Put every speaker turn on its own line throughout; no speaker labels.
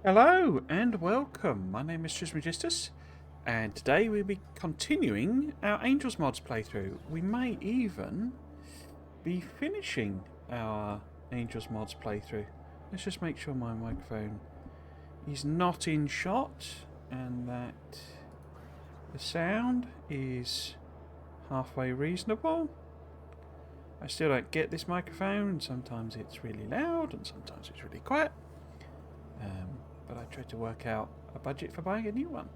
Hello and welcome. My name is Trismegistus, and today we'll be continuing our Angels Mods playthrough. We may even be finishing our Angels Mods playthrough. Let's just make sure my microphone is not in shot and that the sound is halfway reasonable. I still don't get this microphone. Sometimes it's really loud and sometimes it's really quiet. But I tried to work out a budget for buying a new one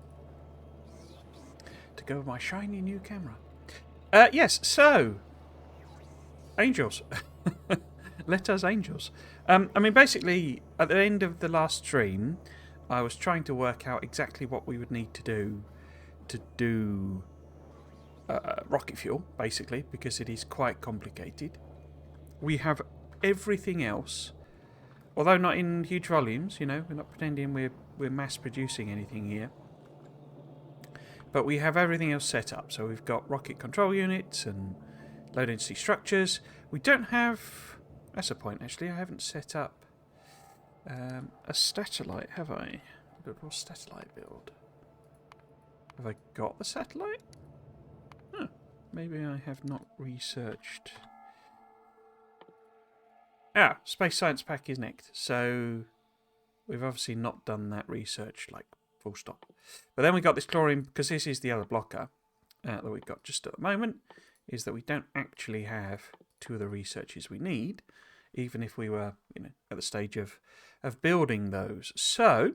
to go with my shiny new camera. Yes, so angels. Let us angels. Basically, at the end of the last stream, I was trying to work out exactly what we would need to do rocket fuel, basically, because it is quite complicated. We have everything else, although not in huge volumes. We're not pretending we're mass producing anything here. But we have everything else set up. So we've got rocket control units and low density structures. We don't have... That's a point, actually. I haven't set up a satellite, have I? A little satellite build. Have I got the satellite? Huh. Maybe I have not researched. Space Science Pack is next. So we've obviously not done that research, like, full stop. But then we got this chlorine, because this is the other blocker that we've got just at the moment, is that we don't actually have two of the researches we need, even if we were, at the stage of building those. So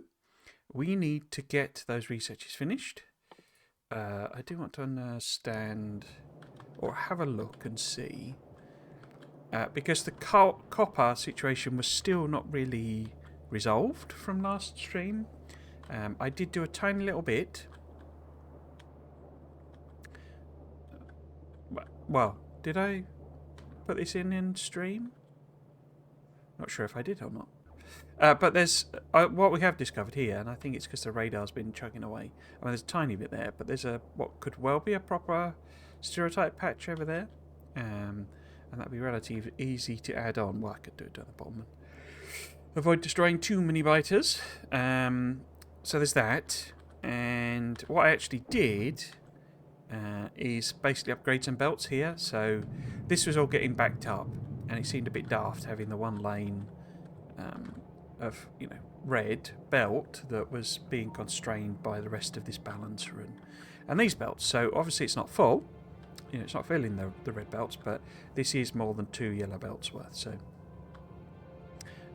we need to get those researches finished. I do want to understand, or have a look and see, because the copper situation was still not really resolved from last stream. I did do a tiny little bit. Well, did I put this in stream? Not sure if I did or not. But there's what we have discovered here, and I think it's because the radar's been chugging away. There's a tiny bit there, but there's what could well be a proper stereotype patch over there. And that'd be relatively easy to add on. Well, I could do it down the bottom and avoid destroying too many biters. So there's that. And what I actually did is basically upgrade some belts here. So this was all getting backed up, and it seemed a bit daft having the one lane of red belt that was being constrained by the rest of this balancer and these belts. So obviously it's not full. It's not filling the red belts, but this is more than 2 yellow belts worth. So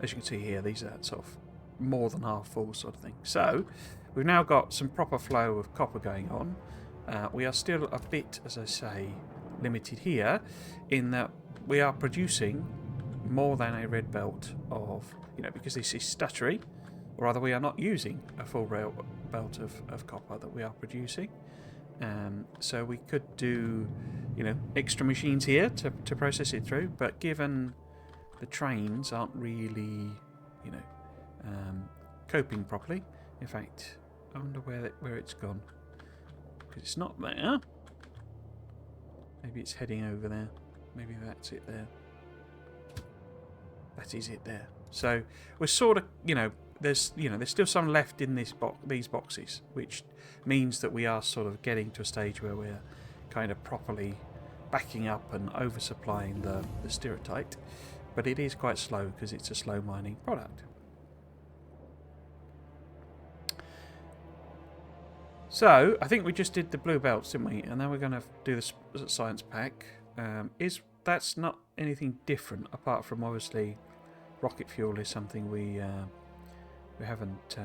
as you can see here, these are sort of more than half full sort of thing. So we've now got some proper flow of copper going on. We are still a bit, as I say, limited here in that we are producing more than a red belt of, because this is stuttery, or rather we are not using a full belt of copper that we are producing. So we could do, extra machines here to process it through, but given the trains aren't really, coping properly. In fact, I wonder where it's gone. Because it's not there. Maybe it's heading over there. Maybe that's it there. That is it there. So we're sort of, there's still some left in these boxes, which means that we are sort of getting to a stage where we're kind of properly backing up and oversupplying the stereotype. But it is quite slow because it's a slow mining product. So I think we just did the blue belts, didn't we? And now we're going to do the science pack. That's not anything different apart from obviously rocket fuel is something we haven't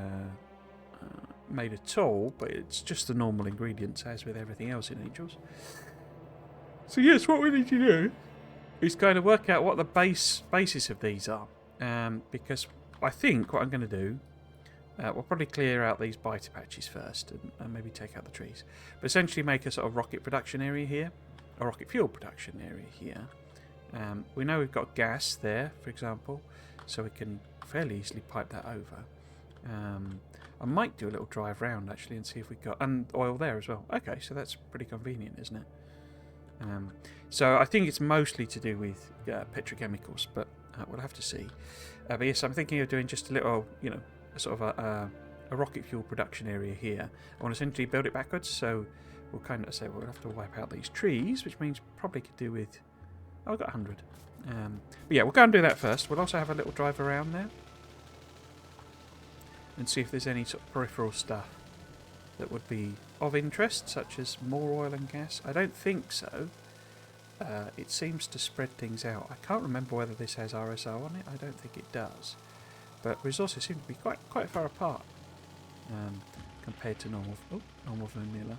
made at all, but it's just the normal ingredients as with everything else in Angels. So yes, what we need to do is kind of work out what the basis of these are, because I think what I'm going to do, we'll probably clear out these biter patches first and maybe take out the trees, but essentially make a sort of rocket production area here, a rocket fuel production area here. We know we've got gas there, for example, so we can fairly easily pipe that over. I might do a little drive round actually and see if we've got... And oil there as well. Okay, so that's pretty convenient, isn't it? So I think it's mostly to do with petrochemicals, but we'll have to see. But yes, I'm thinking of doing just a little, sort of a rocket fuel production area here. I want to essentially build it backwards, so we'll kind of say we'll have to wipe out these trees, which means probably could do with... Oh, I've got 100. But yeah, we'll go and do that first. We'll also have a little drive around there and see if there's any sort of peripheral stuff that would be of interest, such as more oil and gas. I don't think so. It seems to spread things out. I can't remember whether this has RSO on it. I don't think it does. But resources seem to be quite far apart compared to normal vanilla.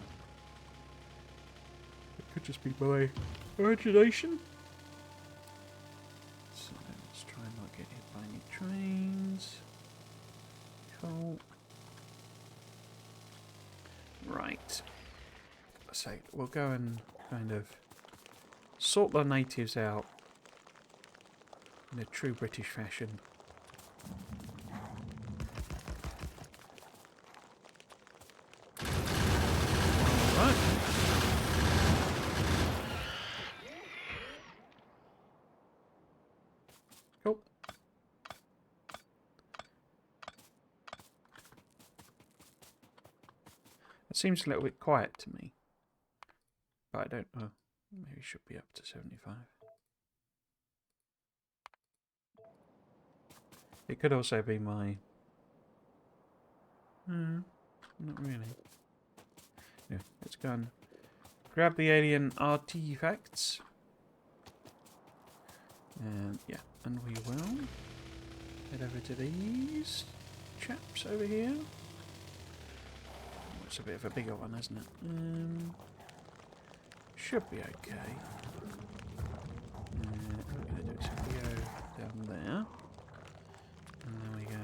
It could just be my imagination. So let's try and not get hit by any trains. Cool. Right. So we'll go and kind of sort the natives out in a true British fashion. Alright. Cool. It seems a little bit quiet to me. But I don't know. Maybe it should be up to 75. It could also be my... not really. Yeah, let's go and grab the alien artifacts. Yeah, and we will head over to these chaps over here. Oh, it's a bit of a bigger one, isn't it? Should be okay. What we're going to do is we go down there. And then we go...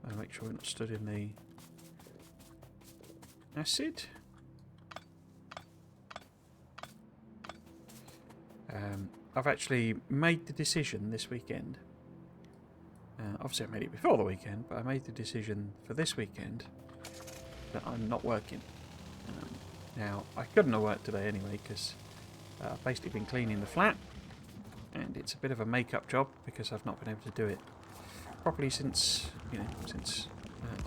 I'll make sure we're not stood in the acid. I've actually made the decision this weekend. Obviously I made it before the weekend, but I made the decision for this weekend that I'm not working. Now, I couldn't have worked today anyway, because I've basically been cleaning the flat, and it's a bit of a make-up job, because I've not been able to do it properly since, since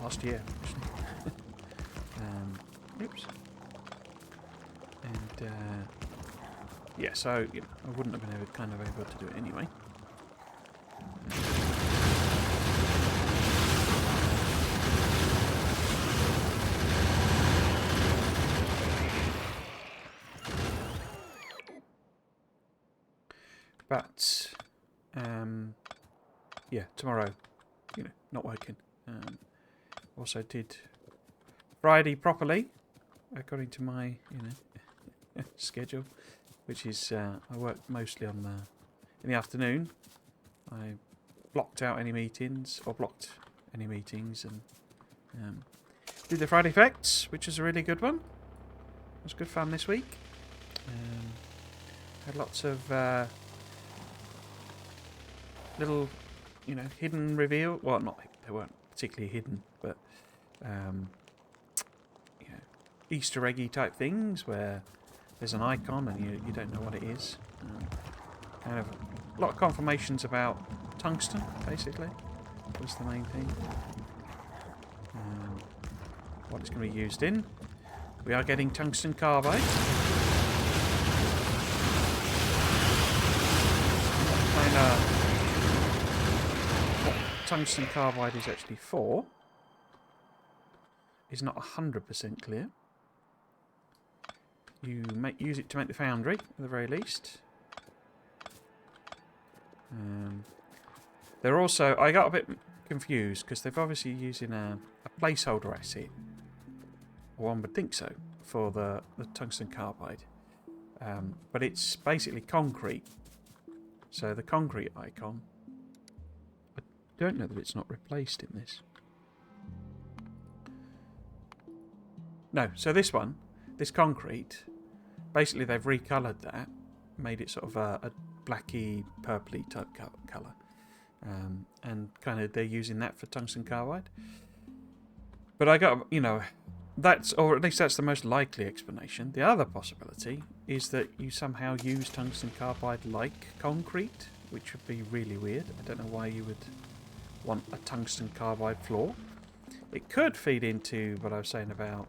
last year, actually. Oops. And, yeah, so, I wouldn't have been able to do it anyway. But, yeah, tomorrow, not working. Also did Friday properly, according to my, schedule, which is, I work mostly on in the afternoon. I blocked out any meetings, or blocked any meetings, and did the Friday effects, which was a really good one. It was good fun this week. Had lots of little, hidden reveal. Well, they weren't particularly hidden, but Easter eggy type things where there's an icon and you don't know what it is. Kind of a lot of confirmations about tungsten, basically, was the main thing. What it's going to be used in. We are getting tungsten carbide. What tungsten carbide is actually for is not 100% clear. You use it to make the foundry, at the very least. They're also... I got a bit confused, because they're obviously using a placeholder asset. Or one would think so, for the tungsten carbide. But it's basically concrete. So the concrete icon... I don't know that it's not replaced in this. No, so this one, this concrete... Basically, they've recoloured that, made it sort of a blacky, purpley type colour. And kind of they're using that for tungsten carbide. But I got, or at least that's the most likely explanation. The other possibility is that you somehow use tungsten carbide like concrete, which would be really weird. I don't know why you would want a tungsten carbide floor. It could feed into what I was saying about,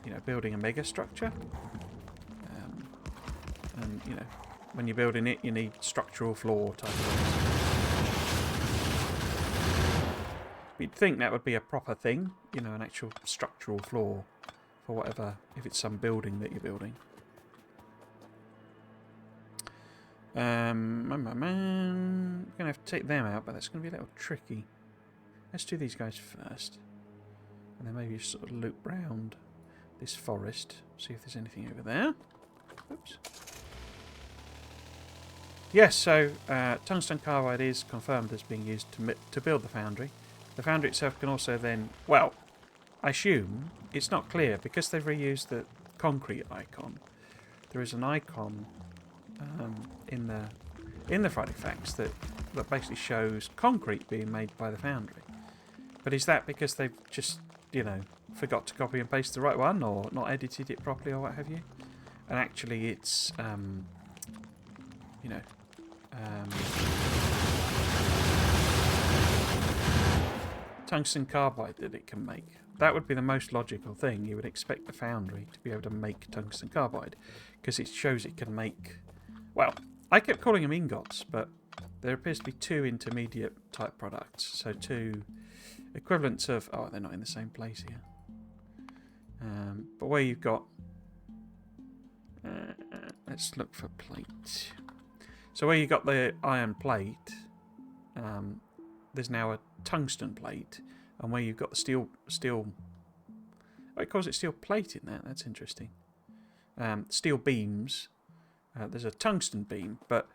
you know, building a mega structure. And, you know, when you're building it, you need structural floor type of things. You'd think that would be a proper thing, you know, an actual structural floor for whatever, if it's some building that you're building. I'm going to have to take them out, but that's going to be a little tricky. Let's do these guys first. And then maybe just sort of loop round this forest, see if there's anything over there. Oops. Yes, so tungsten carbide is confirmed as being used to build the foundry. The foundry itself can also then, well, I assume, it's not clear, because they've reused the concrete icon. There is an icon in the Friday Facts that basically shows concrete being made by the foundry. But is that because they've just, you know, forgot to copy and paste the right one, or not edited it properly, or what have you? And actually it's, you know, tungsten carbide that it can make. That would be the most logical thing. You would expect the foundry to be able to make tungsten carbide, because it shows it can make, well, I kept calling them ingots, but there appears to be two intermediate type products, so two equivalents of, oh, they're not in the same place here, but where you've got, let's look for plate. So where you've got the iron plate, there's now a tungsten plate, and where you've got the steel, oh, it calls it steel plate in there. That's interesting. Steel beams. There's a tungsten beam, but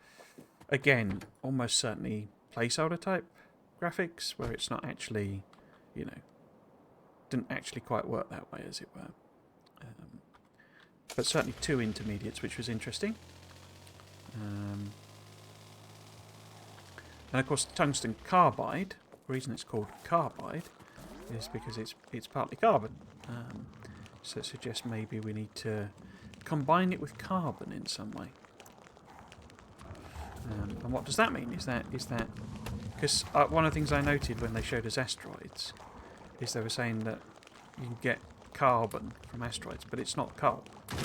again, almost certainly placeholder type graphics, where it's not actually, you know, didn't actually quite work that way, as it were. But certainly two intermediates, which was interesting. And of course, tungsten carbide. The reason it's called carbide is because it's partly carbon. So it suggests maybe we need to combine it with carbon in some way. And what does that mean? Is that because one of the things I noted when they showed us asteroids is they were saying that you can get carbon from asteroids, but it's not coal. And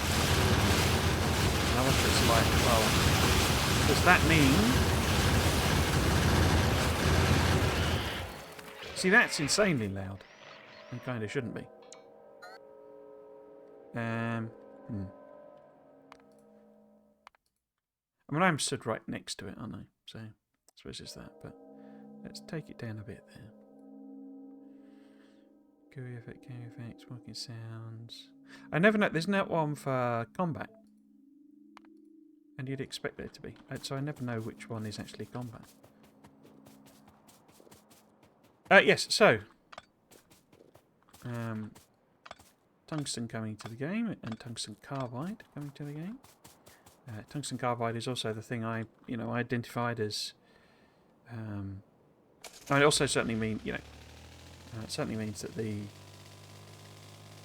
I wonder if it's like, well, does that mean? See, that's insanely loud. And kind of shouldn't be. I mean, I'm stood right next to it, aren't I? So, I suppose it's that, but let's take it down a bit there. GUI effects, walking sounds. I never know, there's no one for combat. And you'd expect there to be. So I never know which one is actually combat. Yes, so tungsten coming to the game, and tungsten carbide coming to the game. Tungsten carbide is also the thing I identified as. I also certainly mean, it certainly means that the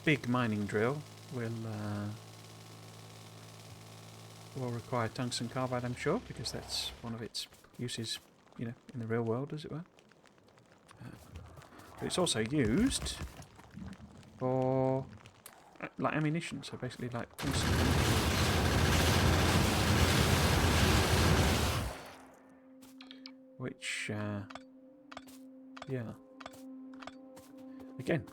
big mining drill will require tungsten carbide, I'm sure, because that's one of its uses, in the real world, as it were. But it's also used for like ammunition, so basically like tungsten. Which, yeah. Again,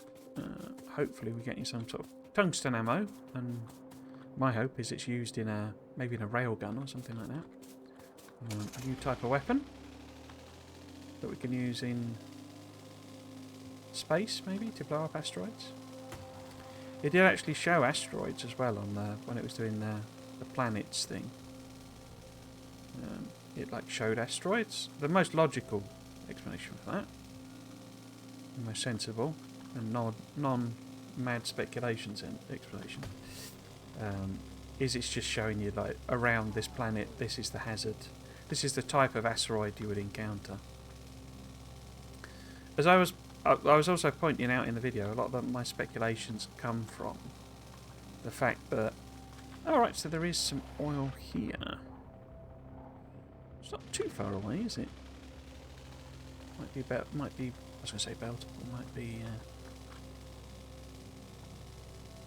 hopefully we're getting some sort of tungsten ammo, and my hope is it's used in maybe in a railgun or something like that. A new type of weapon that we can use in space, maybe, to blow up asteroids. It did actually show asteroids as well on when it was doing the planets thing. It showed asteroids. The most logical explanation for that, the most sensible and non-mad speculations explanation, is it's just showing you around this planet. This is the hazard. This is the type of asteroid you would encounter. As I I was also pointing out in the video, a lot of my speculations come from the fact that... Alright, so there is some oil here. It's not too far away, is it? Might be about... Might be... I was going to say beltable. Might be...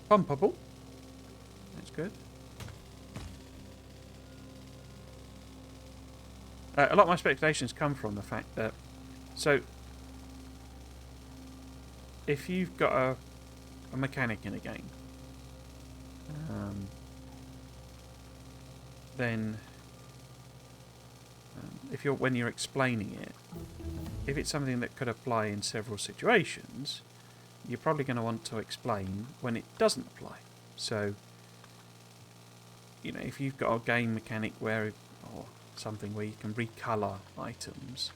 pumpable. That's good. A lot of my speculations come from the fact that... So... If you've got a mechanic in a game... then... if you're when you're explaining it, if it's something that could apply in several situations, you're probably going to want to explain when it doesn't apply. So, you know, if you've got a game mechanic where, or something where you can recolor items,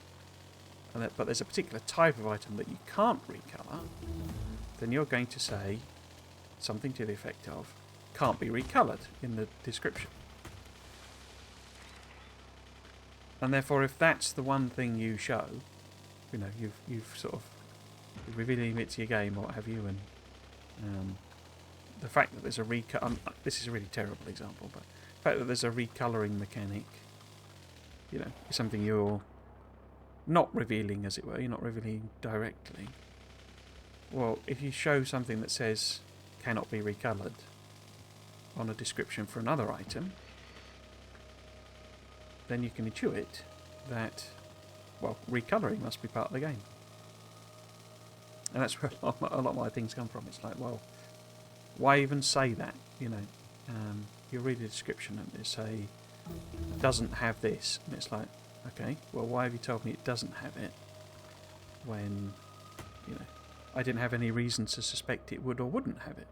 but there's a particular type of item that you can't recolor, then you're going to say something to the effect of can't be recolored in the description. And therefore, if that's the one thing you show, you know, you've sort of revealing it to your game or what have you, and the fact that there's a this is a really terrible example, but the fact that there's a recoloring mechanic, you know, is something you're not revealing, as it were. You're not revealing directly. Well, if you show something that says cannot be recolored on a description for another item, then you can intuit that, well, recoloring must be part of the game. And that's where a lot of my things come from. It's like, well, why even say that? You know, you read the description and they say, doesn't have this. And it's like, okay, well, why have you told me it doesn't have it when, you know, I didn't have any reason to suspect it would or wouldn't have it?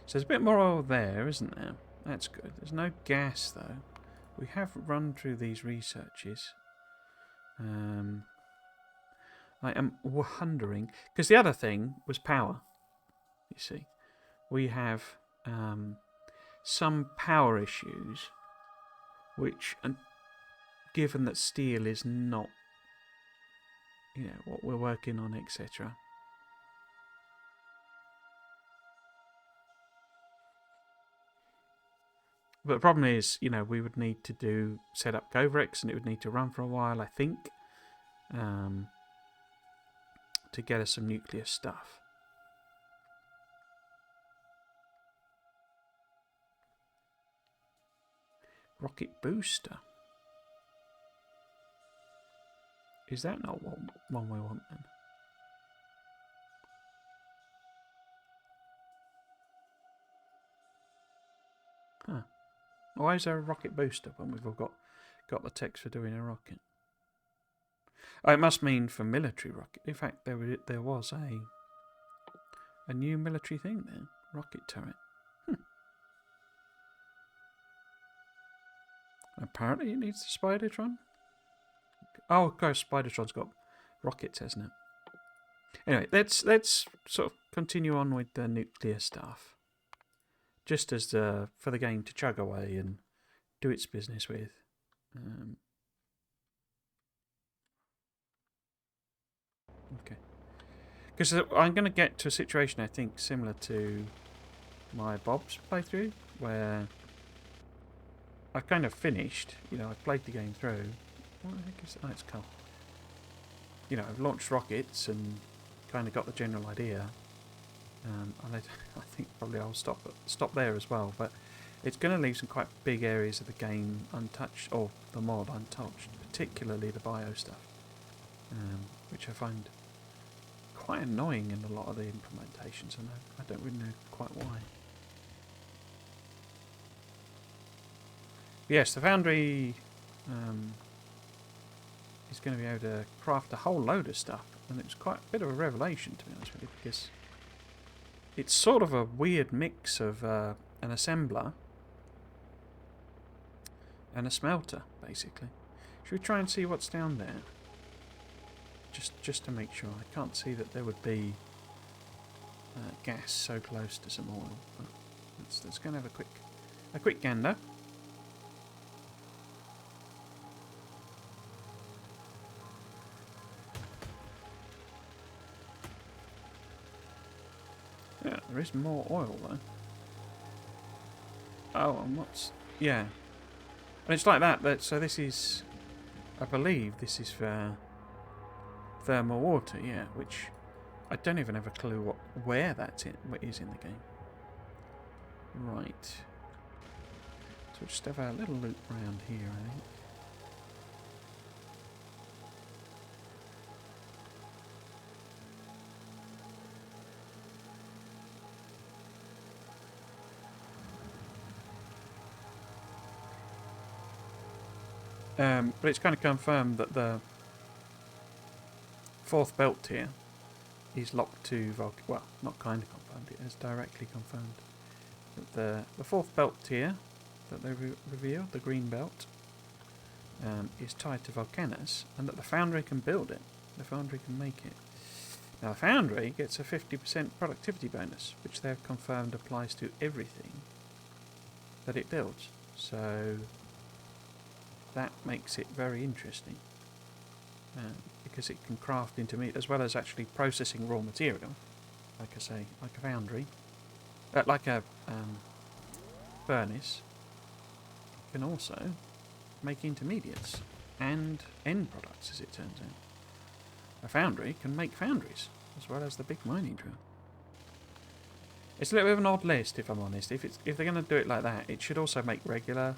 So there's a bit more oil there, isn't there? That's good. There's no gas, though. We have run through these researches. I am wondering, because the other thing was power. You see, we have some power issues, which, given that steel is not, you know, what we're working on, etc. But the problem is, you know, we would need to set up Govarex, and it would need to run for a while, I think, to get us some nuclear stuff. Rocket booster. Is that not one we want then? Huh. Why is there a rocket booster when we've all got the text for doing a rocket? Oh, it must mean for military rocket. In fact, there was a new military thing there. Rocket turret. Apparently it needs the Spidertron. Oh, of course, Spidertron's got rockets, hasn't it? Anyway, let's sort of continue on with the nuclear stuff. Just as for the game to chug away and do its business with. Okay. Because I'm going to get to a situation, I think, similar to my Bob's playthrough, where I've kind of finished. You know, I've played the game through. What the heck is it? Oh, it's cool. You know, I've launched rockets and kind of got the general idea. And I think probably I'll stop there as well. But it's going to leave some quite big areas of the game untouched, or the mod untouched, particularly the bio stuff, which I find quite annoying in a lot of the implementations, and I don't really know quite why. Yes, the Foundry is going to be able to craft a whole load of stuff, and it was quite a bit of a revelation, to be honest with you, because it's sort of a weird mix of an assembler and a smelter, basically. Should we try and see what's down there? Just to make sure. I can't see that there would be gas so close to some oil. But let's go and have a quick gander. There is more oil though. Oh, and what's... Yeah. And it's like that, so this is... I believe this is for thermal water, yeah, which I don't even have a clue where that is in the game. Right. So we'll just have a little loop around here, I think. But it's kind of confirmed that the fourth belt tier is locked to well, not kind of confirmed, it is directly confirmed. That the fourth belt tier that they revealed, the green belt, is tied to volcanoes, and that the foundry can build it. The foundry can make it. Now the foundry gets a 50% productivity bonus, which they've confirmed applies to everything that it builds. So that makes it very interesting, because it can craft into meat as well as actually processing raw material, like I say, like a foundry, like a furnace. It can also make intermediates and end products, as it turns out. A foundry can make foundries as well as the big mining drill. It's a little bit of an odd list, if I'm honest. If they're going to do it like that, it should also make regular.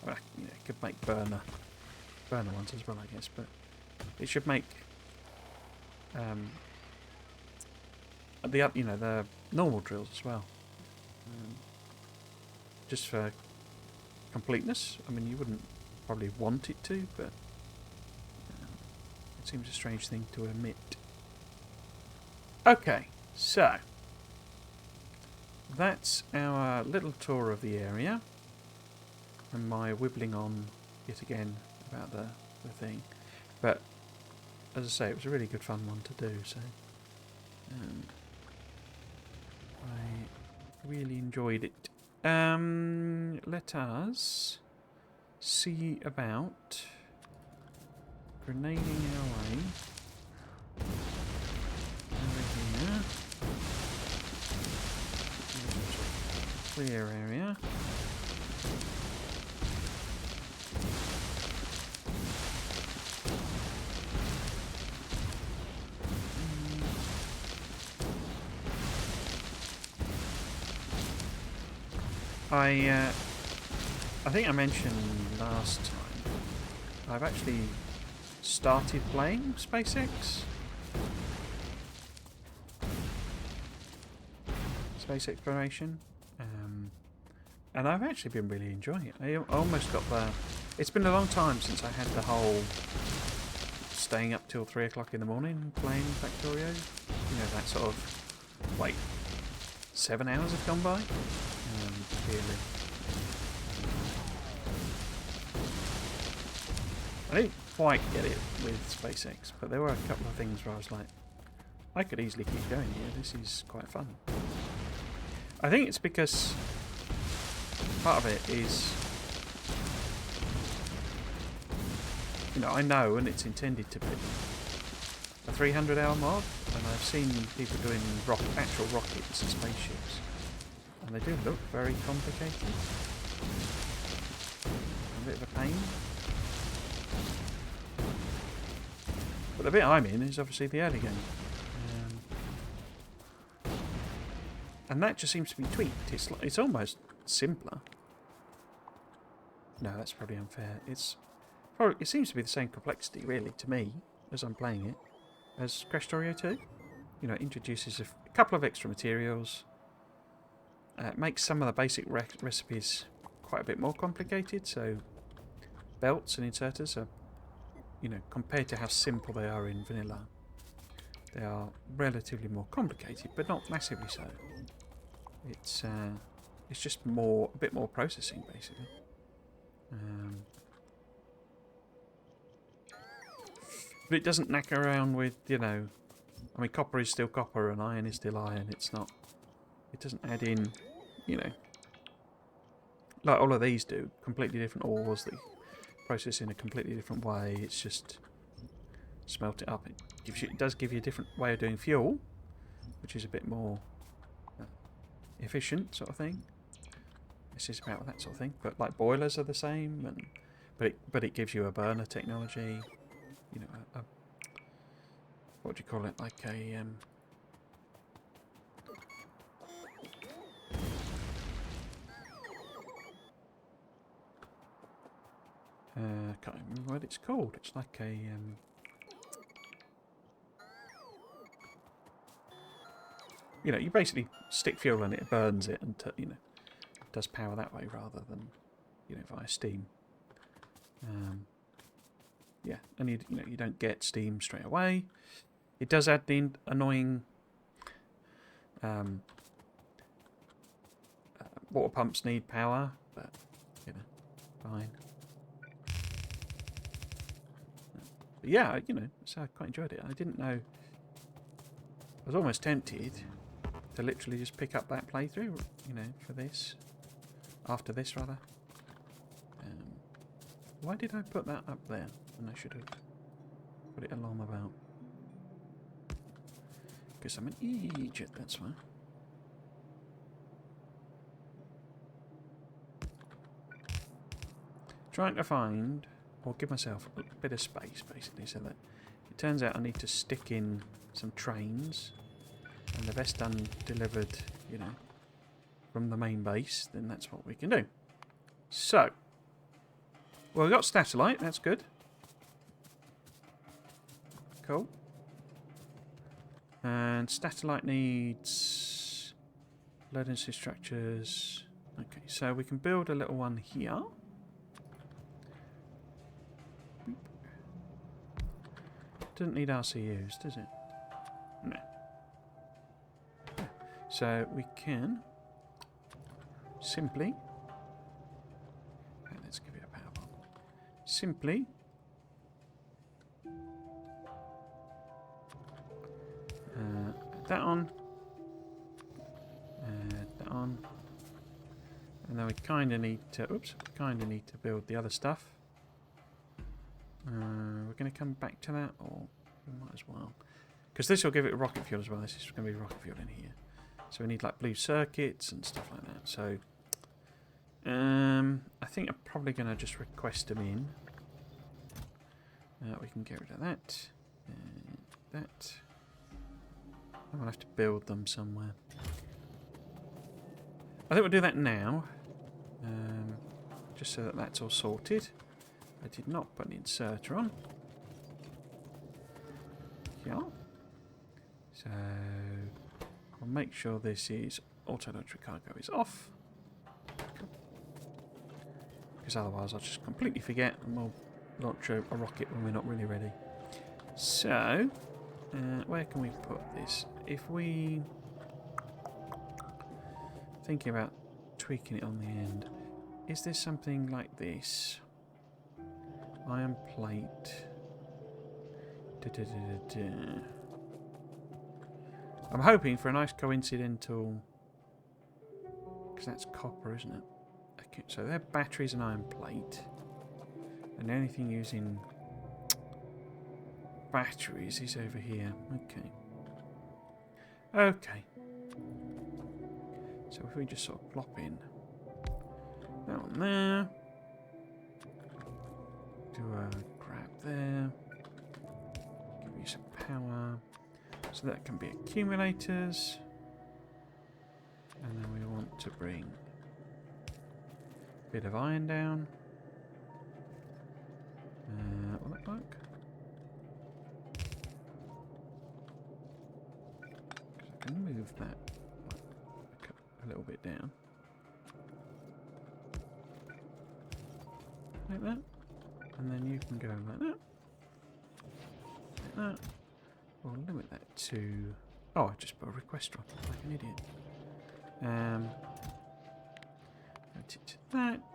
Well, it could make burner ones as well, I guess, but it should make the normal drills as well, just for completeness. I mean, you wouldn't probably want it to, but it seems a strange thing to omit. Okay, so that's our little tour of the area, and my wibbling on yet again about the thing. But as I say, it was a really good fun one to do, so I really enjoyed it. Let us see about grenading our way over here. Clear area. I think I mentioned last time I've actually started playing SpaceX. Space exploration. And I've actually been really enjoying it. I almost got the... It's been a long time since I had the whole staying up till 3 o'clock in the morning playing Factorio. You know, that sort of... Wait, 7 hours have gone by? Clearly. I didn't quite get it with SpaceX, but there were a couple of things where I was like, I could easily keep going here, this is quite fun. I think it's because part of it is, you know, I know, and it's intended to be a 300-hour mod, and I've seen people doing actual rockets and spaceships, and they do look very complicated. A bit of a pain. But the bit I'm in is obviously the early game. And that just seems to be tweaked. It's almost simpler. No, that's probably unfair. It seems to be the same complexity, really, to me, as I'm playing it, as Factorio 2. You know, it introduces a couple of extra materials. Makes some of the basic recipes quite a bit more complicated. So, belts and inserters are, you know, compared to how simple they are in vanilla, they are relatively more complicated, but not massively so. It's just a bit more processing, basically. But it doesn't knack around with, you know, I mean, copper is still copper and iron is still iron. It doesn't add in, you know, like all of these do, completely different ores that you process in a completely different way. It's just smelt it up. It it does give you a different way of doing fuel, which is a bit more efficient, sort of thing. This is about that sort of thing. But like boilers are the same, and but it gives you a burner technology. You know, what do you call it? Like a can't remember what it's called. It's like a you know, you basically stick fuel in it, it burns it, and you know, does power that way rather than, you know, via steam. Yeah, and you know, you don't get steam straight away. It does add the annoying water pumps need power, but you know, fine. But yeah, you know, so I quite enjoyed it. I didn't know. I was almost tempted to literally just pick up that playthrough, you know, for this. After this, rather. Why did I put that up there? And I should have put it along about. Because I'm an idiot, that's why. Trying to find, or give myself a bit of space, basically, so that it turns out I need to stick in some trains, and the best done delivered, you know, from the main base, then that's what we can do. So, well, we've got Statolite, that's good. Cool. And Statolite needs latency structures. Okay, so we can build a little one here. Doesn't need RCUs, does it? No. So we can simply, let's give it a power bomb. Simply add that on, that on, and then we kind of need to. Oops, kind of need to build the other stuff. We're going to come back to that, or we might as well, because this will give it rocket fuel as well. This is going to be rocket fuel in here, so we need like blue circuits and stuff like that. So I think I'm probably going to just request them in. We can get rid of that, that. I'm going to have to build them somewhere. I think we'll do that now, just so that that's all sorted. I did not put an inserter on. Yeah. So I'll make sure this is auto launcher cargo is off. Because otherwise I'll just completely forget and we'll launch a rocket when we're not really ready. So, where can we put this? If we... Thinking about tweaking it on the end. Is there something like this? Iron plate. I'm hoping for a nice coincidental... Because that's copper, isn't it? Okay, so they're batteries and iron plate. And anything using batteries is over here. Okay. Okay. So if we just sort of plop in that one there. Do a grab there. Give you some power. So that can be accumulators. And then we want to bring a bit of iron down. Will that work? Because I can move that a little bit down. Like that. And then you can go like that. Like that. We'll limit that to... Oh, I just put a request on like an idiot. Limit it to that.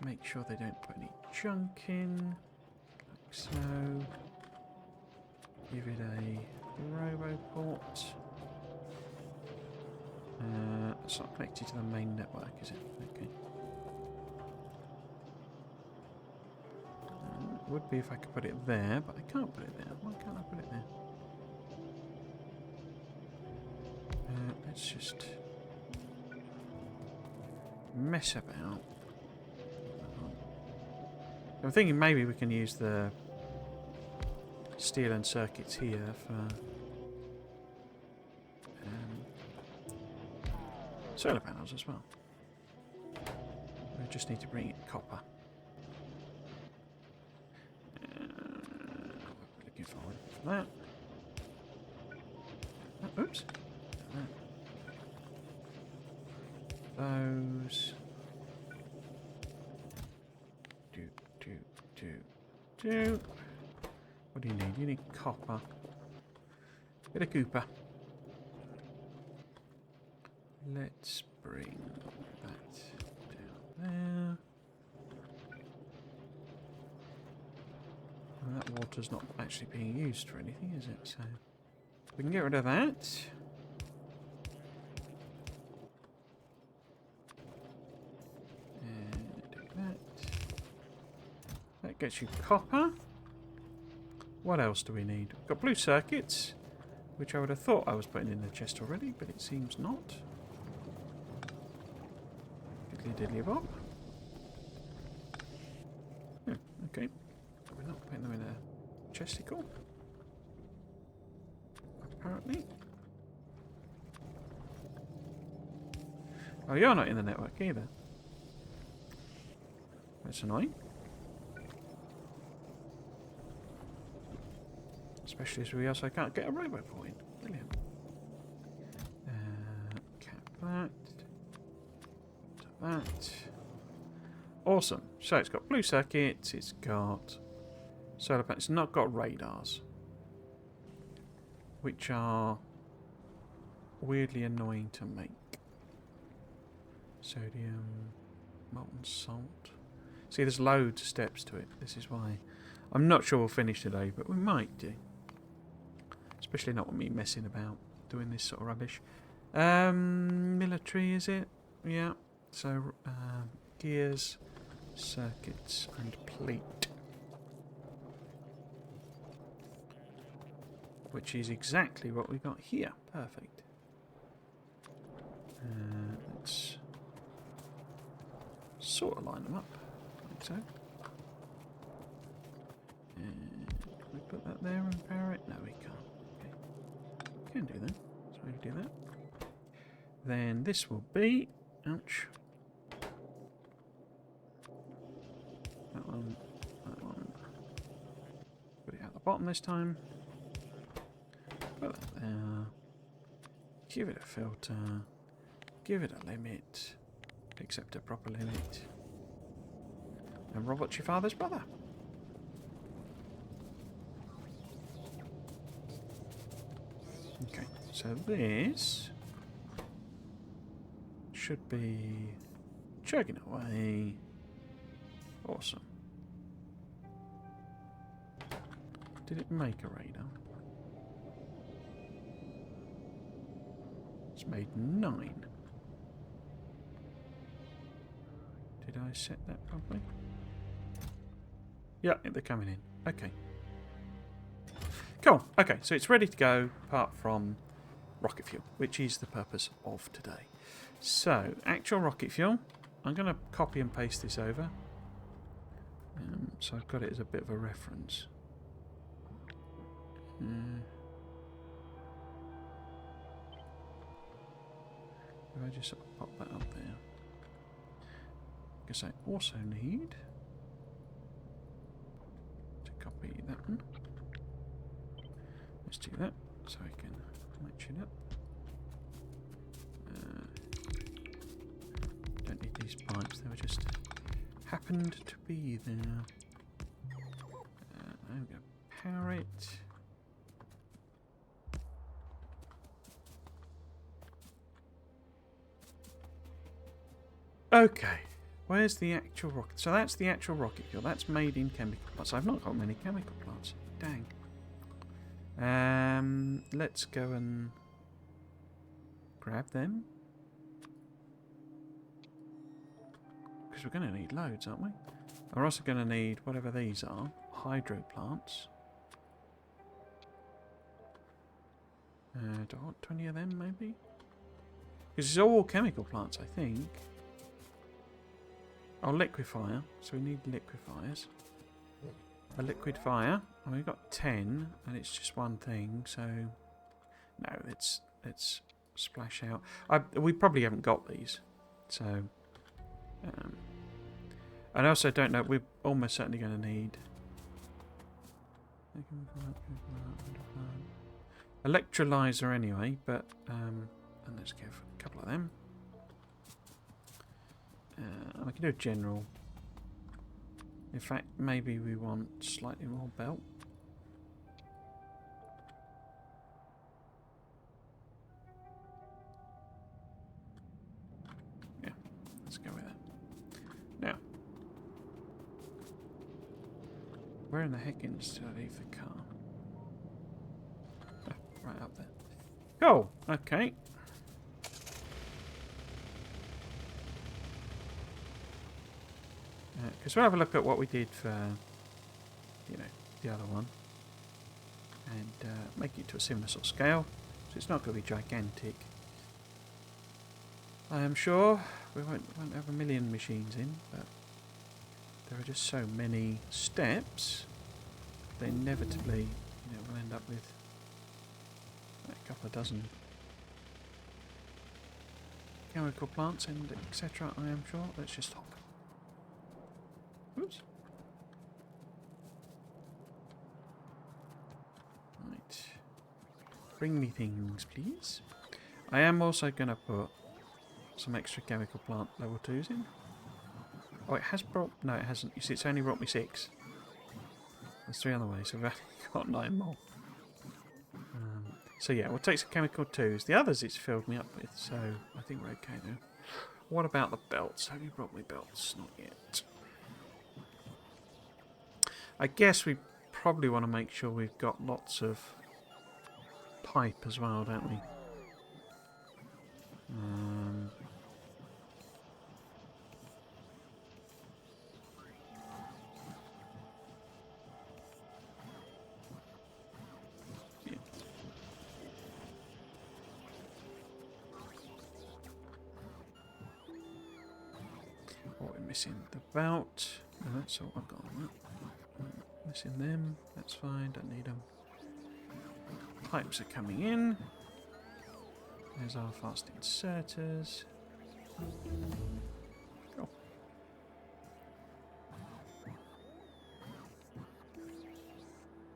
Make sure they don't put any junk in. Like so. Give it a robo port. It's not connected to the main network, is it? Okay. Would be if I could put it there, but I can't put it there. Why can't I put it there? Let's just mess about. I'm thinking maybe we can use the steel and circuits here for solar panels as well. We just need to bring it copper. Looking forward for that. Oh, oops. Those. Do. What do you need? You need copper. Bit of cooper. Let's bring that down there. Well, that water's not actually being used for anything, is it? So we can get rid of that. And do that. That gets you copper. What else do we need? We've got blue circuits, which I would have thought I was putting in the chest already, but it seems not. Diddly diddly bob. Oh, okay. We're not putting them in a chesticle. Apparently. Oh, you're not in the network either. That's annoying. Especially as we also can't get a robot point. Brilliant. Cap that. That. Awesome. So it's got blue circuits, it's got solar panels, it's not got radars. Which are weirdly annoying to make. Sodium, molten salt. See, there's loads of steps to it. This is why I'm not sure we'll finish today, but we might do. Especially not with me messing about doing this sort of rubbish. Military, is it? Yeah. So, gears, circuits, and plate. Which is exactly what we got here. Perfect. Let's sort of line them up, like so. And can we put that there and power it? No, we can't. Okay. Can do that. So we can do that. Then this will be... Ouch. That one. That one. Put it at the bottom this time. Put that there. Give it a filter. Give it a limit. Accept a proper limit. And robot's your father's brother. Okay, so this should be chugging away. Awesome. Did it make a radar? It's made 9. Did I set that properly? Yeah, they're coming in. Okay. Cool. Okay, so it's ready to go apart from rocket fuel, which is the purpose of today. So, actual rocket fuel. I'm going to copy and paste this over. So I've got it as a bit of a reference. If I just sort of pop that up there. I guess I also need to copy that one. Let's do that so I can match it up. Don't need these pipes, they were just happened to be there. I'm going to power it. Okay, where's the actual rocket? So that's the actual rocket fuel. That's made in chemical plants. I've not got many chemical plants. Dang. Let's go and grab them. Because we're going to need loads, aren't we? We're also going to need whatever these are. hydro plants. Do I want 20 of them, maybe? Because it's all chemical plants, I think. Oh, liquefier. So we need liquefiers. A liquid fire. And we've got 10, and it's just one thing, so... No, let's splash out. We probably haven't got these, so... and I also don't know, we're almost certainly going to need... electrolyzer anyway, but... and let's go for a couple of them. I can do a general. In fact, maybe we want slightly more belt. Yeah, let's go with that. Now, where in the heck did I leave the car? Oh, right up there. Cool, okay. Because we'll have a look at what we did for, you know, the other one. And make it to a similar sort of scale. So it's not going to be gigantic. I am sure we won't have a million machines in, but there are just so many steps. They inevitably, you know, we'll end up with a couple of dozen chemical plants and etc. I am sure. Let's just stop. Oops. Right. Bring me things, please. I am also going to put some extra chemical plant level 2s in. Oh, it has brought... No, it hasn't. You see, it's only brought me 6. There's 3 on the way, so we've got 9 more. So yeah, we'll take some chemical 2s. The others it's filled me up with, so I think we're okay now. What about the belts? Have you brought me belts? Not yet. I guess we probably want to make sure we've got lots of pipe as well, don't we? Yeah. What we're missing? The belt. And that's all I've got on that. Missing them, that's fine, don't need them. Pipes are coming in. There's our fast inserters. Cool.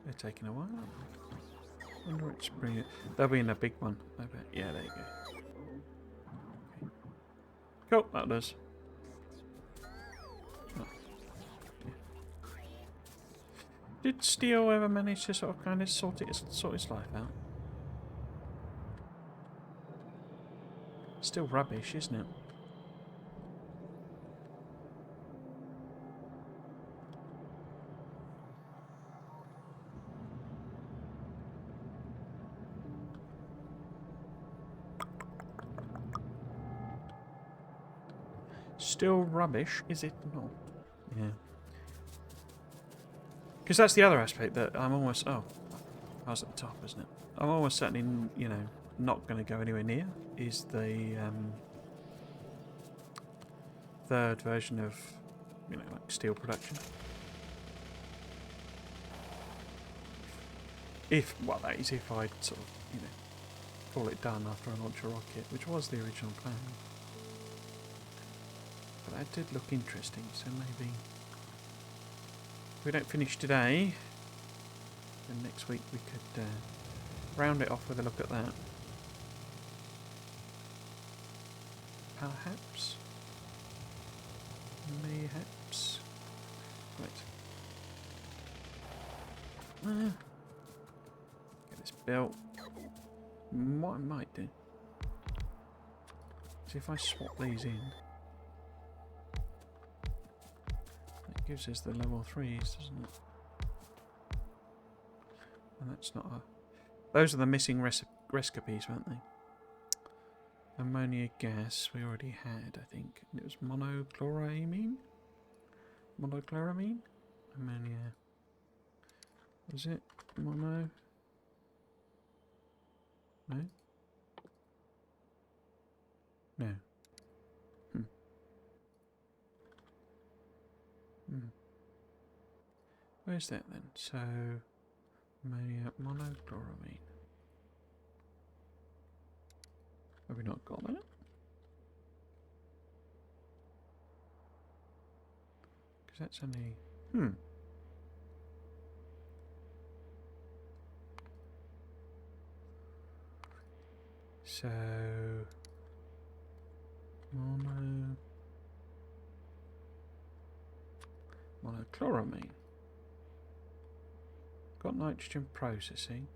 They're taking a while. Wonder which bring it. They'll be in a big one, I bet. Yeah, there you go. Okay. Cool, that does. Did steel ever manage to sort of kind of sort its life out? Still rubbish, isn't it? Still rubbish, is it not? Yeah. Because that's the other aspect that I'm almost... Oh, I was at the top, isn't it? I'm almost certainly, you know, not going to go anywhere near, is the third version of, you know, like steel production. If, well, that is if I'd sort of, you know, call it done after I launch a rocket, which was the original plan. But that did look interesting, so maybe... If we don't finish today, then next week we could round it off with a look at that. Perhaps. Mayhaps. Right. Get this built. What I might do. See if I swap these in. Gives us the level 3s, doesn't it? And that's not a... Those are the missing recipes, weren't they? Ammonia gas we already had, I think. And it was monochloramine? Monochloramine? Ammonia. Is it mono? No? No. Hmm. Hmm. Where's that then? So, monochloramine. Have we not got that? Because that's only... Hmm. So... Monochloramine. Got nitrogen processing.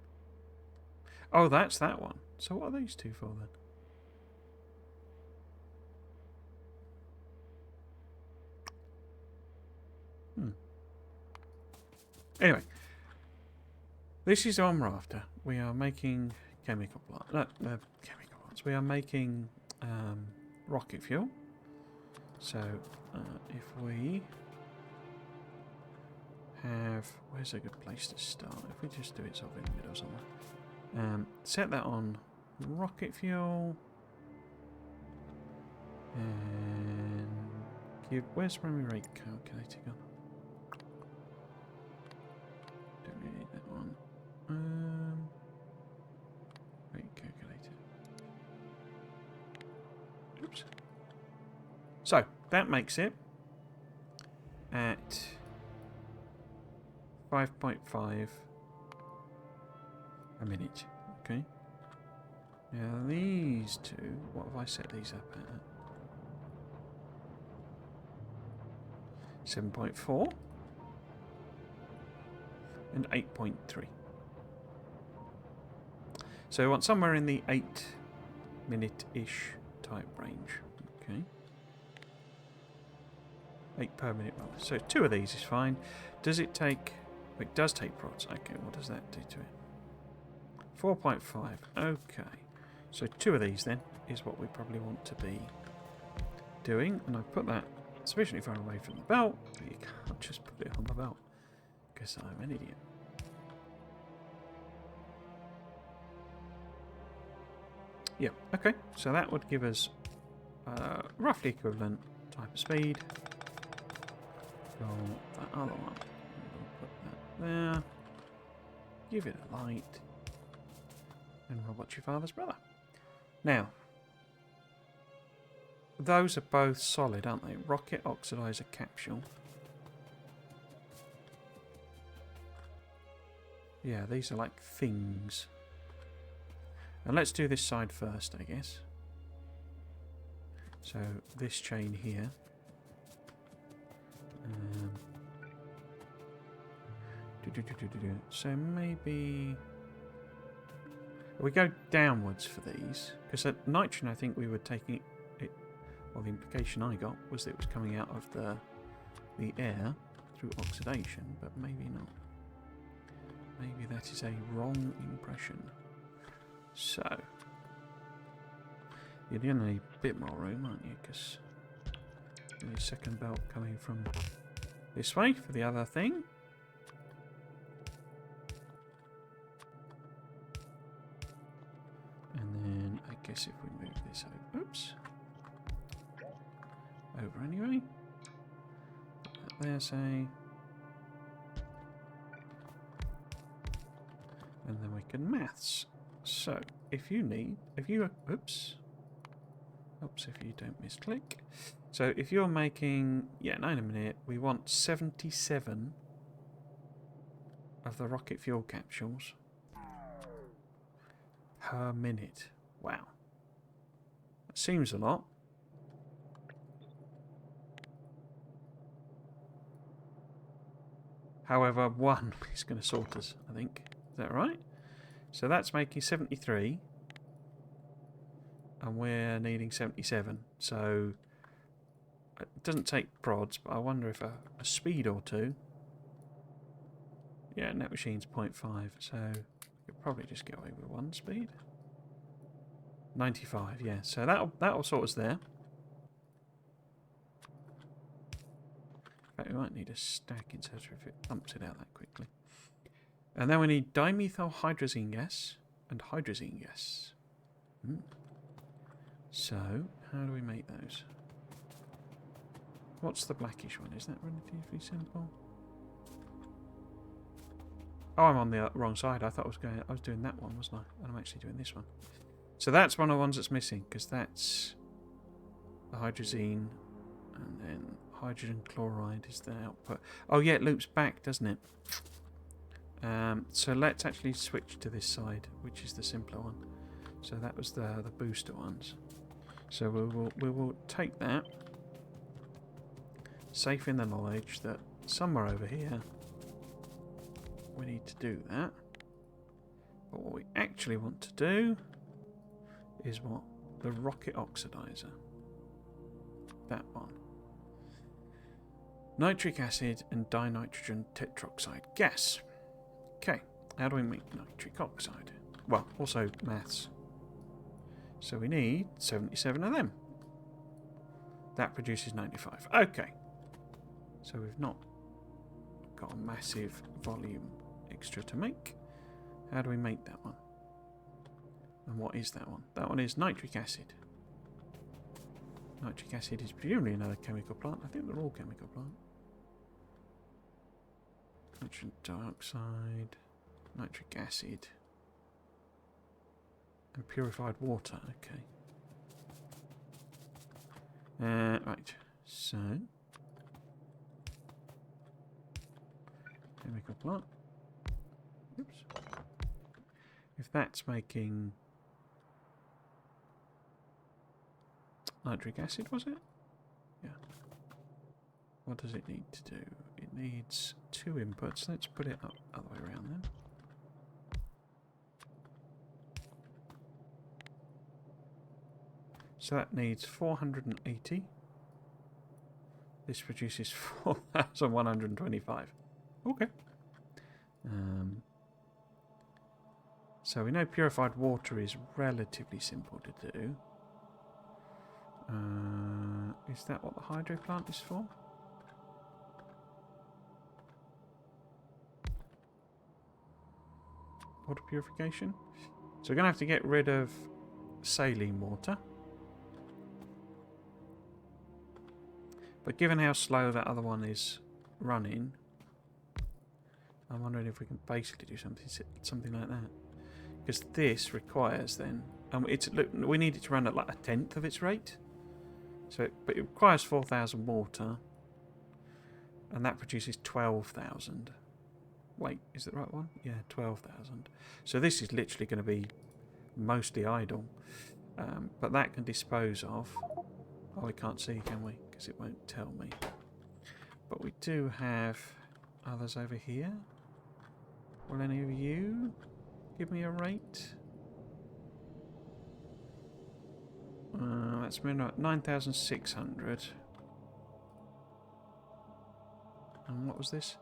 Oh, that's that one. So what are these two for then? Anyway, this is what I'm after. We are making chemical plants. No, chemical plants. We are making rocket fuel. So if we have... Where's a good place to start? If we just do it sort of in the middle somewhere. Set that on rocket fuel. And give... Where's memory rate calculator gone? Don't really need that one. Rate calculator. Oops. So, that makes it at 5.5 a minute. Okay. Now these two, what have I set these up at? 7.4 and 8.3. So I want somewhere in the 8-minute-ish type range. Okay. 8 per minute rather. So 2 of these is fine. Does it take... It does take prods. Okay, what does that do to it? 4.5. Okay. So 2 of these then is what we probably want to be doing. And I've put that sufficiently far away from the belt, but you can't just put it on the belt because I'm an idiot. Yeah, okay. So that would give us roughly equivalent type of speed. Go that other one. We'll put that there. Give it a light. And robot your father's brother. Now, those are both solid, aren't they? Rocket oxidizer capsule. Yeah, these are like things. And let's do this side first, I guess. So this chain here. So maybe we go downwards for these, because at nitrogen I think we were taking it. Well, the implication I got was that it was coming out of the air through oxidation, but maybe not. Maybe that is a wrong impression. So you're going to need a bit more room, aren't you? Because the second belt coming from this way for the other thing. And then I guess if we move this over, oops, over anyway. Put that there, say. And then we can maths. So if you need, if you don't misclick. So if you're making, 9 a minute, we want 77 of the rocket fuel capsules per minute. Wow. That seems a lot. However, one is going to sort us, I think. Is that right? So that's making 73. And we're needing 77. So it doesn't take prods, but I wonder if a speed or two. Yeah, net machine's 0.5, so we could probably just get away with one speed. 95, yeah. So that'll sort us there. In fact, we might need a stack inserter if it dumps it out that quickly. And then we need dimethylhydrazine gas and hydrazine gas. So, how do we make those? What's the blackish one? Is that relatively simple? Oh, I'm on the wrong side. I thought I was doing that one, wasn't I? And I'm actually doing this one. So that's one of the ones that's missing, because that's the hydrazine, and then hydrogen chloride is the output. Oh yeah, it loops back, doesn't it? So let's actually switch to this side, which is the simpler one. So that was the booster ones. So we will take that, safe in the knowledge that somewhere over here we need to do that. But what we actually want to do is what? The rocket oxidizer. That one. Nitric acid and dinitrogen tetroxide gas. Okay, how do we make nitric oxide? Well, also maths. So we need 77 of them. That produces 95. Okay. So we've not got a massive volume extra to make. How do we make that one? And what is that one? That one is nitric acid. Nitric acid is presumably another chemical plant. I think they're all chemical plant. Nitrogen dioxide, nitric acid, and purified water. Okay. Right. So, chemical plant. Oops. If that's making nitric acid, was it? Yeah. What does it need to do? It needs 2 inputs. Let's put it up other way around then. So that needs 480. This produces 4,125. Okay. So we know purified water is relatively simple to do. Is that what the hydro plant is for? Water purification. So we're going to have to get rid of saline water. But given how slow that other one is running, I'm wondering if we can basically do something like that. Because this requires then, we need it to run at like 1/10 of its rate. So, but it requires 4,000 water, and that produces 12,000. Wait, is it the right one? Yeah, 12,000. So this is literally going to be mostly idle, but that can dispose of. Oh, we can't see, can we? Because it won't tell me. But we do have others over here. Will any of you give me a rate? That's 9,600. And what was this?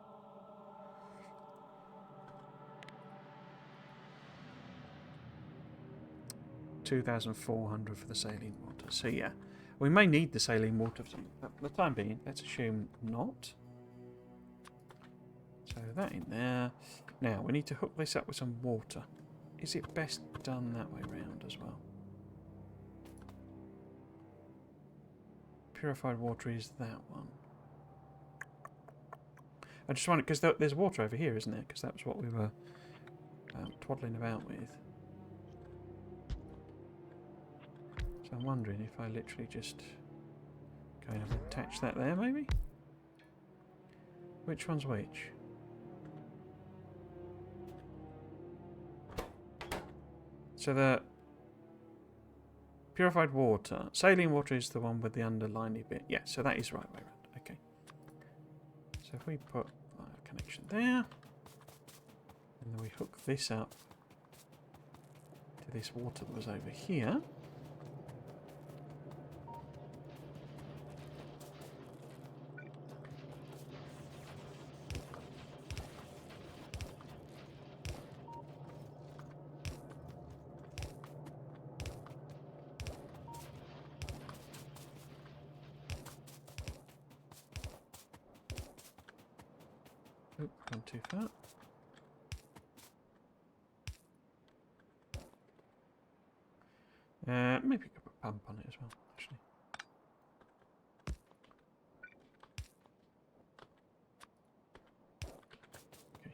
2,400 for the saline water. So yeah, we may need the saline water for something. But for the time being, let's assume not. So that in there. Now we need to hook this up with some water. Is it best done that way round as well? Purified water is that one. I just wondered, because there's water over here, isn't there? Because that was what we were twaddling about with. So I'm wondering if I literally just kind of attach that there, maybe? Which one's which? So the purified water. Saline water is the one with the underliney bit. Yeah, so that is right way around. Okay. So if we put a connection there, and then we hook this up to this water that was over here. Oop, gone too far. as well, actually. Okay.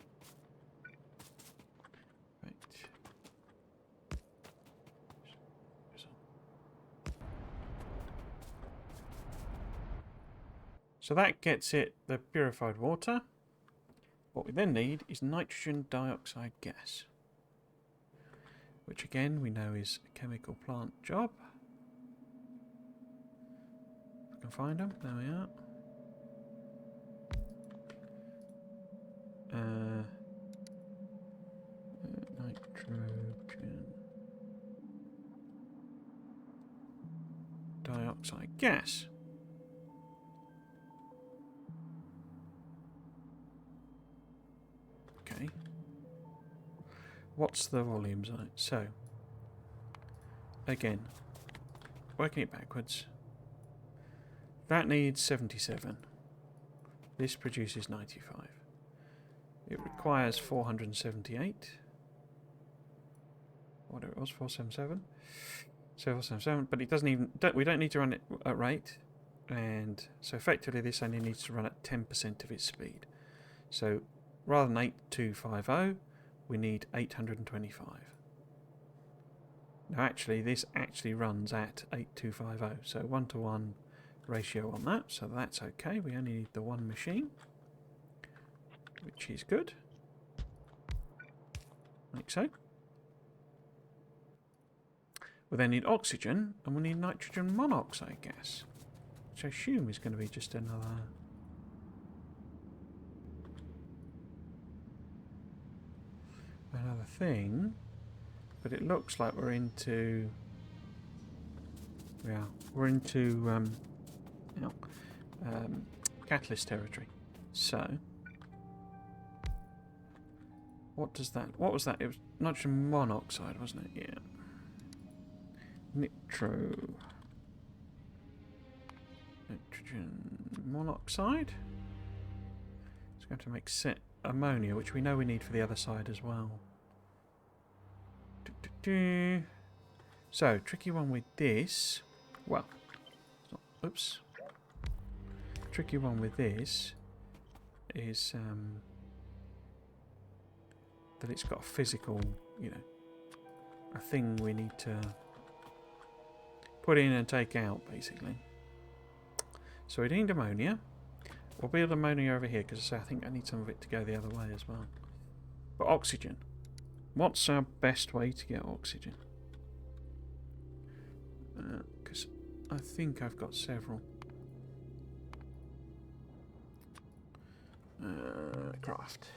Right. So that gets it the purified water. What we then need is nitrogen dioxide gas, which again we know is a chemical plant job. If we can find them, there we are. Nitrogen dioxide gas. Okay. What's the volumes on it? So, again, working it backwards. That needs 77. This produces 95. It requires 478. Whatever it was, 477. So 477, but it doesn't even. We don't need to run it at rate, and so effectively this only needs to run at 10% of its speed. So rather than 8250, we need 825. Now actually, this actually runs at 8250, so 1-to-1 ratio on that, so that's okay. We only need the one machine, which is good. Like so. We then need oxygen, and we need nitrogen monoxide gas, which I assume is going to be just another thing. But it looks like we're into catalyst territory. So what does that? What was that? It was nitrogen monoxide, wasn't it? Yeah. Nitrogen monoxide. It's going to make ammonia, which we know we need for the other side as well. So, tricky one with this. Well, oops. Tricky one with this is that it's got a physical, a thing we need to put in and take out, basically. So we need ammonia. We'll build ammonia over here because I think I need some of it to go the other way as well. But oxygen. What's our best way to get oxygen? Because I think I've got several. Craft.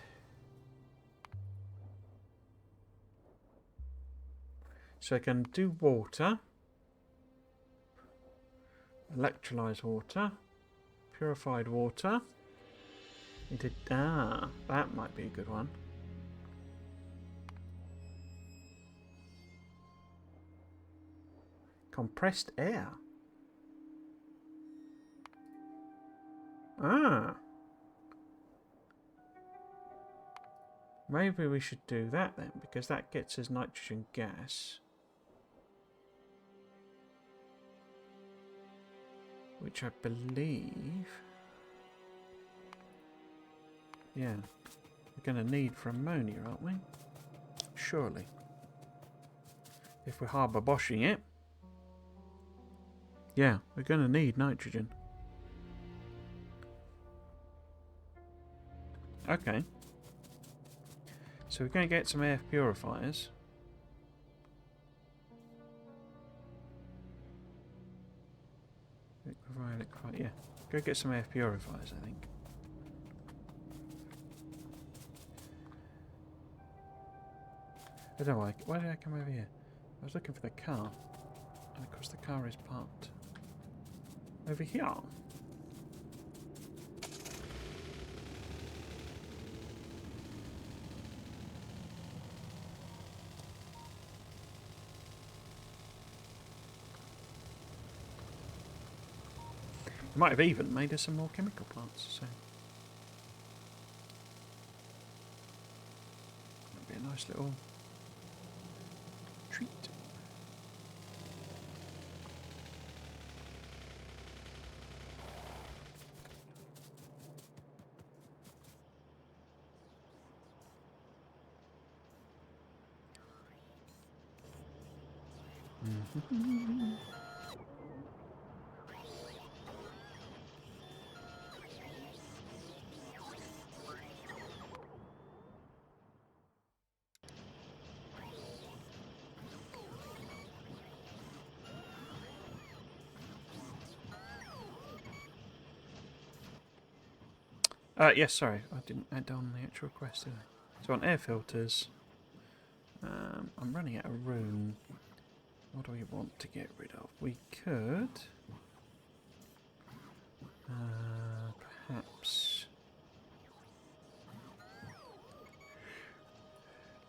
So I can do water. Electrolyzed water. Purified water. That might be a good one. Compressed air. Maybe we should do that then, because that gets us nitrogen gas. Which I believe... Yeah. We're going to need for ammonia, aren't we? Surely. If we're harbour boshing it. Yeah, we're going to need nitrogen. Okay. So we're going to get some air purifiers. Yeah. Go get some air purifiers, I think. I don't like. Why did I come over here? I was looking for the car. And of course the car is parked over here. It might have even made us some more chemical plants, so that'd be a nice little treat. Yes, sorry, I didn't add on the actual request, did I? So on air filters, I'm running out of room. What do we want to get rid of? We could perhaps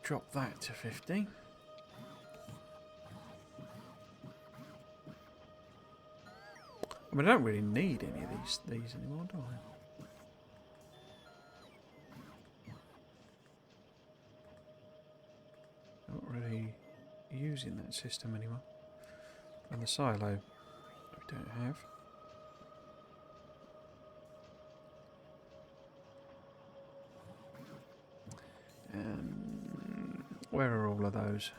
drop that to 50. I mean, I don't really need any of these anymore, do I? Not really using that system anymore. And the silo we don't have. Where are all of those?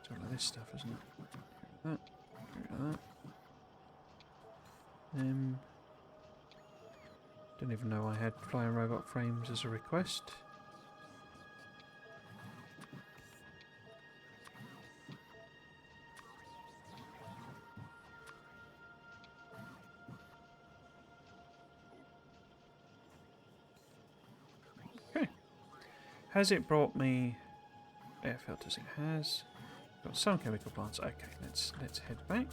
It's all of this stuff, isn't it? Get rid of that. Get rid of that. Don't even know I had flying robot frames as a request. Okay. Has it brought me air filters? It has. Got some chemical plants. Okay, let's head back.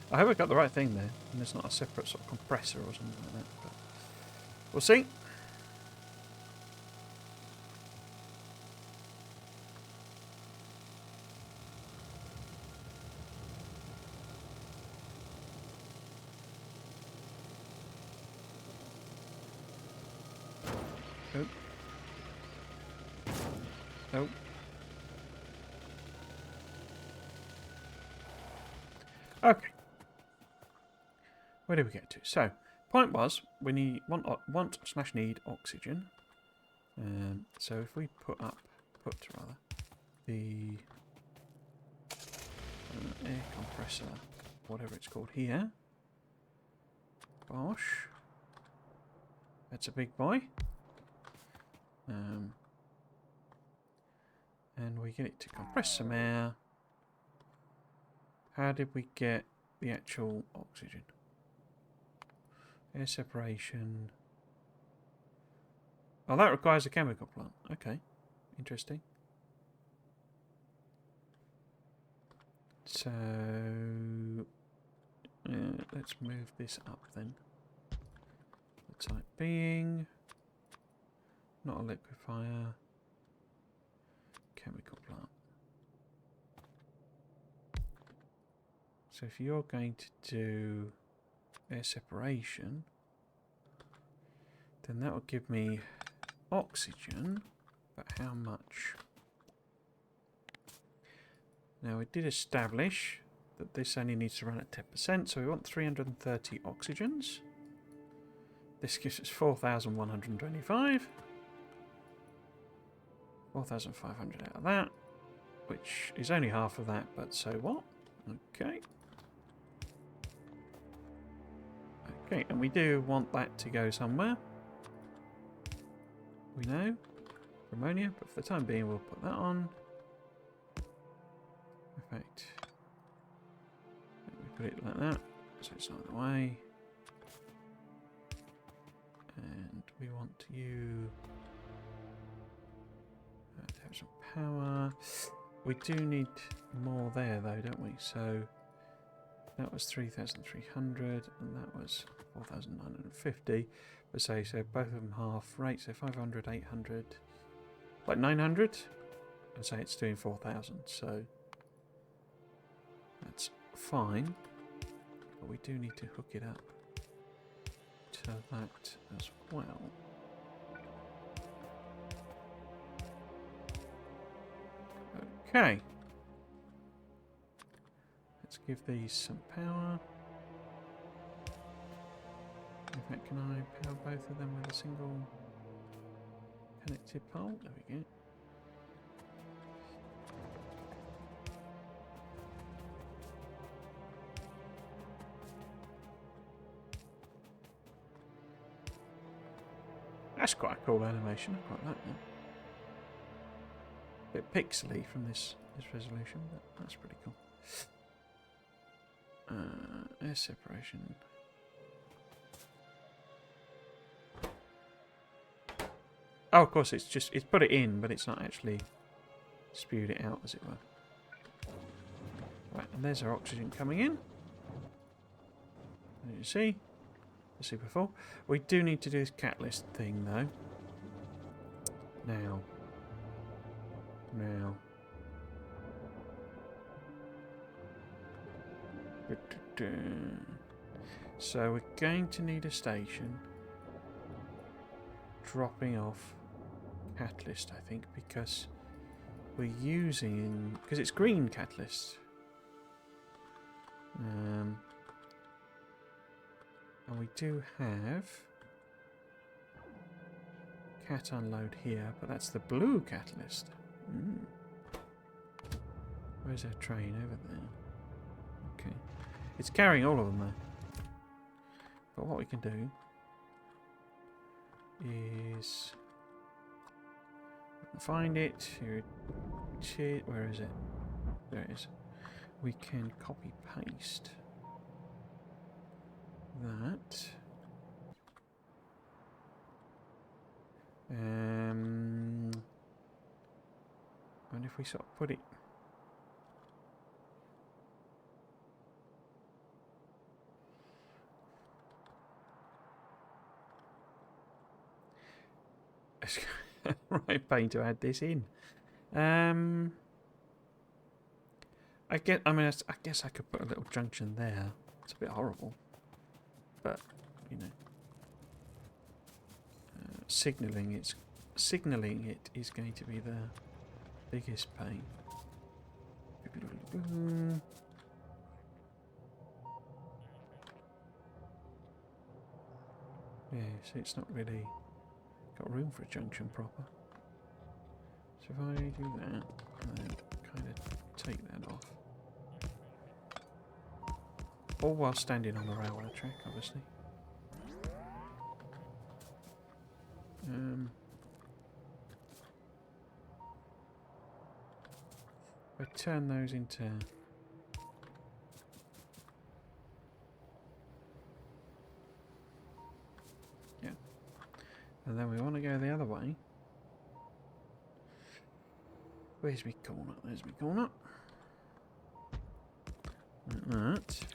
I hope I got the right thing there, and there's not a separate sort of compressor or something like that. But we'll see. Oh. Oh. Okay. Where did we get to? So, point was, we need want/need oxygen. So if we put the air compressor, whatever it's called here. Bosh. That's a big boy. And we get it to compress some air. How did we get the actual oxygen? Air separation. Oh, that requires a chemical plant. Okay, interesting. So let's move this up then. The type being not a liquefier, chemical plant. So if you're going to do air separation, then that will give me oxygen, but how much? Now we did establish that this only needs to run at 10%, so we want 330 oxygens. This gives us 4,125. 4,500 out of that, which is only half of that, but so what? Okay. Okay, and we do want that to go somewhere. We know. Ammonia, but for the time being we'll put that on. In fact, let me put it like that, so it's out of the way. And we want you to have some power. We do need more there though, don't we? So that was 3,300 and that was 4,950. But say, so both of them half rate, so 500, 800, like 900. And say it's doing 4,000, so that's fine. But we do need to hook it up to that as well. Okay. Let's give these some power. In fact, can I power both of them with a single connected pole? There we go. That's quite a cool animation. I quite like that. Bit pixely from this resolution, but that's pretty cool. Air separation. Oh, of course, it's put it in, but it's not actually spewed it out, as it were. Right, and there's our oxygen coming in. As you see, the super full. We do need to do this catalyst thing, though. Now. So we're going to need a station dropping off catalyst, I think, because we're using, because it's green catalyst. And we do have cat unload here, but that's the blue catalyst. Where's our train? Over there. Okay. It's carrying all of them though. But what we can do is find it. Here, where is it? There it is. We can copy paste that. And if we sort of put it right, pain to add this in. I guess I could put a little junction there. It's a bit horrible, but you know, signaling it is going to be the biggest pain. Yeah, see, it's not really got room for a junction proper. So if I do that, and then kind of take that off. All while standing on the railway track, obviously. I turn those into and then we want to go the other way. Where's my corner? There's my corner. Like that.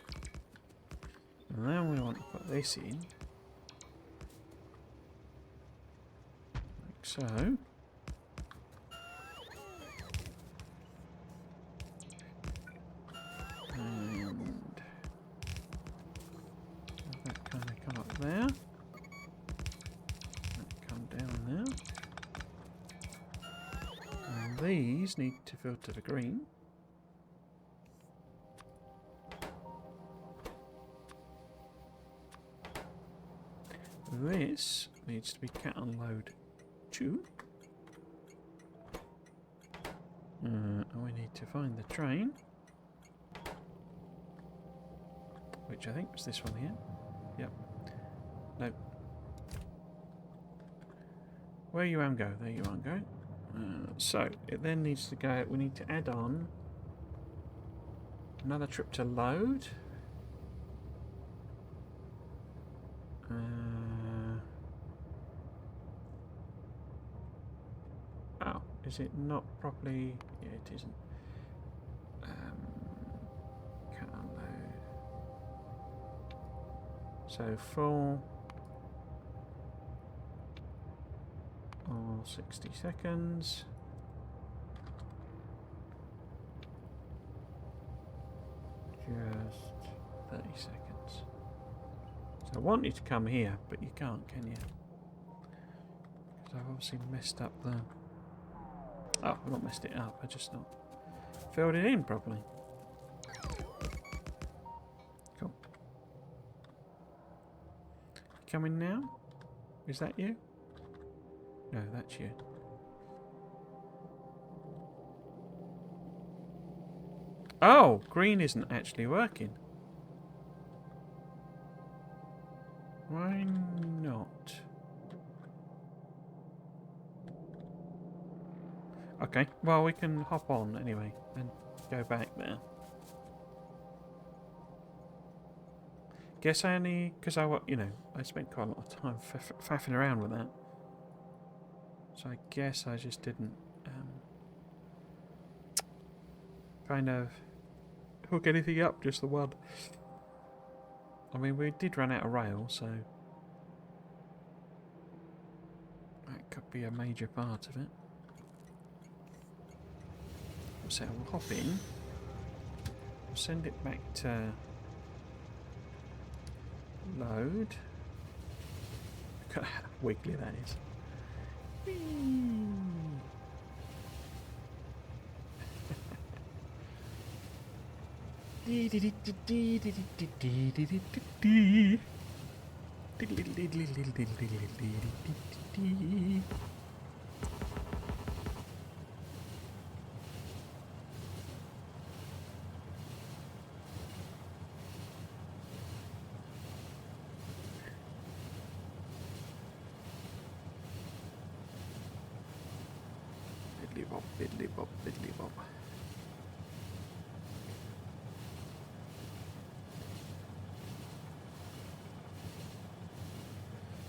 And then we want to put this in. Like so. And that kind of come up there. These need to filter the green. This needs to be cat unload 2. And we need to find the train, which I think was this one here. Yep. No. Where you am go? There you am go. So it then needs to go. We need to add on another trip to load. Oh, is it not properly? Yeah, it isn't. Can't unload. So full. 60 seconds. Just 30 seconds. So I want you to come here, but you can't, can you? Because I've obviously messed up the... Oh, I've not messed it up, I just not filled it in properly. Cool. coming now? Is that you? No, that's you. Oh, green isn't actually working. Why not? Okay, well, we can hop on anyway and go back there. Guess I only... Because I spent quite a lot of time faffing around with that. So I guess I just didn't kind of hook anything up, just the one. I mean, we did run out of rail, so that could be a major part of it. So we'll hop in, we'll send it back to load. Look how wiggly that is. Biddly bop, biddly bop, biddly bop.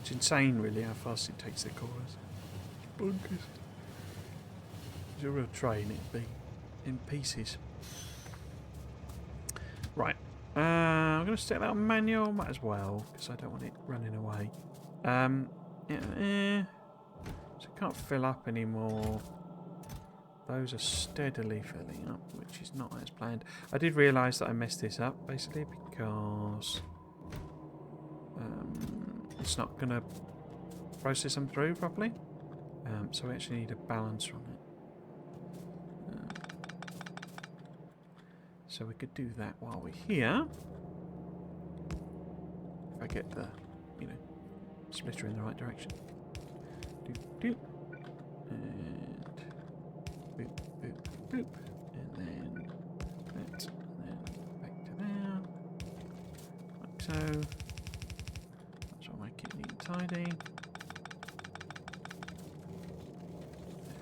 It's insane, really, how fast it takes the corners. It's bonkers. It's a real train, it'd be in pieces. Right. I'm going to stick that on manual, might as well, because I don't want it running away. So it can't fill up anymore. Those are steadily filling up, which is not as planned. I did realise that I messed this up, basically, because it's not going to process them through properly. So we actually need a balancer on it. So we could do that while we're here. If I get the, splitter in the right direction. Doop, doop. And boop, boop, boop. And then that. And then back to there. Like so. That's what make it neat and tidy.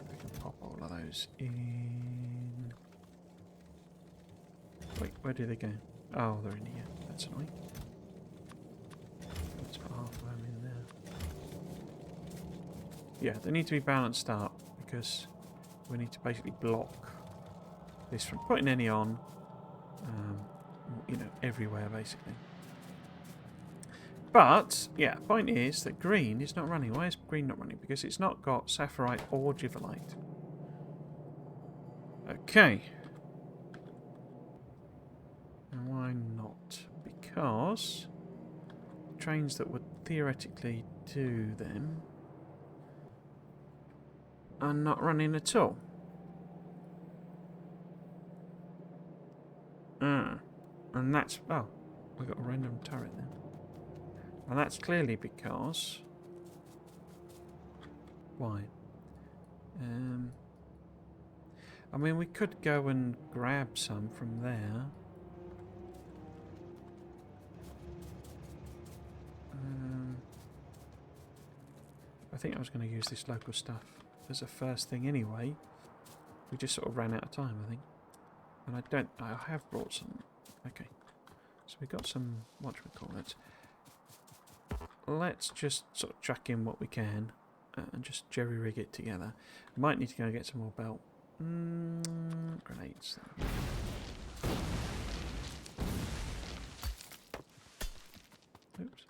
We can pop all of those in. Wait, where do they go? Oh, they're in here. That's annoying. Let's put half of them in there. Yeah, they need to be balanced up because we need to basically block this from putting any on, everywhere basically. But, yeah, point is that green is not running. Why is green not running? Because it's not got sapphirite or giverlite. Okay. And why not? Because trains that would theoretically do them are not running at all. And that's... Oh, we've got a random turret there. And that's clearly because... Why? I mean, we could go and grab some from there. I think I was going to use this local stuff as a first thing anyway. We just sort of ran out of time, I think. And I have brought some. Okay. So we got some, what do we call it? Let's just sort of chuck in what we can and just jerry rig it together. Might need to go and get some more belt. Grenades. Oops.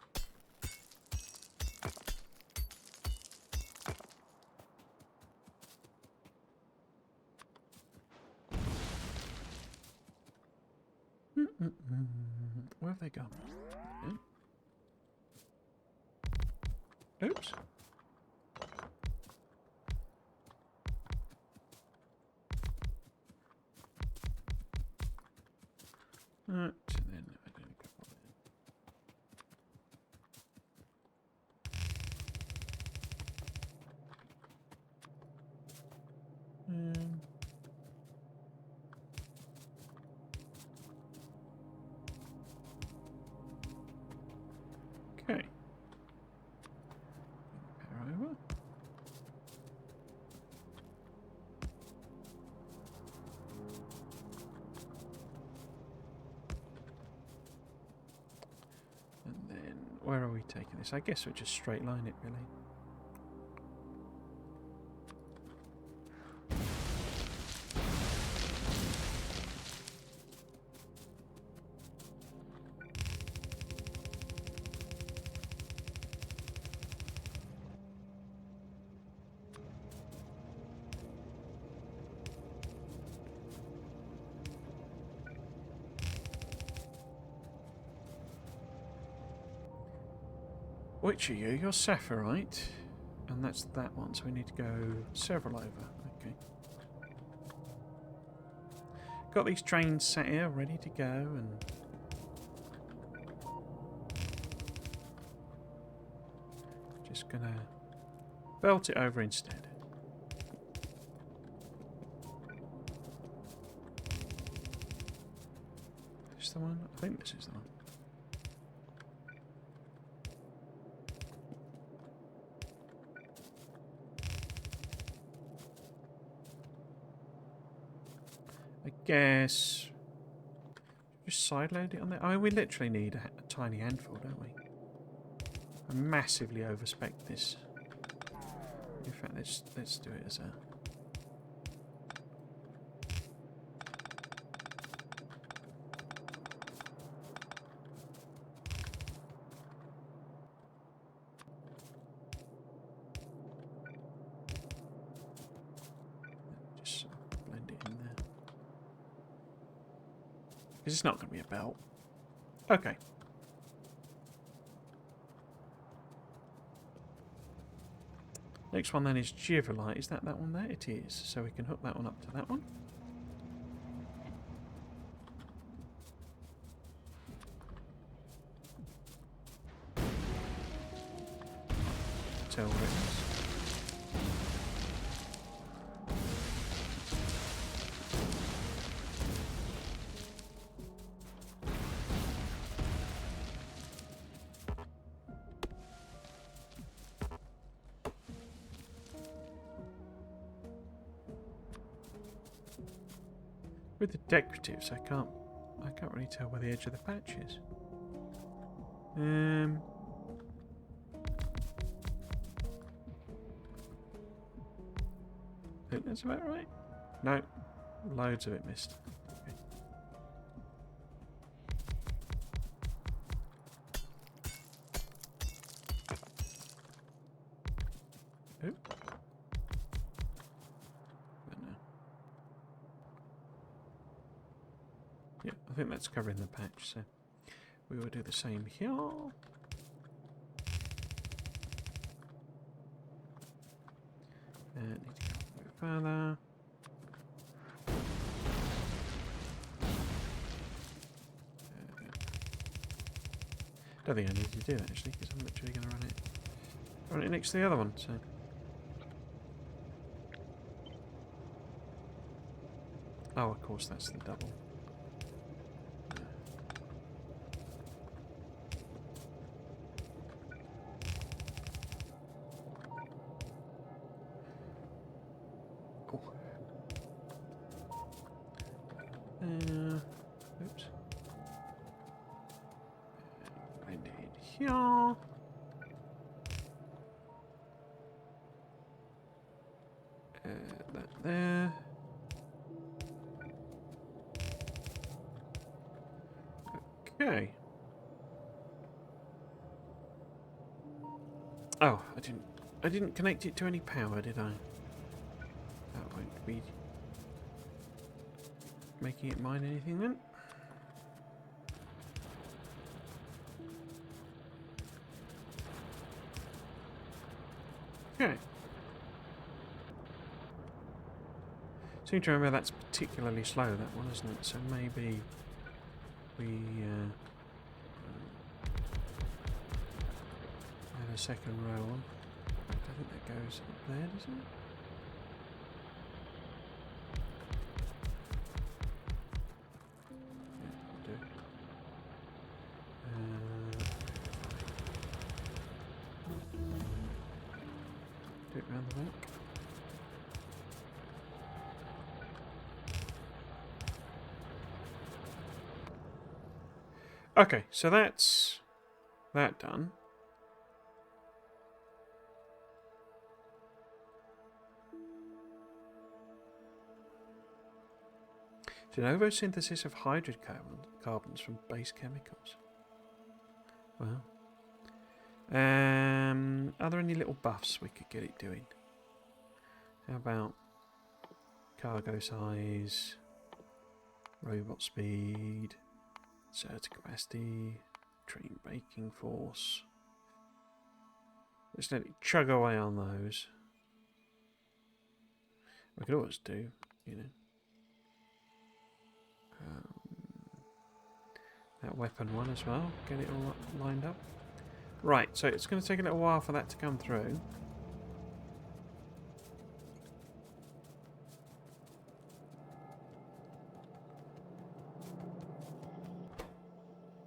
Where have they gone? Okay. Oops. And then I don't go where are we taking this? I guess we'll just straight line it, really. Which are you? You're Sapphirite. And that's that one, so we need to go several over. Okay. Got these trains sat here ready to go, and just gonna belt it over instead. Is this the one? I think this is the one. I guess just sideload it on there. Oh, we literally need a tiny handful, don't we? I massively overspec this. In fact, let's do it as a. Just blend it in there. Because it's not going to be a belt. Okay. Next one then is Giverlight. Is that one there? It is. So we can hook that one up to that one. Tell where it is. With the decoratives, I can't really tell where the edge of the patch is. I think that's about right. No, loads of it missed. Okay. Oh. Yeah, I think that's covering the patch, so we will do the same here. Need to go a bit further. Don't think I need to do that actually, because I'm literally going to run it next to the other one. So. Oh, of course, that's the double. Oops. Blend it in here. That there. Okay. Oh, I didn't connect it to any power, did I? That won't be making it mine anything then. Okay. Seem to remember that's particularly slow, that one, isn't it? So maybe we add a second row on. I think that goes up there, doesn't it? Do it round the back. Okay, so that's that done. De novo synthesis of hydrocarbons from base chemicals. Well, are there any little buffs we could get it doing? How about cargo size, robot speed, surge capacity, train braking force? Let's let it chug away on those. We could always do, you know, that weapon one as well. Get it all lined up. Right, so it's going to take a little while for that to come through.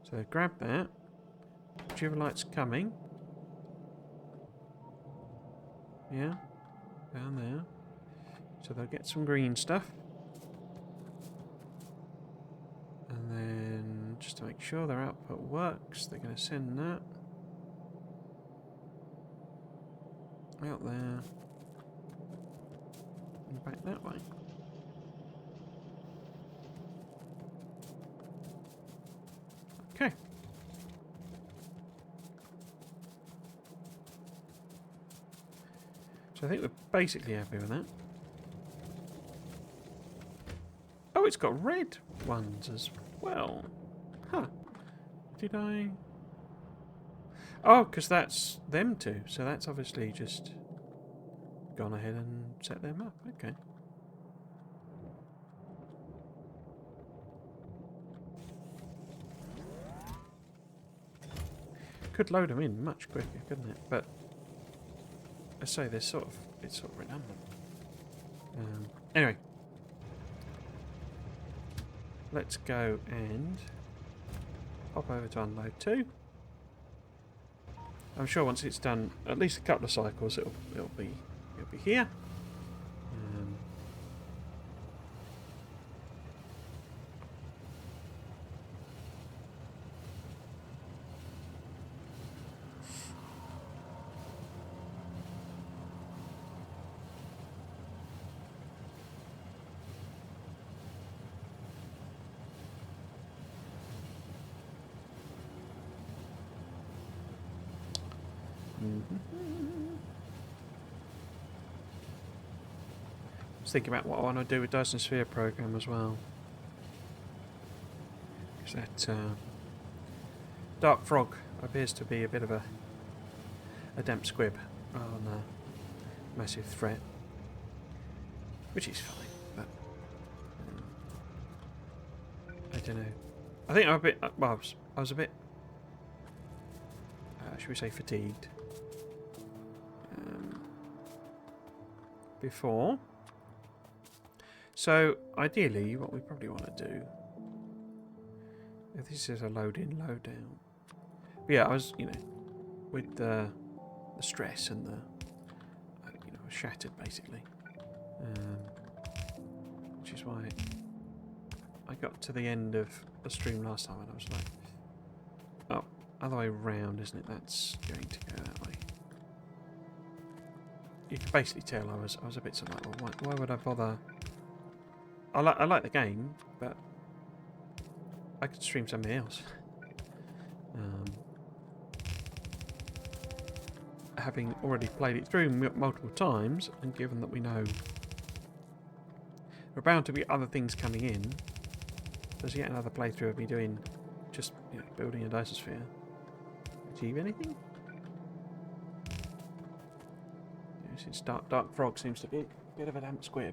So grab that. Jubilite's coming. Yeah, down there. So they'll get some green stuff. And then, just to make sure their output works, they're going to send that out there and back that way. Okay. So I think we're basically happy with that. Oh, it's got red ones as well. Huh. Did I... Oh, because that's them two. So that's obviously just gone ahead and set them up. Okay. Could load them in much quicker, couldn't it? But I say they're it's sort of redundant. Anyway. Let's go and hop over to unload 2. I'm sure once it's done at least a couple of cycles, it'll be here. I was thinking about what I want to do with Dyson Sphere program as well. Because that Dark Frog appears to be a bit of a damp squib rather than a massive threat, which is fine. But I don't know. I think I'm a bit. Well, I was a bit. Should we say fatigued? Before. So ideally what we probably want to do, if this is a load in, load down. But yeah, I was, you know, with the stress and the, you know, shattered basically. Which is why I got to the end of the stream last time and I was like, oh, other way round, isn't it? That's going to go that way. You could basically tell I was a bit sort of like, well, why would I bother? I like the game, but I could stream something else. Having already played it through multiple times, and given that we know there are bound to be other things coming in, there's yet another playthrough of me doing just, you know, building a Dyson Sphere. Achieve anything? Since Dark Frog seems to be a bit of a damp squib.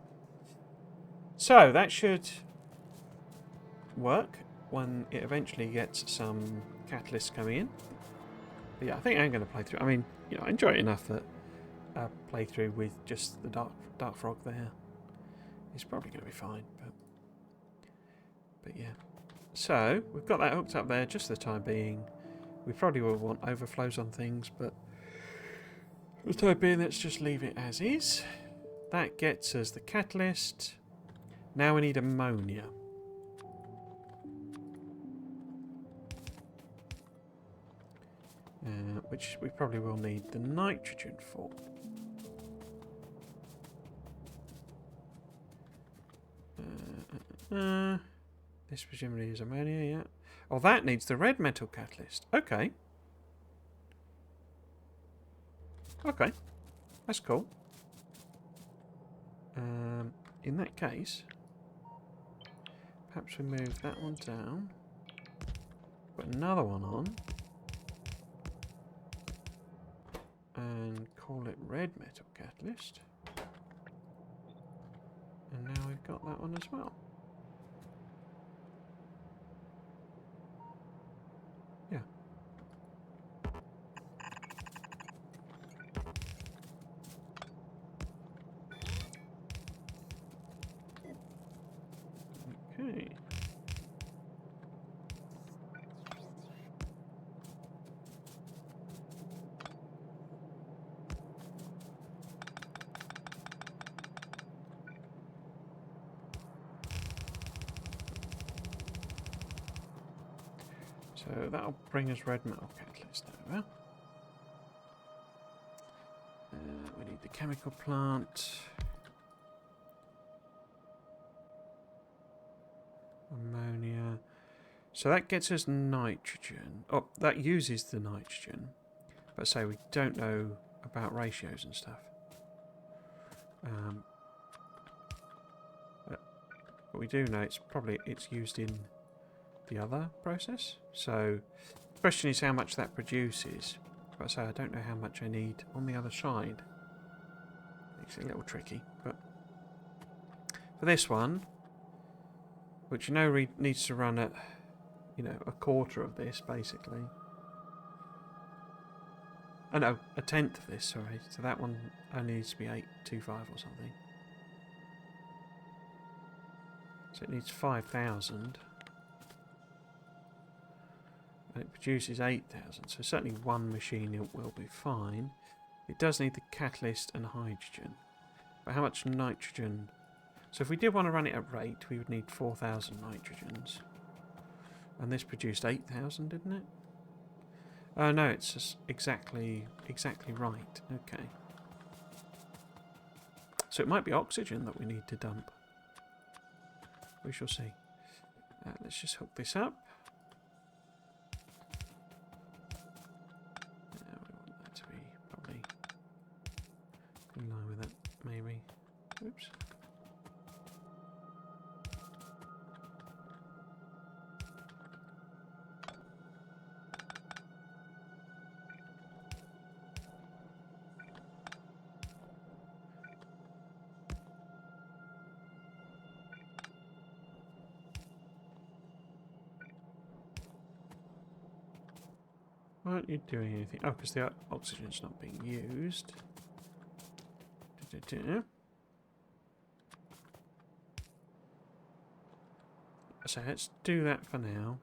So that should work when it eventually gets some catalysts coming in. But yeah, I think I'm going to play through. I mean, you know, I enjoy it enough that a playthrough with just the Dark Frog there is probably going to be fine. But yeah. So we've got that hooked up there just for the time being. We probably will want overflows on things, but for the time being, let's just leave it as is. That gets us the catalyst. Now we need ammonia. Which we probably will need the nitrogen for. This presumably is ammonia, yeah. Oh, that needs the red metal catalyst. Okay. Okay. That's cool. In that case, perhaps we move that one down. Put another one on. And call it red metal catalyst. And now we've got that one as well. Yeah. Okay. So that'll bring us red metal catalyst over. We need the chemical plant. Ammonia. So that gets us nitrogen. Oh, that uses the nitrogen. But say we don't know about ratios and stuff. But we do know it's used in the other process. So the question is how much that produces. But say I don't know how much I need on the other side. Makes it a little tricky. But for this one, which you know needs to run at, you know, a quarter of this basically. Oh no, a tenth of this, sorry. So that one only needs to be 825 or something. So it needs 5,000. And it produces 8,000. So certainly one machine it will be fine. It does need the catalyst and hydrogen. But how much nitrogen? So if we did want to run it at rate, we would need 4,000 nitrogens. And this produced 8,000, didn't it? Oh no, it's just exactly right. Okay. So it might be oxygen that we need to dump. We shall see. Let's just hook this up. We want that to be probably in line with that, maybe. Oops. Why aren't you doing anything? Oh, because the oxygen's not being used. So let's do that for now.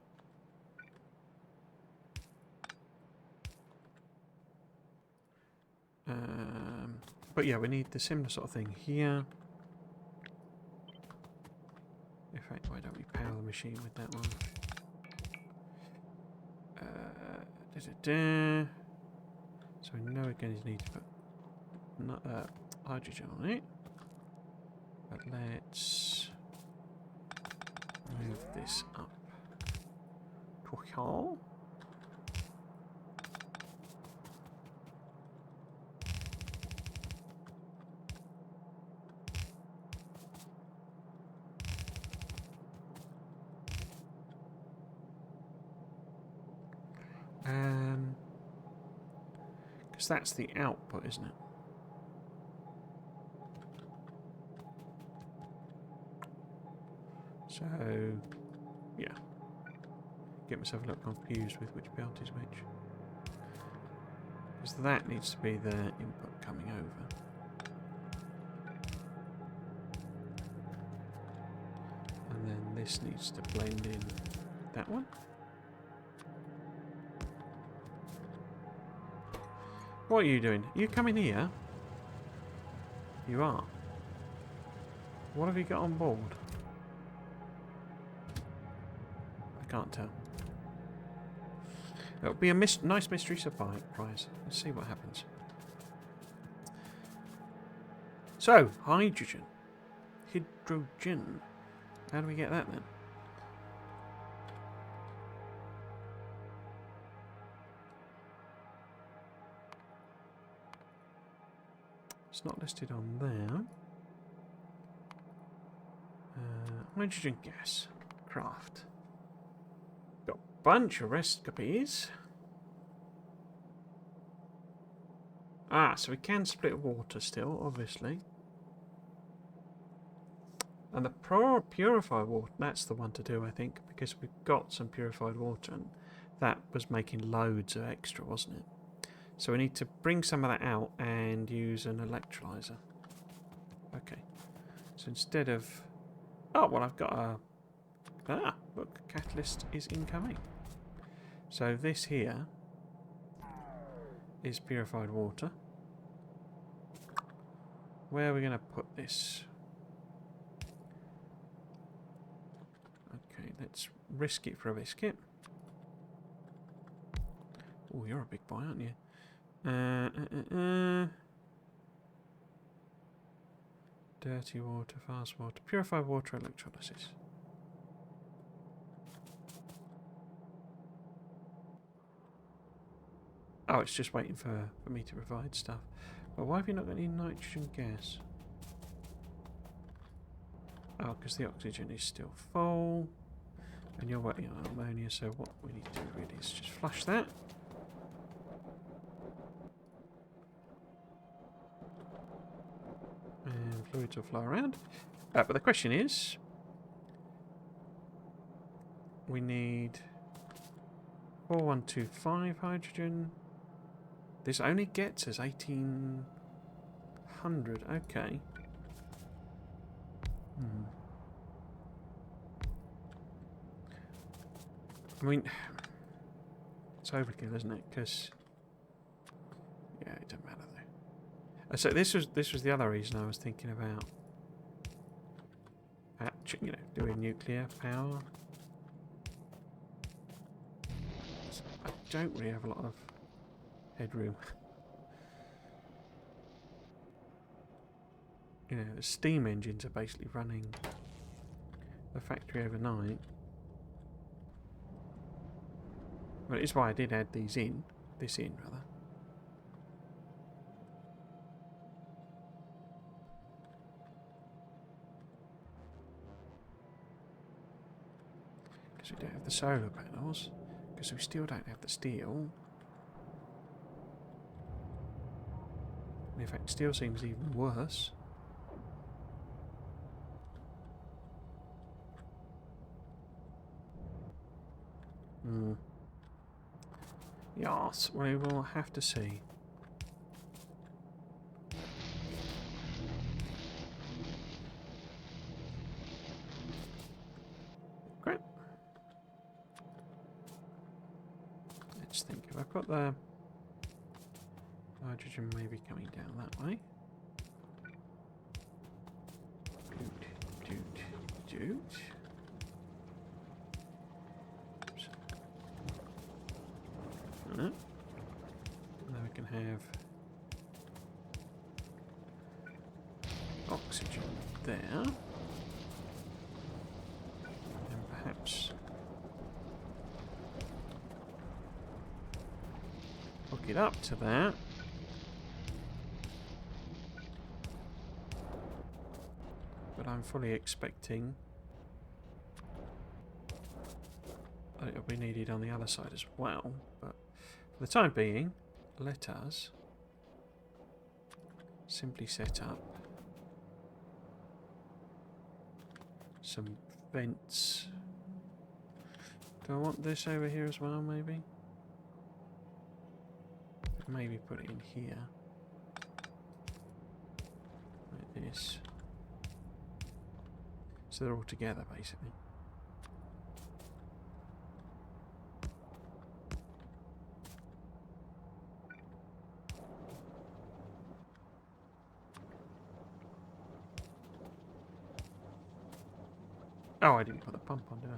But yeah, we need the similar sort of thing here. In fact, why don't we power the machine with that one? So we know we're going to need to put hydrogen on it. But let's move this up to here. Because that's the output, isn't it? So, yeah. Get myself a little confused with which belt is which. Because that needs to be the input coming over. And then this needs to blend in that one. What are you doing? Are you coming here? You are. What have you got on board? I can't tell. It'll be a nice mystery surprise. Let's see what happens. So, hydrogen. Hydrogen. How do we get that then? It's not listed on there. Hydrogen gas. Craft. Got a bunch of recipes. Ah, so we can split water still, obviously. And the purified water, that's the one to do, I think, because we've got some purified water, and that was making loads of extra, wasn't it? So we need to bring some of that out and use an electrolyzer. Okay. So instead of... Oh, well, I've got a... Ah, look, catalyst is incoming. So this here is purified water. Where are we going to put this? Okay, let's risk it for a biscuit. Oh, you're a big boy, aren't you? Dirty water, fast water, purified water, electrolysis. Oh, it's just waiting for me to provide stuff. But why have you not got any nitrogen gas? Oh, because the oxygen is still full. And you're waiting on ammonia, so what we need to do really is just flush that. And fluids will flow around. But the question is... We need 4125 hydrogen. This only gets us 1800. Okay. I mean, it's overkill, isn't it? Because yeah, it doesn't matter though. So this was the other reason I was thinking about, you know, doing nuclear power. I don't really have a lot of headroom. You know, the steam engines are basically running the factory overnight. Well, it's why I did add this in, rather. Because we don't have the solar panels, because we still don't have the steel. And in fact, steel seems even worse. Yes, we will have to see. Great. Let's think. If I put the hydrogen maybe coming down that way. Doot. Now we can have oxygen there, and perhaps hook it up to that. But I'm fully expecting that it'll be needed on the other side as well. But for the time being, let us simply set up some vents. Do I want this over here as well, maybe? Maybe put it in here. Like this. So they're all together, basically. Oh, I didn't put the pump on, did I?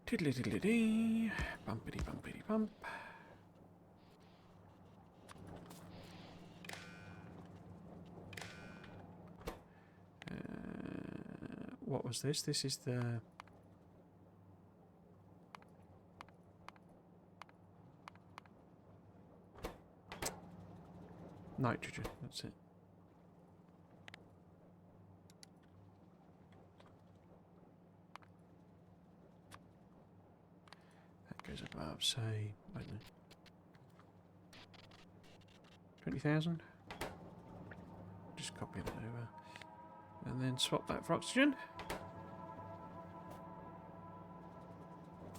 Tiddly diddly dee. Bumpity bumpity bump. what was this? This is the... nitrogen, that's it. That goes above, say, I don't know, 20,000. Just copy that over. And then swap that for oxygen.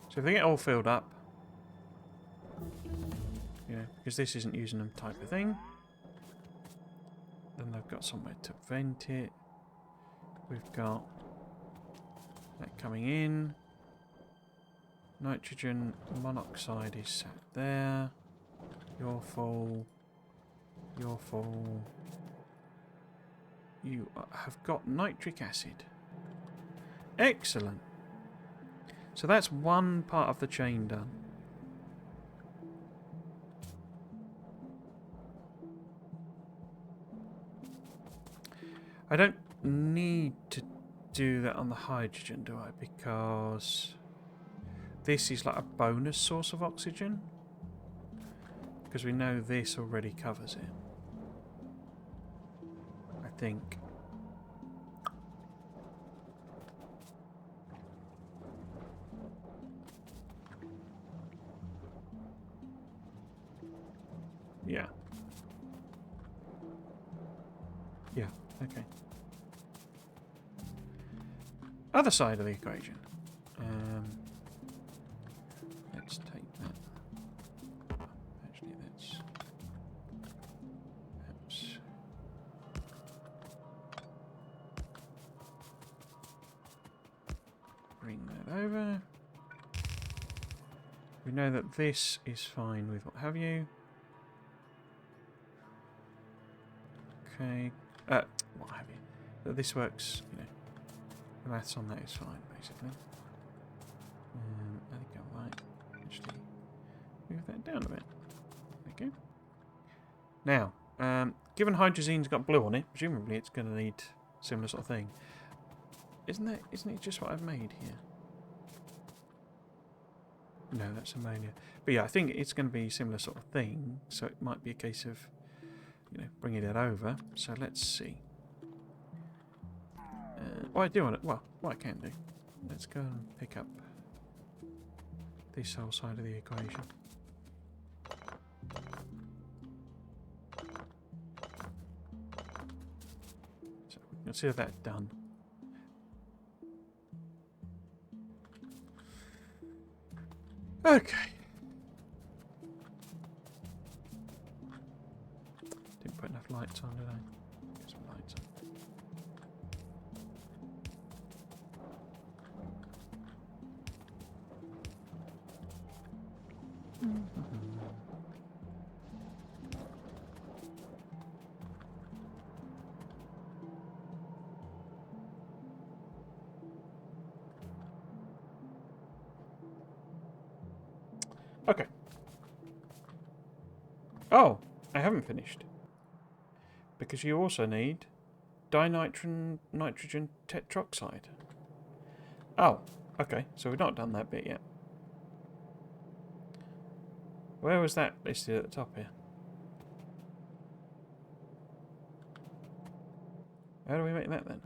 So if they get all filled up, you know, because this isn't using them type of thing, then they've got somewhere to vent it. We've got that coming in. Nitrogen monoxide is sat there. You're full. You're full. You have got nitric acid. Excellent. So that's one part of the chain done. I don't need to do that on the hydrogen, do I? Because this is like a bonus source of oxygen. Because we know this already covers it. I think. Yeah. Yeah, okay. Other side of the equation. Let's take that. Actually, let's perhaps bring that over. We know that this is fine with what have you. Okay. What have you? That this works, you know. The maths on that is fine, basically. I think I might actually move that down a bit. There we go. Now, given hydrazine's got blue on it, presumably it's going to need similar sort of thing. Isn't it just what I've made here? No, that's ammonia. But yeah, I think it's going to be a similar sort of thing, so it might be a case of, you know, bringing it over. So let's see. What I do on it, well, what I can do. Let's go and pick up this whole side of the equation. So we can consider that done. Okay. Didn't put enough lights on, did I? Get some lights on. Okay. Oh, I haven't finished. Because you also need dinitron nitrogen tetroxide. Oh, okay. So we've not done that bit yet. Where was that listed at the top here? How do we make that then?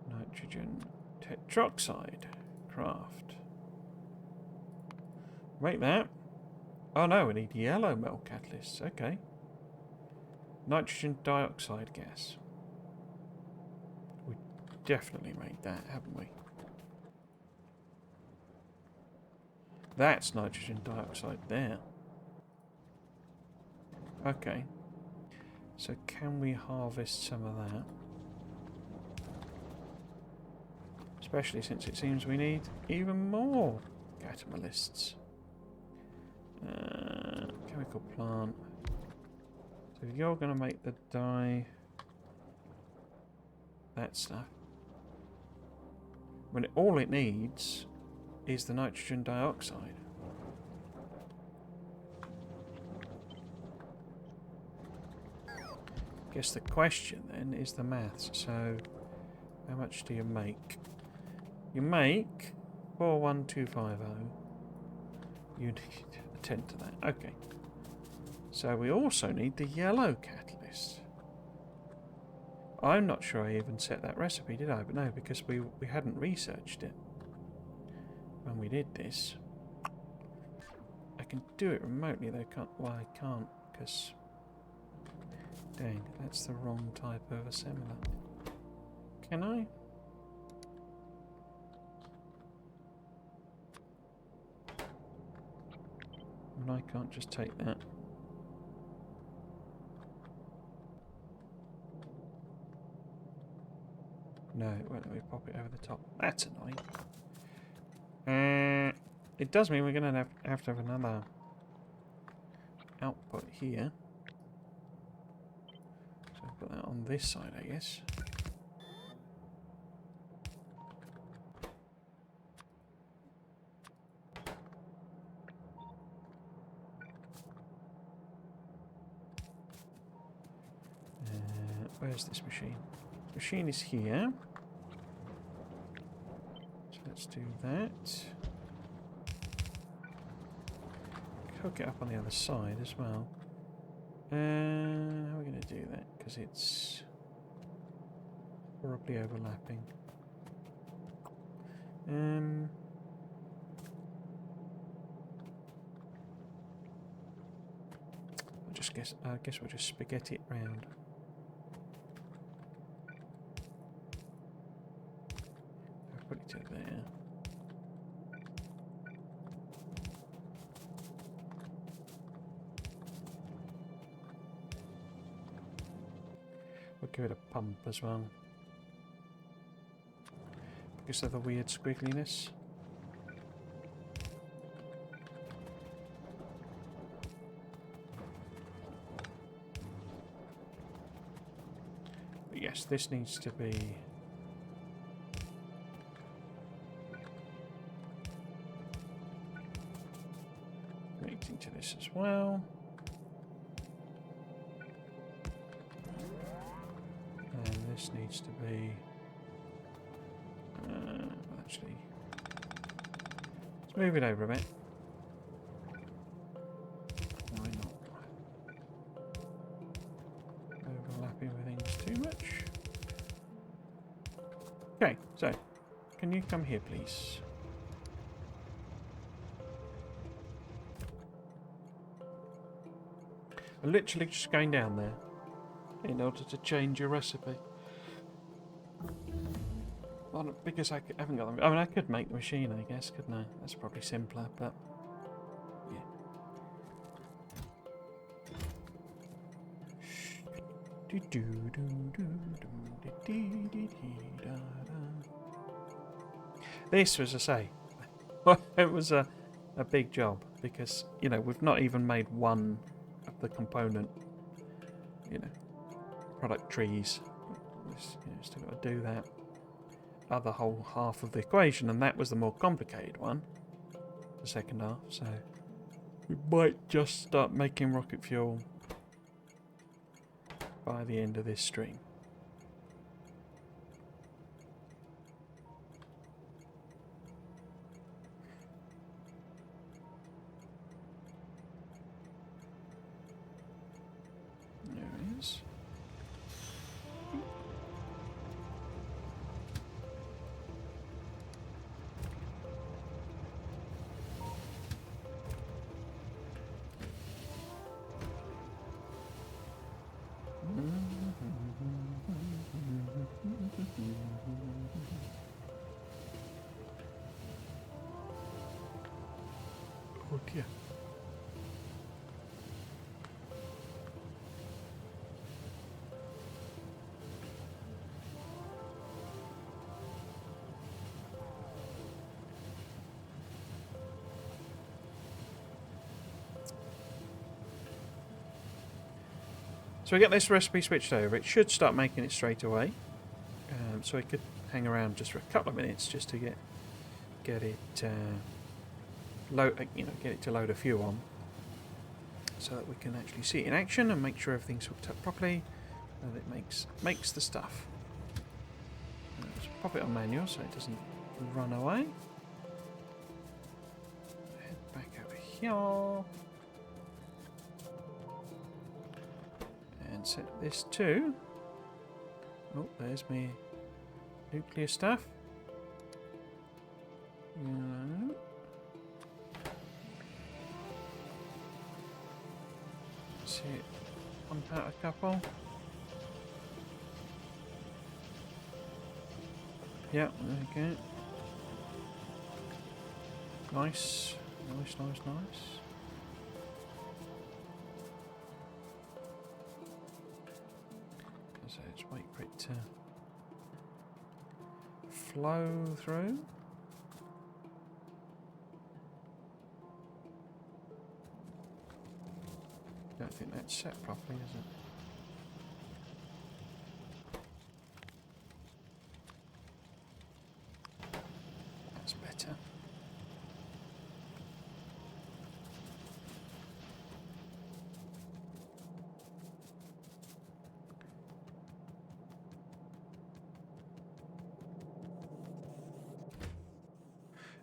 Nitrogen tetroxide craft. Make that. Oh no, we need yellow metal catalysts. Okay. Nitrogen dioxide gas. We definitely made that, haven't we? That's nitrogen dioxide there. Okay. So can we harvest some of that? Especially since it seems we need even more catalysts. Chemical plant. So if you're going to make the dye, that stuff, when all it needs is the nitrogen dioxide. Guess the question then is the maths. So, how much do you make? You make 41250. You need a tenth of that. Okay. So we also need the yellow catalyst. I'm not sure I even set that recipe, did I? But no, because we hadn't researched it when we did this. I can do it remotely though, can't? Well, I can't because... Dang, that's the wrong type of assembler. Can I? And I can't just take that. No, it won't let me pop it over the top. That's annoying. It does mean we're going to have another output here. So I'll put that on this side, I guess. Where's this machine? This machine is here. So let's do that. Hook it up on the other side as well. How are we going to do that? Because it's horribly overlapping. I guess we'll just spaghetti it round. I'll put it to there. We'll give it a pump as well. Because of the weird squiggliness. But yes, this needs to be... connecting to this as well. This needs to be actually, let's move it over a bit. Why not? Overlapping with things too much. Okay, so can you come here please? I'm literally just going down there in order to change your recipe. Well, because I haven't got them. I mean, I could make the machine, I guess, couldn't I? That's probably simpler, but yeah. This was, I say, it was a big job because, you know, we've not even made one of the component, you know, product trees. We've still got to do that other whole half of the equation, and that was the more complicated one, the second half, so we might just start making rocket fuel by the end of this stream. There it is. Oh dear. So we get this recipe switched over. It should start making it straight away. So it could hang around just for a couple of minutes just to get it get it to load a fuel on, so that we can actually see it in action and make sure everyth's hooked up properly. So that it makes the stuff. Let's pop it on manual so it doesn't run away. Head back over here. And set this to... Oh, there's my nuclear stuff. No. See it pump out a couple. Yeah, there we go. Nice. Nice, nice, nice. So just wait for it to flow through. Don't think that's set properly, is it? That's better.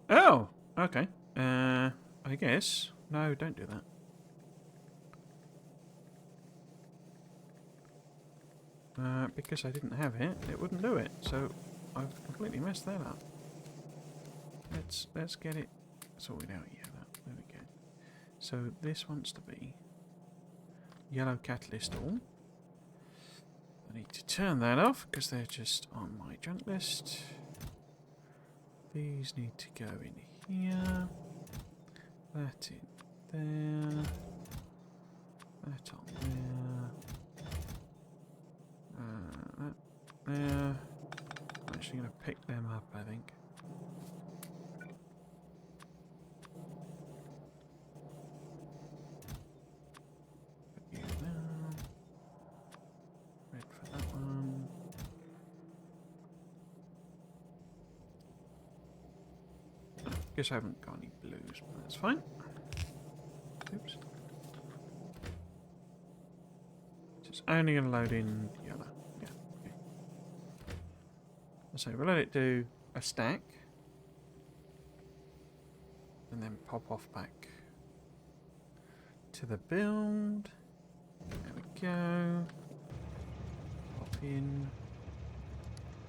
Oh, okay. I guess. No, don't do that. Because I didn't have it, it wouldn't do it. So I've completely messed that up. Let's get it sorted out. Yeah, there we go. So this wants to be yellow catalyst all. I need to turn that off because they're just on my junk list. These need to go in here. That in there. That on there. That there. I'm actually going to pick them up, I think. Put you there. Red for that one. Guess I haven't got any blues, but that's fine. Oops. It's only going to load in yellow. Yeah, okay. So we'll let it do a stack. And then pop off back to the build. There we go. Pop in.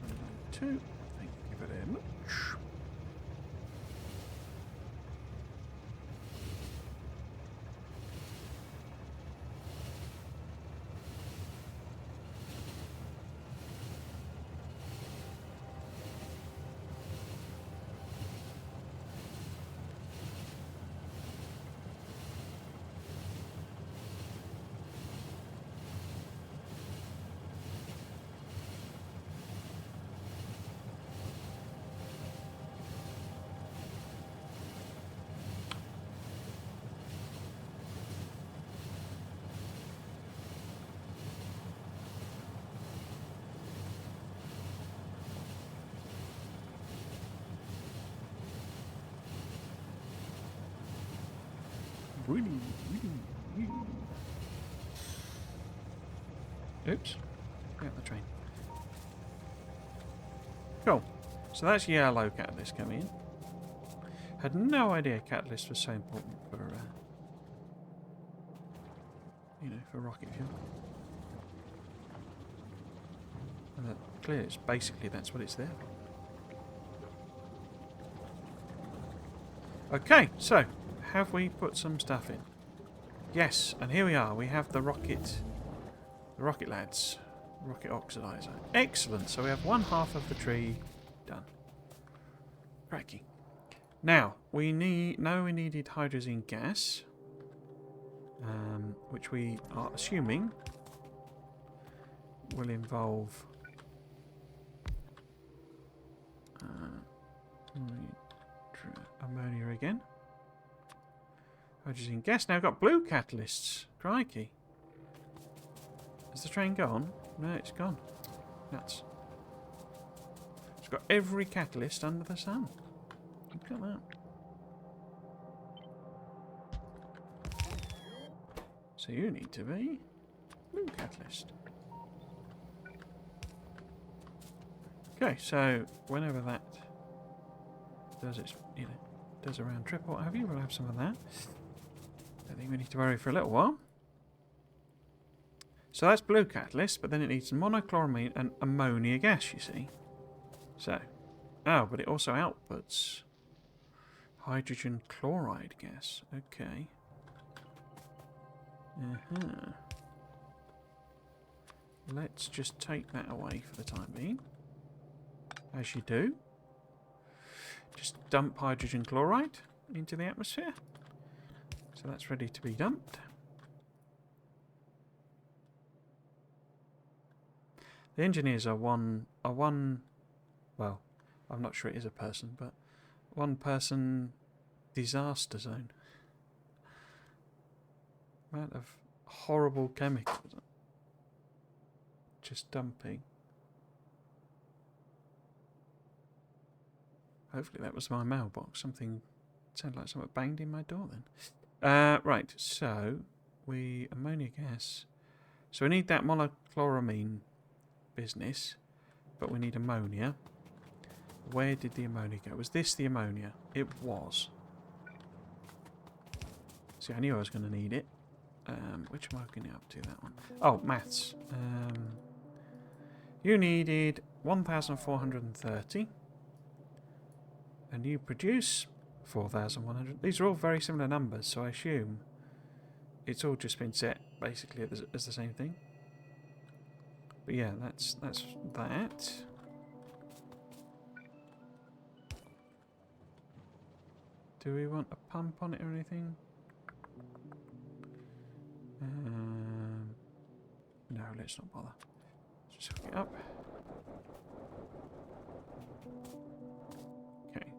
1, 2. Thank you very much. Oops. Get out the train. Cool. So that's yellow catalyst coming in. Had no idea catalyst was so important for, you know, for rocket fuel. And that clearly, it's basically that's what it's there for. Okay, so have we put some stuff in? Yes, and here we are. We have the rocket lads, rocket oxidizer. Excellent. So we have one half of the tree done. Cracking. Now we needed hydrogen gas, which we are assuming will involve ammonia again. Hydrogen gas. Now we've got blue catalysts. Crikey. Has the train gone? No, it's gone. Nuts. It's got every catalyst under the sun. Look at that. So you need to be blue catalyst. Okay, so whenever that does its, does a round trip or what have you, we'll have some of that. Don't think we need to worry for a little while. So that's blue catalyst, but then it needs monochloramine and ammonia gas, you see. So, oh, but it also outputs hydrogen chloride gas. Okay. Let's just take that away for the time being. As you do. Just dump hydrogen chloride into the atmosphere. So that's ready to be dumped. The engineers are one, well, I'm not sure it is a person, but one person disaster zone. Amount of horrible chemicals just dumping. Hopefully that was my mailbox. Something sounded like someone banged in my door then. Right, so ammonia gas. So we need that monochloramine business, but we need ammonia. Where did the ammonia go? Was this the ammonia? It was. See, I knew I was going to need it. Which am I going up to, that one? Oh, maths. You needed 1,430. And you produce 4,100. These are all very similar numbers, so I assume it's all just been set basically as the same thing. But yeah, that's that. Do we want a pump on it or anything? No, let's not bother. Let's just hook it up. Okay,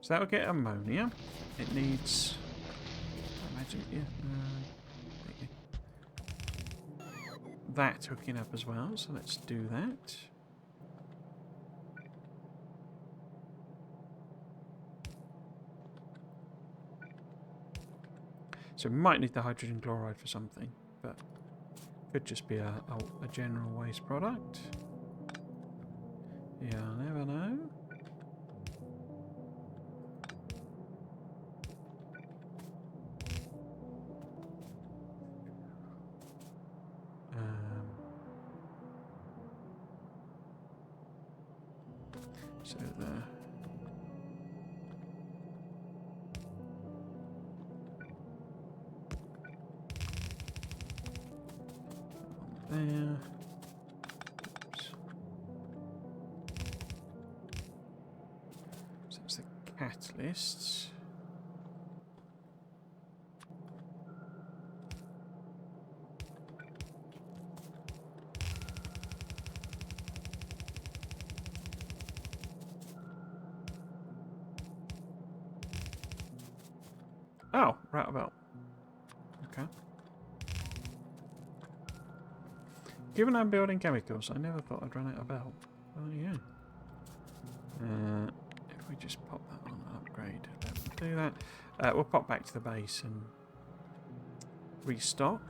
so that will get ammonia. It needs, I imagine, yeah, that hooking up as well. So let's do that. So we might need the hydrogen chloride for something, but could just be a general waste product. Yeah, I never know. So there. There. Oops. So that's the catalysts. Oh, right about. Okay. Given I'm building chemicals, I never thought I'd run out of belt. Well, yeah. If we just pop that on and upgrade, that will do that. We'll pop back to the base and restock.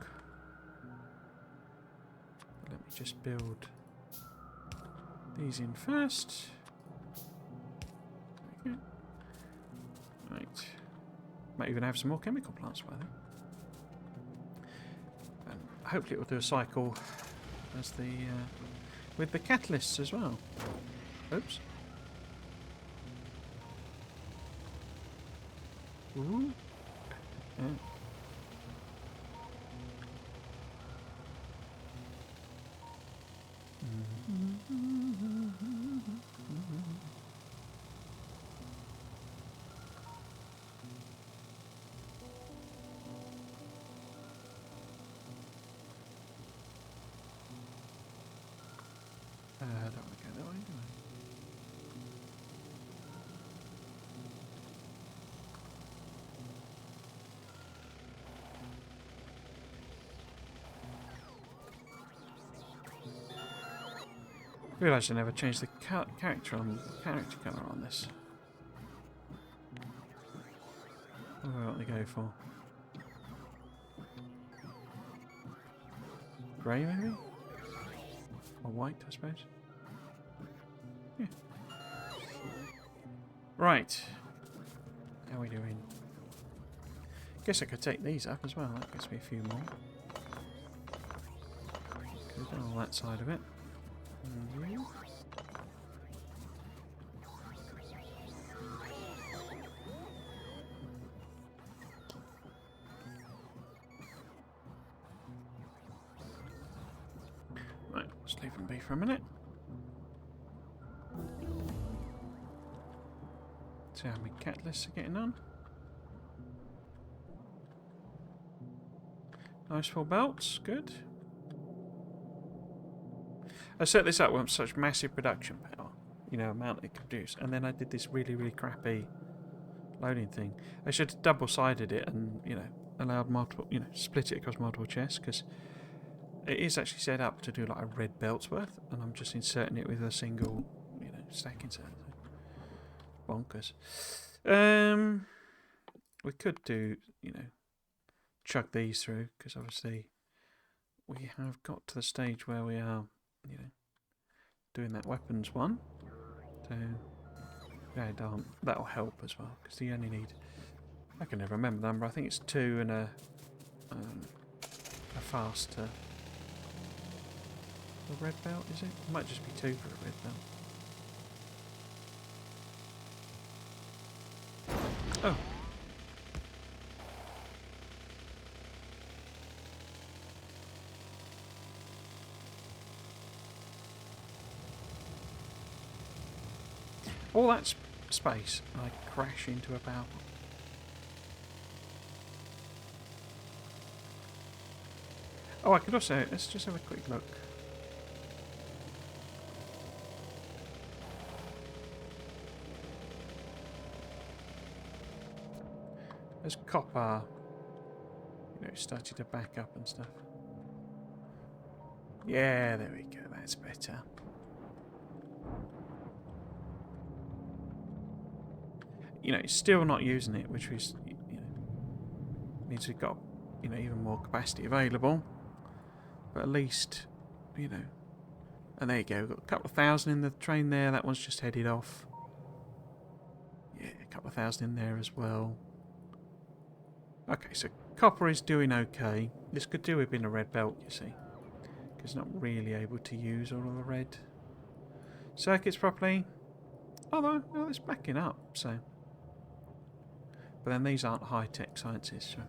Let me just build these in first. Okay. Right. Might even have some more chemical plants by then. And hopefully it will do a cycle as the with the catalysts as well. Oops. Ooh. Yeah. I don't want to go that way, do I? Realised I never changed the character colour on this. What do I want to go for? Grey maybe? Or white, I suppose. Yeah. Right. How are we doing? Guess I could take these up as well. That gives me a few more. We've done all that side of it. And you? Right, let's leave them be for a minute. See how my catalysts are getting on. Nice full belts, good. I set this up with such massive production power, you know, amount it could produce, and then I did this really, really crappy loading thing. I should have double-sided it and, you know, allowed multiple, you know, split it across multiple chests, because it is actually set up to do like a red belt's worth, and I'm just inserting it with a single, you know, stack insert. Bonkers. We could do, you know, chug these through, because obviously we have got to the stage where we are, you know, doing that weapons one. So, yeah, that'll help as well, because you only need, I can never remember the number, I think it's 2 and a faster. A red belt, is it? It might just be 2 for a red belt. Oh. All that space, and I crash into a power plant. Oh, I could also, let's just have a quick look. There's copper, you know, started to back up and stuff. Yeah, there we go, that's better. You know, it's still not using it, which is, you know, means we've got, you know, even more capacity available. But at least, you know, and there you go, we've got a couple of thousand in the train there, that one's just headed off. Yeah, a couple of thousand in there as well. Okay, so copper is doing okay. This could do with being a red belt, you see. Because it's not really able to use all of the red circuits properly. Although, well, it's backing up, so. But then these aren't high-tech sciences, so.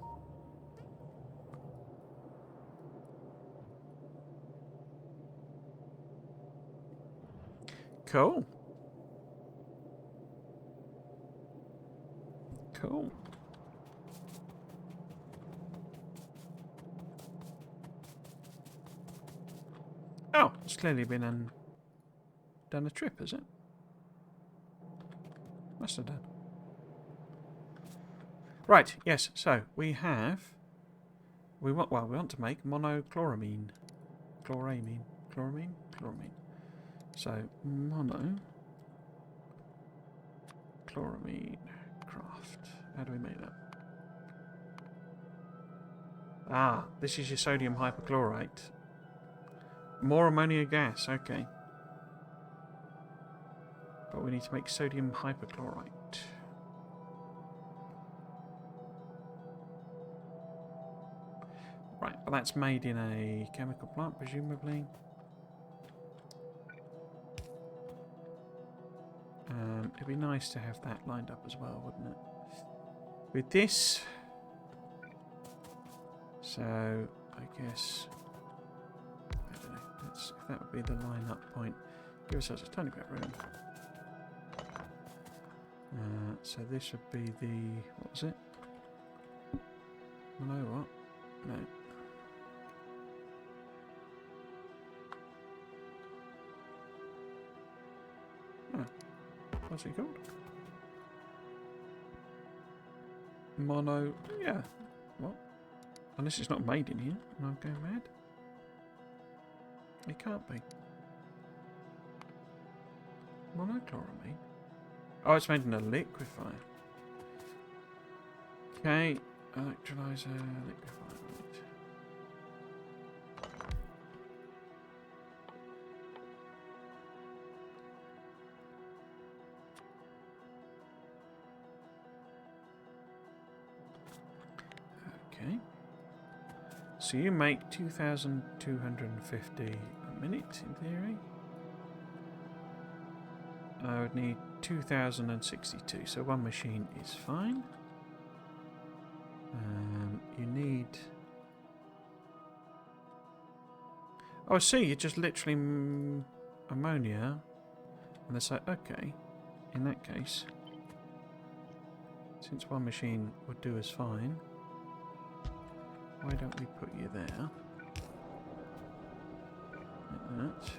Cool. Cool. Oh, it's clearly been done a trip, has it? Must have done. Right, yes, so we want to make monochloramine. Chloramine. So monochloramine craft. How do we make that? Ah, this is your sodium hypochlorite. More ammonia gas, okay. But we need to make sodium hypochlorite. Right, well that's made in a chemical plant, presumably. It'd be nice to have that lined up as well, wouldn't it? With this. So, I guess, I don't know, if that would be the line-up point. Give ourselves a tiny bit of room. So this would be the, what was it? No, what? No. Oh, what's it called? Mono, yeah. What? Unless it's not made in here, and I'm going mad. It can't be. Monochloramine? Oh, it's made in a liquefier. Okay, electrolyzer, liquefier. So you make 2,250 a minute in theory. I would need 2,062, so one machine is fine. You need... Oh, I see, you're just literally ammonia. And they say, okay, in that case, since one machine would do us fine, why don't we put you there? Like that.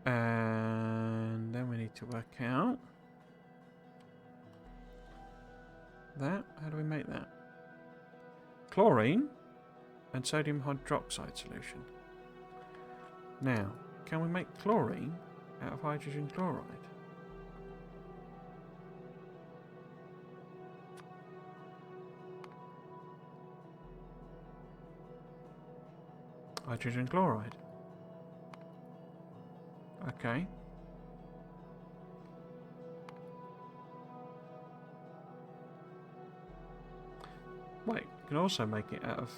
And then we need to work out that. How do we make that? Chlorine and sodium hydroxide solution. Now, can we make chlorine out of hydrogen chloride? Hydrogen chloride. Okay. Wait, you can also make it out of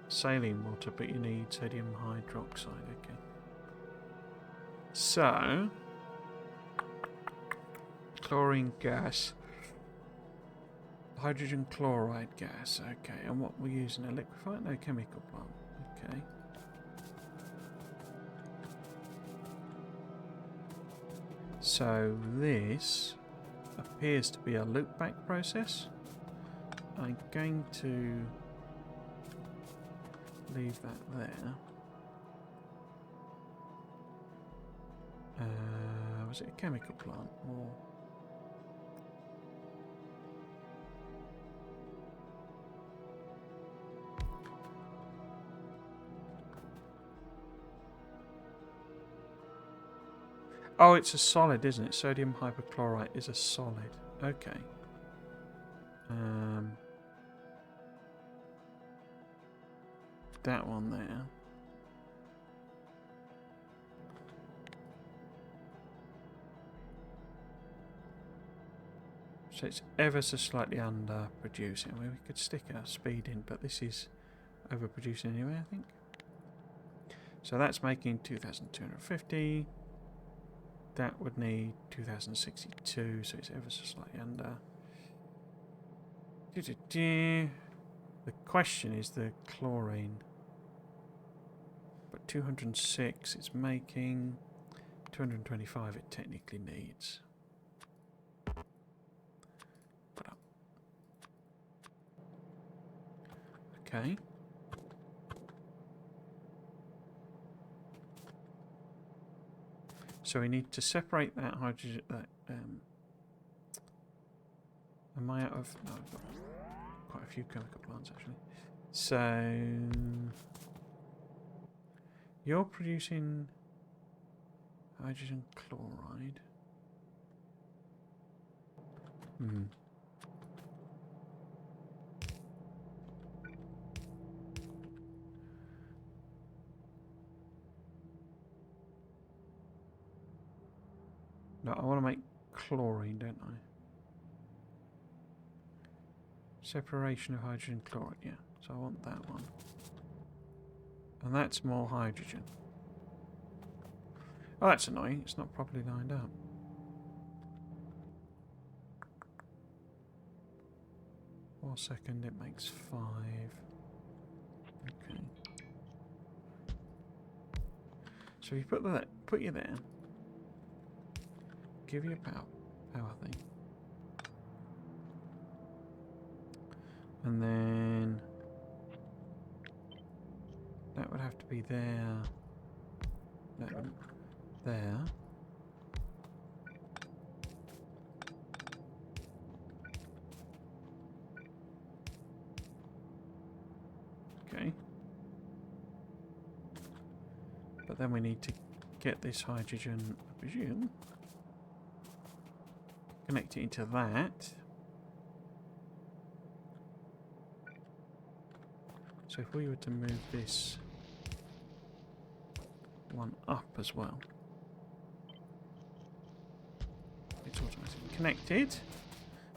saline water, but you need sodium hydroxide. Okay. So, chlorine gas, hydrogen chloride gas. Okay, and what we're using, a liquefier? No, chemical plant. Okay. So this appears to be a loopback process. I'm going to leave that there. Was it a chemical plant or? Oh, it's a solid, isn't it? Sodium hypochlorite is a solid. Okay. That one there. So it's ever so slightly under producing. I mean, we could stick our speed in, but this is overproducing anyway, I think. So that's making 2,250. That would need 2,062, so it's ever so slightly under. The question is the chlorine. But 206, it's making 225 it technically needs. Put up. Okay. So we need to separate that hydrogen. Am I out of? No, I've got quite a few chemical plants actually. So you're producing hydrogen chloride. No, I want to make chlorine, don't I? Separation of hydrogen chloride, yeah. So I want that one. And that's more hydrogen. Oh, that's annoying. It's not properly lined up. For a second, it makes 5. Okay. So if you put you there. Give you a power thing. And then that would have to be there. That would there. Okay. But then we need to get this hydrogen, I presume, connect it into that. So if we were to move this one up as well. It's automatically connected.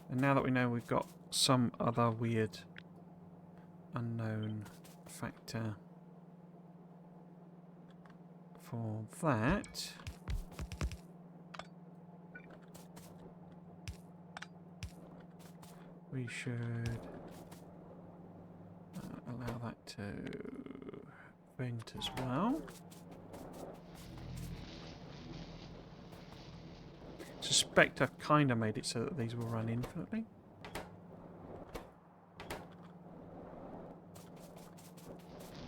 And now that we know we've got some other weird unknown factor for that, we should allow that to vent as well. Suspect I've kind of made it so that these will run infinitely.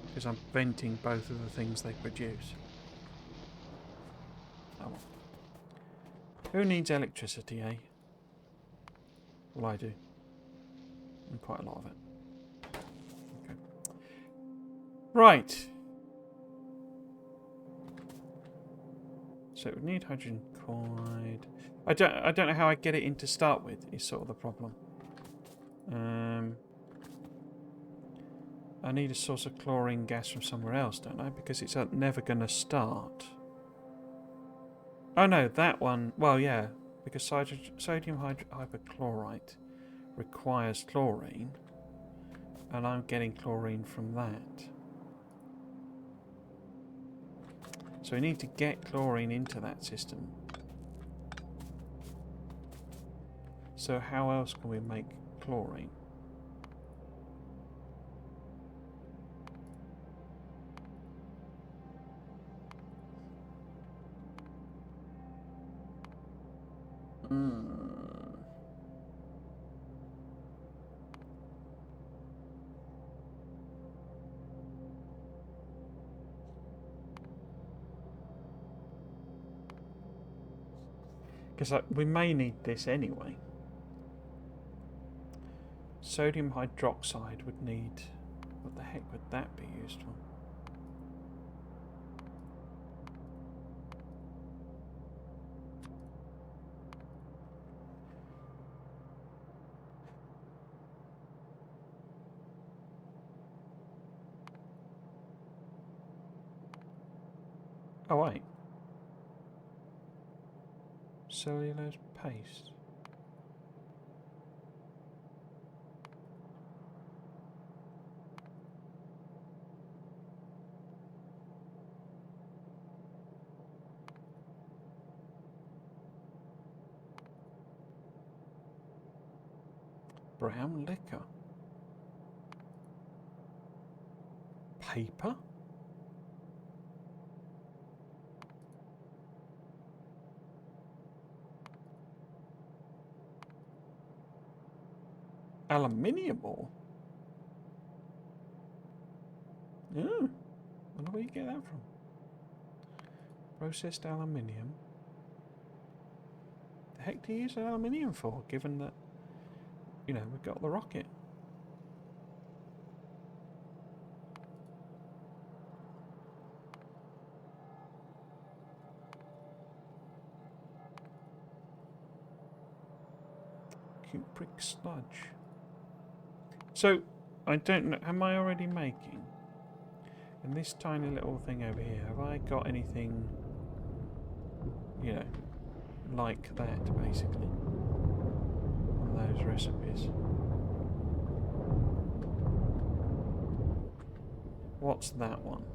Because I'm venting both of the things they produce. Oh well. Who needs electricity, eh? Well, I do. And quite a lot of it. Okay. Right. So we need hydrogen chloride. I don't know how I get it in to start with, is sort of the problem. I need a source of chlorine gas from somewhere else, don't I? Because it's never going to start. Oh no, that one. Well, yeah, because sodium hypochlorite requires chlorine, and I'm getting chlorine from that. So we need to get chlorine into that system. So how else can we make chlorine? Because we may need this anyway. Sodium hydroxide would need... What the heck would that be used for? Oh wait. Cellulose paste. Brown liquor. Paper? Aluminium ore? Yeah. Wonder where you get that from. Processed aluminium. The heck do you use aluminium for, given that, you know, we've got the rocket? Cupric sludge. So, I don't know, am I already making, in this tiny little thing over here, have I got anything, you know, like that, basically, on those recipes? What's that one?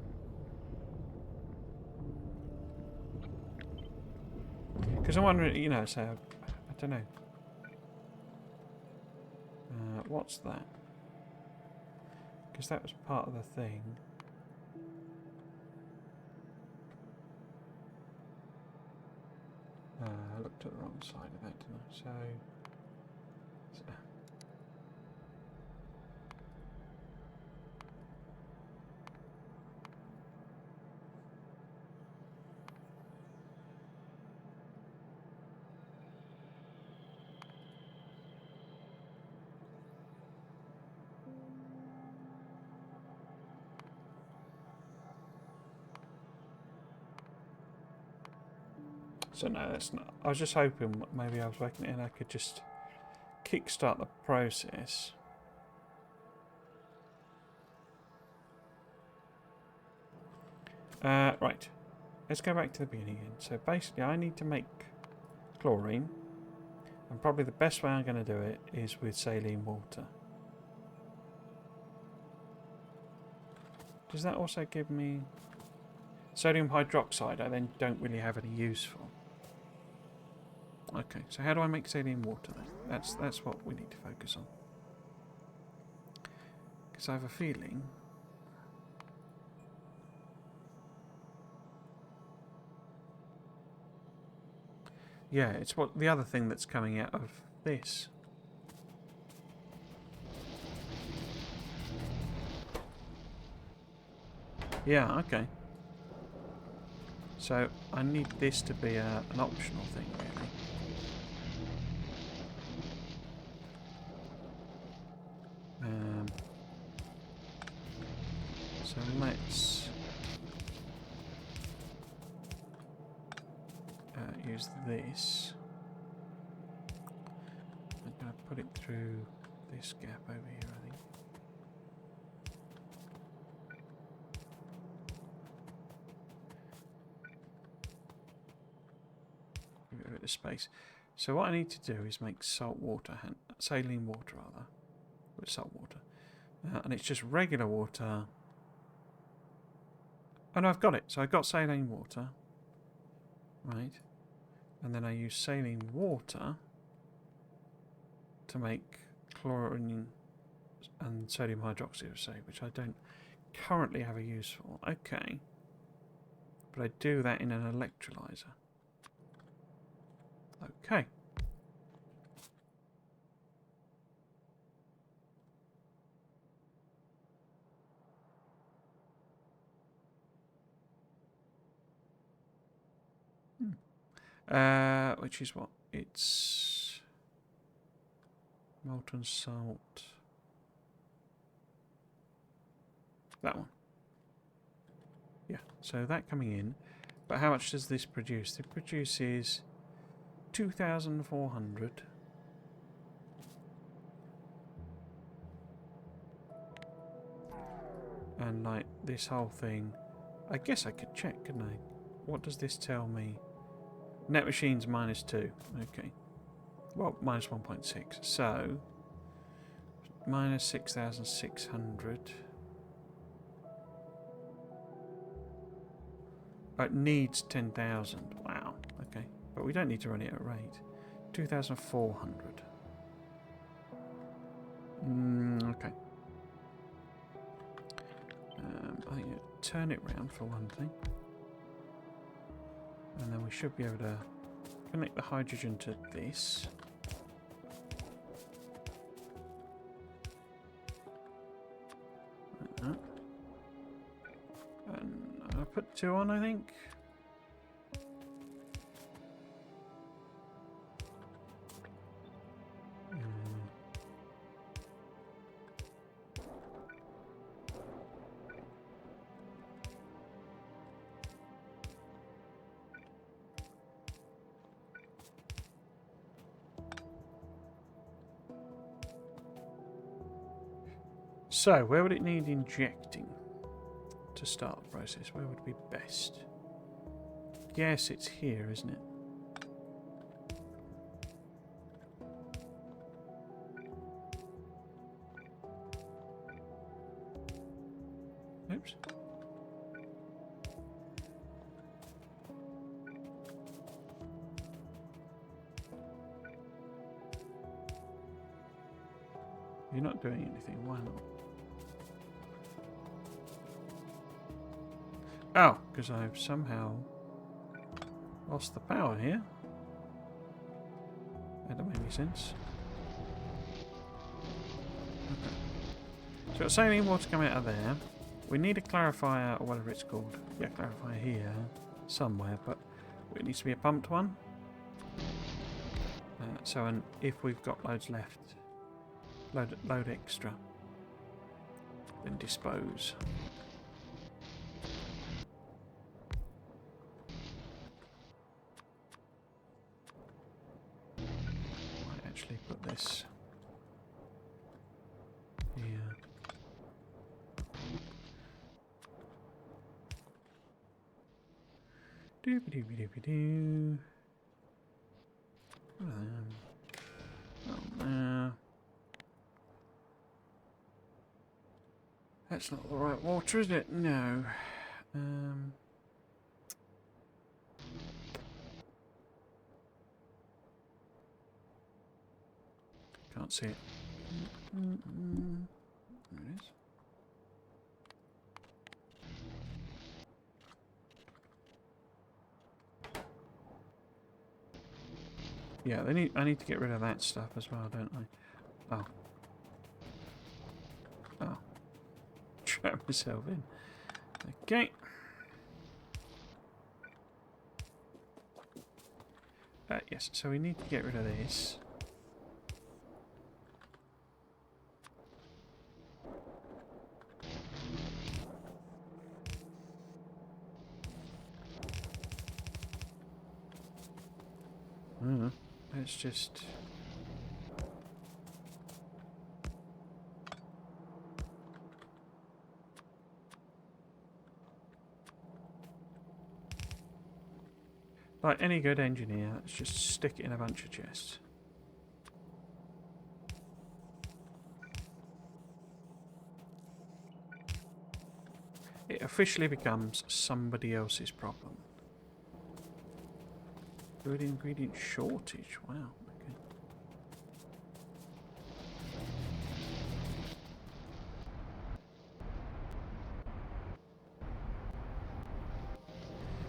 Because I'm wondering, you know, so, I don't know. What's that? Because that was part of the thing. I looked at the wrong side of that, didn't I? So So no, that's not. I was just hoping maybe I was working it and I could just kickstart the process. Right. let's go back to the beginning again. So basically I need to make chlorine, and probably the best way I'm going to do it is with saline water. Does that also give me sodium hydroxide? I then don't really have any use for. Okay, so how do I make saline water then? That's what we need to focus on. Because I have a feeling... Yeah, it's what the other thing that's coming out of this. Yeah, okay. So I need this to be an optional thing, really. So let's use this. I'm going to put it through this gap over here, I think. Give it a bit of space. So what I need to do is make salt water, saline water rather, with salt water. And it's just regular water. Oh no, I've got it. So I've got saline water. Right. And then I use saline water to make chlorine and sodium hydroxide, say, which I don't currently have a use for. Okay. But I do that in an electrolyzer. Okay. Which is what? It's molten salt. That one. Yeah, so that coming in. But how much does this produce? It produces 2,400. And like this whole thing, I guess I could check, couldn't I? What does this tell me? Net machines -2. Okay. Well, minus 1.6. So, minus 6,600. It needs 10,000. Wow. Okay. But we don't need to run it at rate. 2,400. Okay. I think turn it round for one thing. And then we should be able to connect the hydrogen to this. Like that. And I'll put 2 on, I think. So, where would it need injecting to start the process? Where would be best? Yes, it's here, isn't it? Oops. You're not doing anything, why not? Oh, because I've somehow lost the power here. That don't make any sense. Okay. So got saline water coming out of there. We need a clarifier, or whatever it's called. Yeah, clarifier here, somewhere, but it needs to be a pumped one. And if we've got loads left, load extra, then dispose. Actually put this here. Doo-ba-doo-ba-doo-ba-doo. Oh no. That's not the right water, is it? No. Can't see it. There it is. Yeah, I need to get rid of that stuff as well, don't I? Oh. Oh. Trap myself in. Okay. Yes, so we need to get rid of this. Let's just... Like any good engineer, let's just stick it in a bunch of chests. It officially becomes somebody else's problem. Good ingredient shortage, wow. Okay.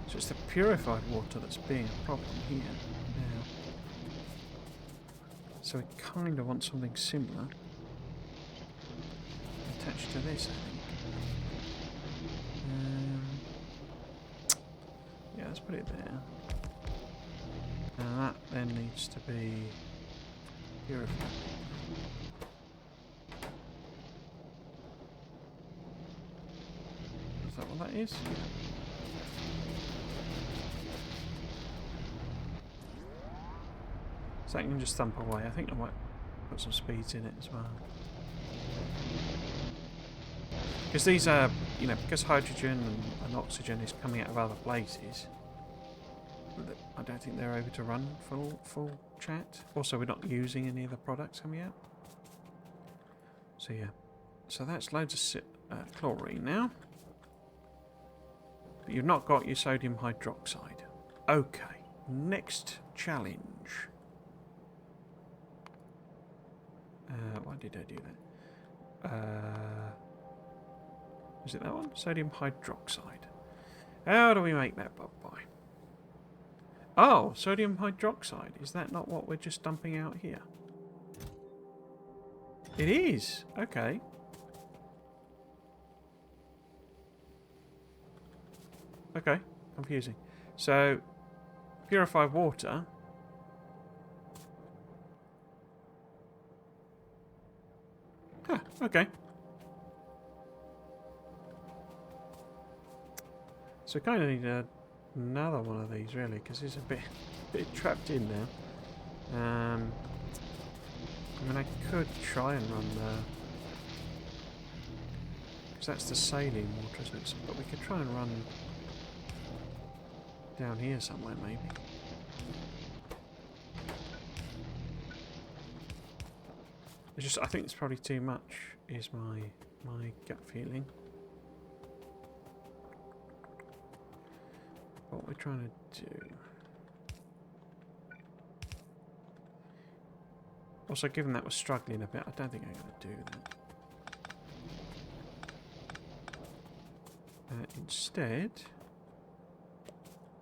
So it's the purified water that's being a problem here now. So we kind of want something similar attached to this, I think. Yeah, let's put it there. And that then needs to be purified. Is that what that is? Yeah. So that can just thump away. I think I might put some speeds in it as well. Because these are, you know, because hydrogen and oxygen is coming out of other places, I don't think they're able to run full chat. Also, we're not using any of the products coming out. So yeah, so that's loads of chlorine now. But you've not got your sodium hydroxide. Okay, next challenge. Why did I do that? Is it that one? Sodium hydroxide. How do we make that bad boy? Oh, sodium hydroxide. Is that not what we're just dumping out here? It is. Okay. Okay. Confusing. So, purified water. Huh, okay. So kind of need another one of these really, because it's a bit trapped in now. I mean, I could try and run the... because that's the saline water, isn't it? But we could try and run down here somewhere, maybe. It's just, I think it's probably too much, is my gut feeling. What we're trying to do. Also, given that we're struggling a bit, I don't think I'm going to do that. Instead,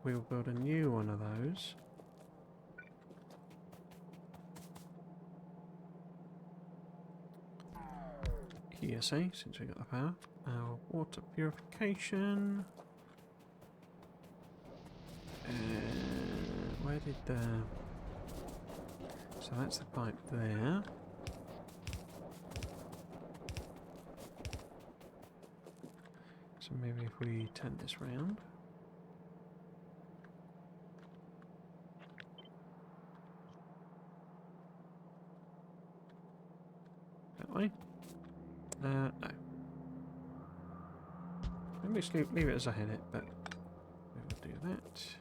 we'll build a new one of those. Here, see, since we got the power. Our water purification. Where did the... so that's the pipe there. So maybe if we turn this round. That way. No. Maybe just leave it as I had it, but we will do that.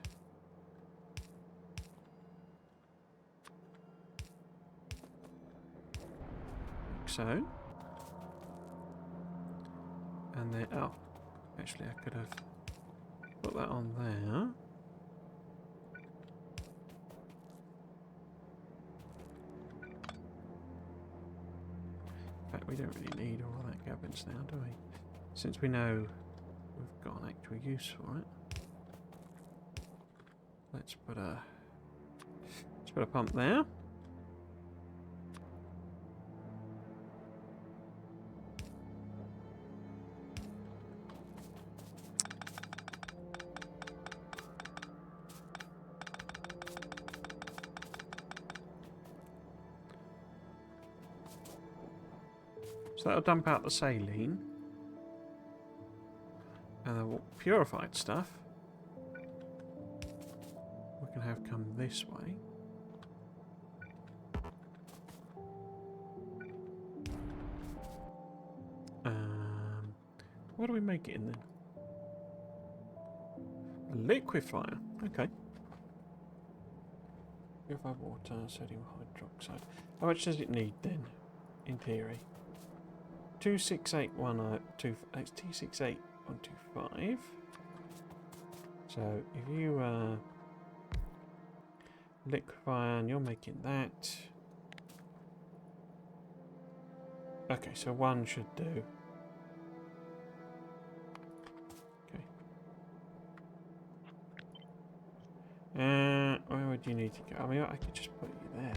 so. And then, oh, actually I could have put that on there. In fact, we don't really need all that gubbins now, do we? Since we know we've got an actual use for it. Let's put a pump there. So that'll dump out the saline. And the purified stuff we can have come this way. What do we make it in then? A liquefier. Okay. Purified water, sodium hydroxide. How much does it need then, in theory? 26810 T68125. So if you liquefy and you're making that. Okay, so one should do. Okay. Where would you need to go? I mean, I could just put you there.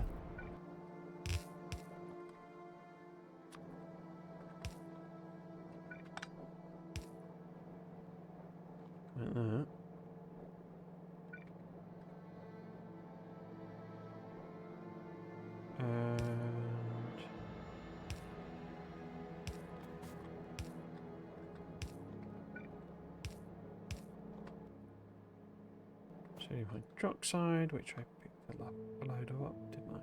Like that. And sodium hydroxide, which I picked a load of up, didn't I?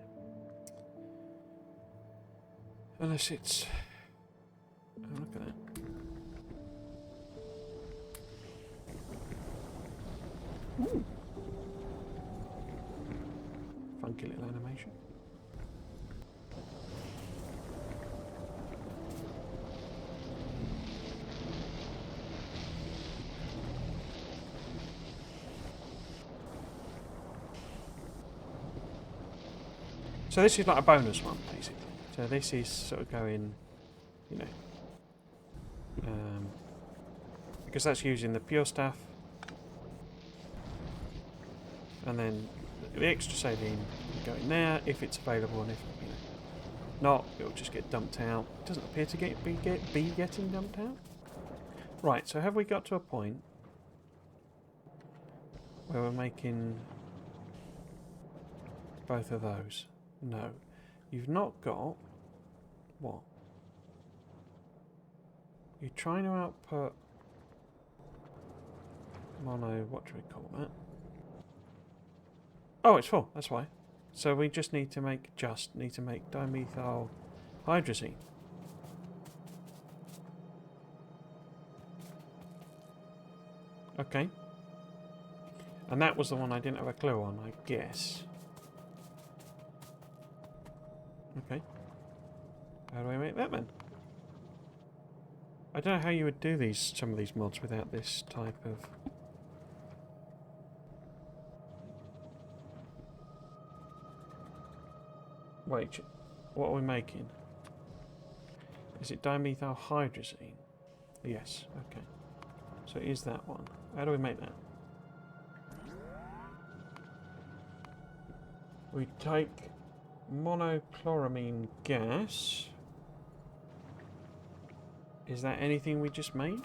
Unless it's... Oh, look at that. Ooh. Funky little animation. So this is like a bonus one, basically. So this is sort of going, you know, because that's using the pure stuff. And then the extra saline can go in there if it's available, and if not, it'll just get dumped out. It doesn't appear to be getting dumped out. Right, so have we got to a point where we're making both of those? No. You've not got... What? You're trying to output mono... What do we call that? Oh, it's full. That's why. So we just need to make dimethyl hydrazine. Okay. And that was the one I didn't have a clue on, I guess. Okay. How do I make that then? I don't know how you would do some of these mods without this type of... Wait, what are we making? Is it dimethyl hydrazine? Yes, okay. So it is that one. How do we make that? We take monochloramine gas. Is that anything we just made?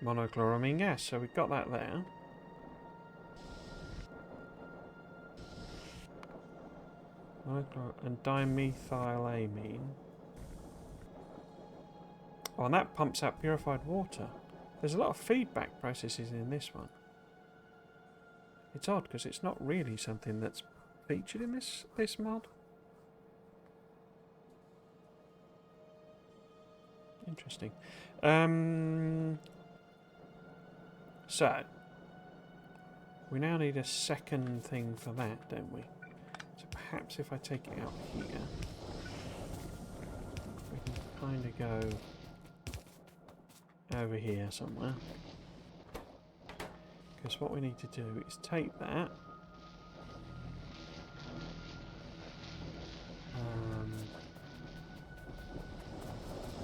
Monochloramine gas, so we've got that there. And dimethylamine. Oh, and that pumps out purified water. There's a lot of feedback processes in this one. It's odd because it's not really something that's featured in this mod. Interesting. So We now need a second thing for that, don't we? So perhaps if I take it out here, we can kind of go over here somewhere. Because what we need to do is take that.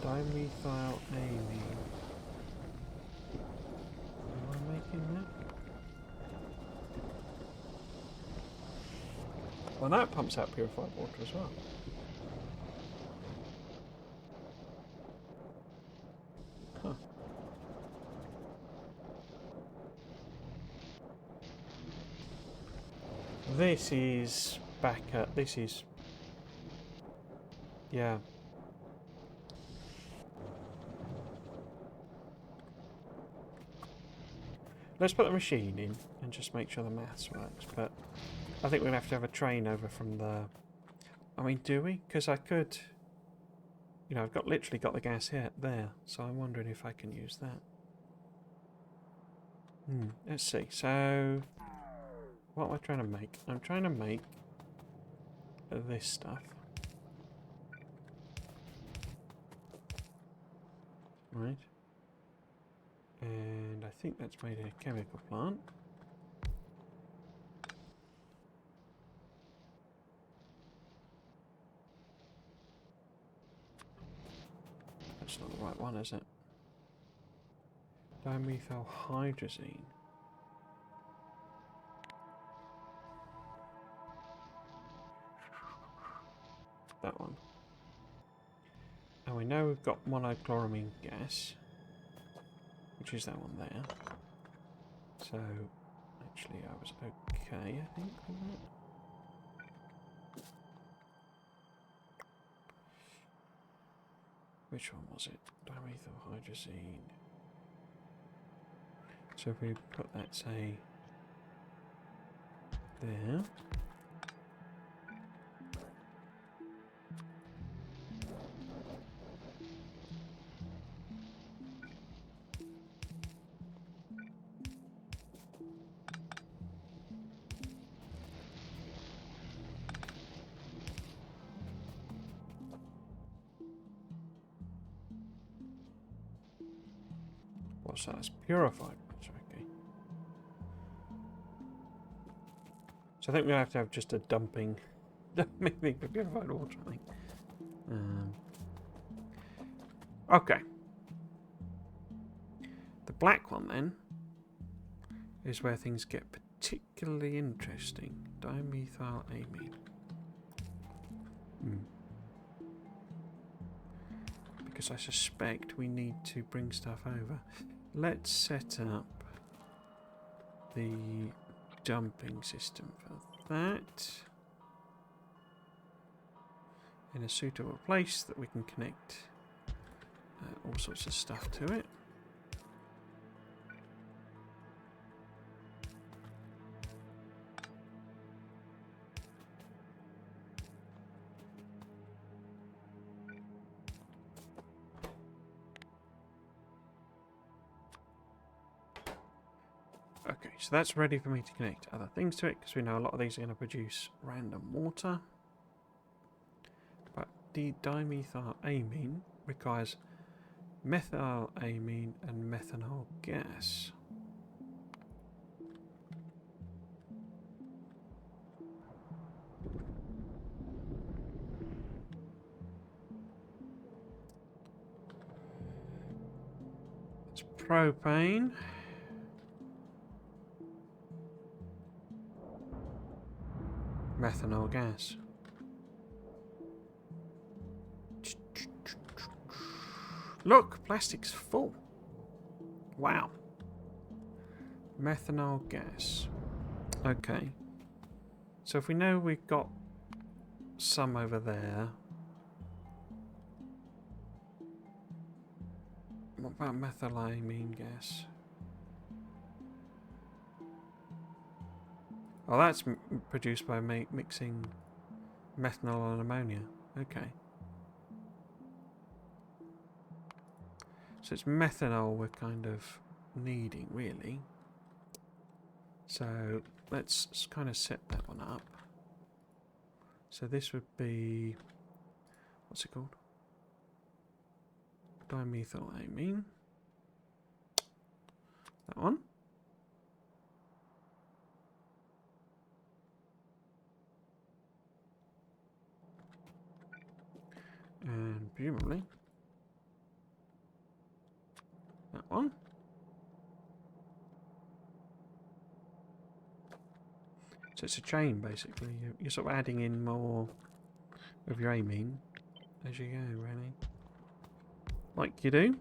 Dimethylamine. Am I making that? Well, that pumps out purified water as well. Huh. This is back at... This is... Yeah. Let's put the machine in and just make sure the maths works, but I think we'll have to have a train over from the... I mean, do we? Because I could... You know, I've literally got the gas here, there, so I'm wondering if I can use that. Let's see. So, what am I trying to make? I'm trying to make this stuff. Right. And I think that's made a chemical plant. That's not the right one, is it? Dimethylhydrazine. That one. And we know we've got monochloramine gas, which is that one there. So, actually I was okay, I think, with that. Which one was it? Dimethylhydrazine. So if we put that, say, there. What's that? It's purified water, okay. So I think we're going to have just a dumping thing for purified water, I think. Okay. The black one then is where things get particularly interesting. Dimethylamine. Because I suspect we need to bring stuff over. Let's set up the dumping system for that in a suitable place that we can connect all sorts of stuff to it. Okay, so that's ready for me to connect other things to it, because we know a lot of these are going to produce random water. But dimethylamine requires methylamine and methanol gas. It's propane. Methanol gas. Look, plastic's full. Wow. Methanol gas. Okay. So if we know we've got some over there, what about methylamine gas? Oh, that's produced by mixing methanol and ammonia. Okay. So it's methanol we're kind of needing, really. So let's kind of set that one up. So this would be, what's it called? Dimethylamine. That one. And presumably that one. So it's a chain, basically. You're sort of adding in more of your amine as you go, really. Like you do.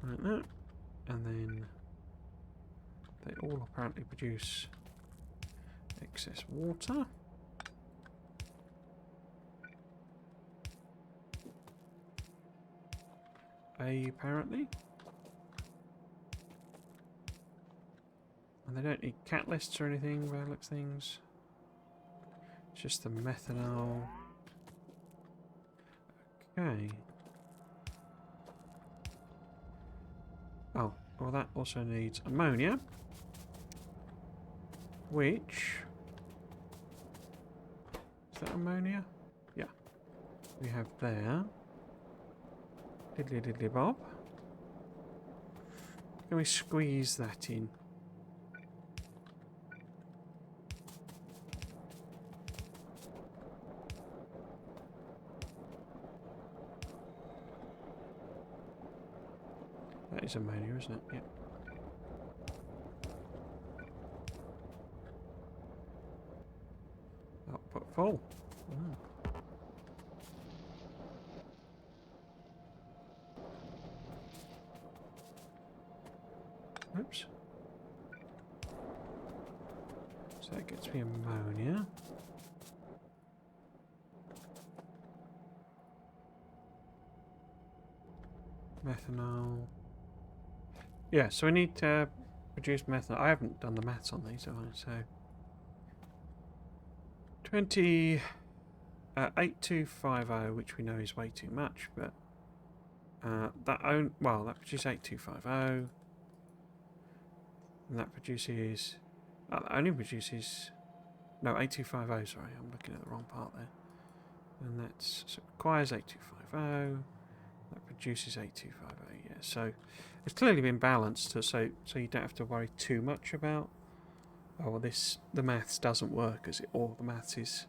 Like that. And then they all apparently produce excess water. Apparently. And they don't need catalysts or anything by the looks of things. It's just the methanol. Okay. Oh, well that also needs ammonia. Which... is that ammonia? Yeah. We have there. Diddly diddly bob. Can we squeeze that in? That is ammonia, isn't it? Yep. Output full. Oh. Oops. So that gets me ammonia. Methanol. Yeah, so we need to produce methanol. I haven't done the maths on these, have I? So 8250, which we know is way too much, but that produces 8250, and that produces that only produces 8250. Sorry, I'm looking at the wrong part there. And that's so it requires 8250. That produces 8250. Yeah, so it's clearly been balanced, so you don't have to worry too much about. Oh, well, the maths doesn't work or the maths is,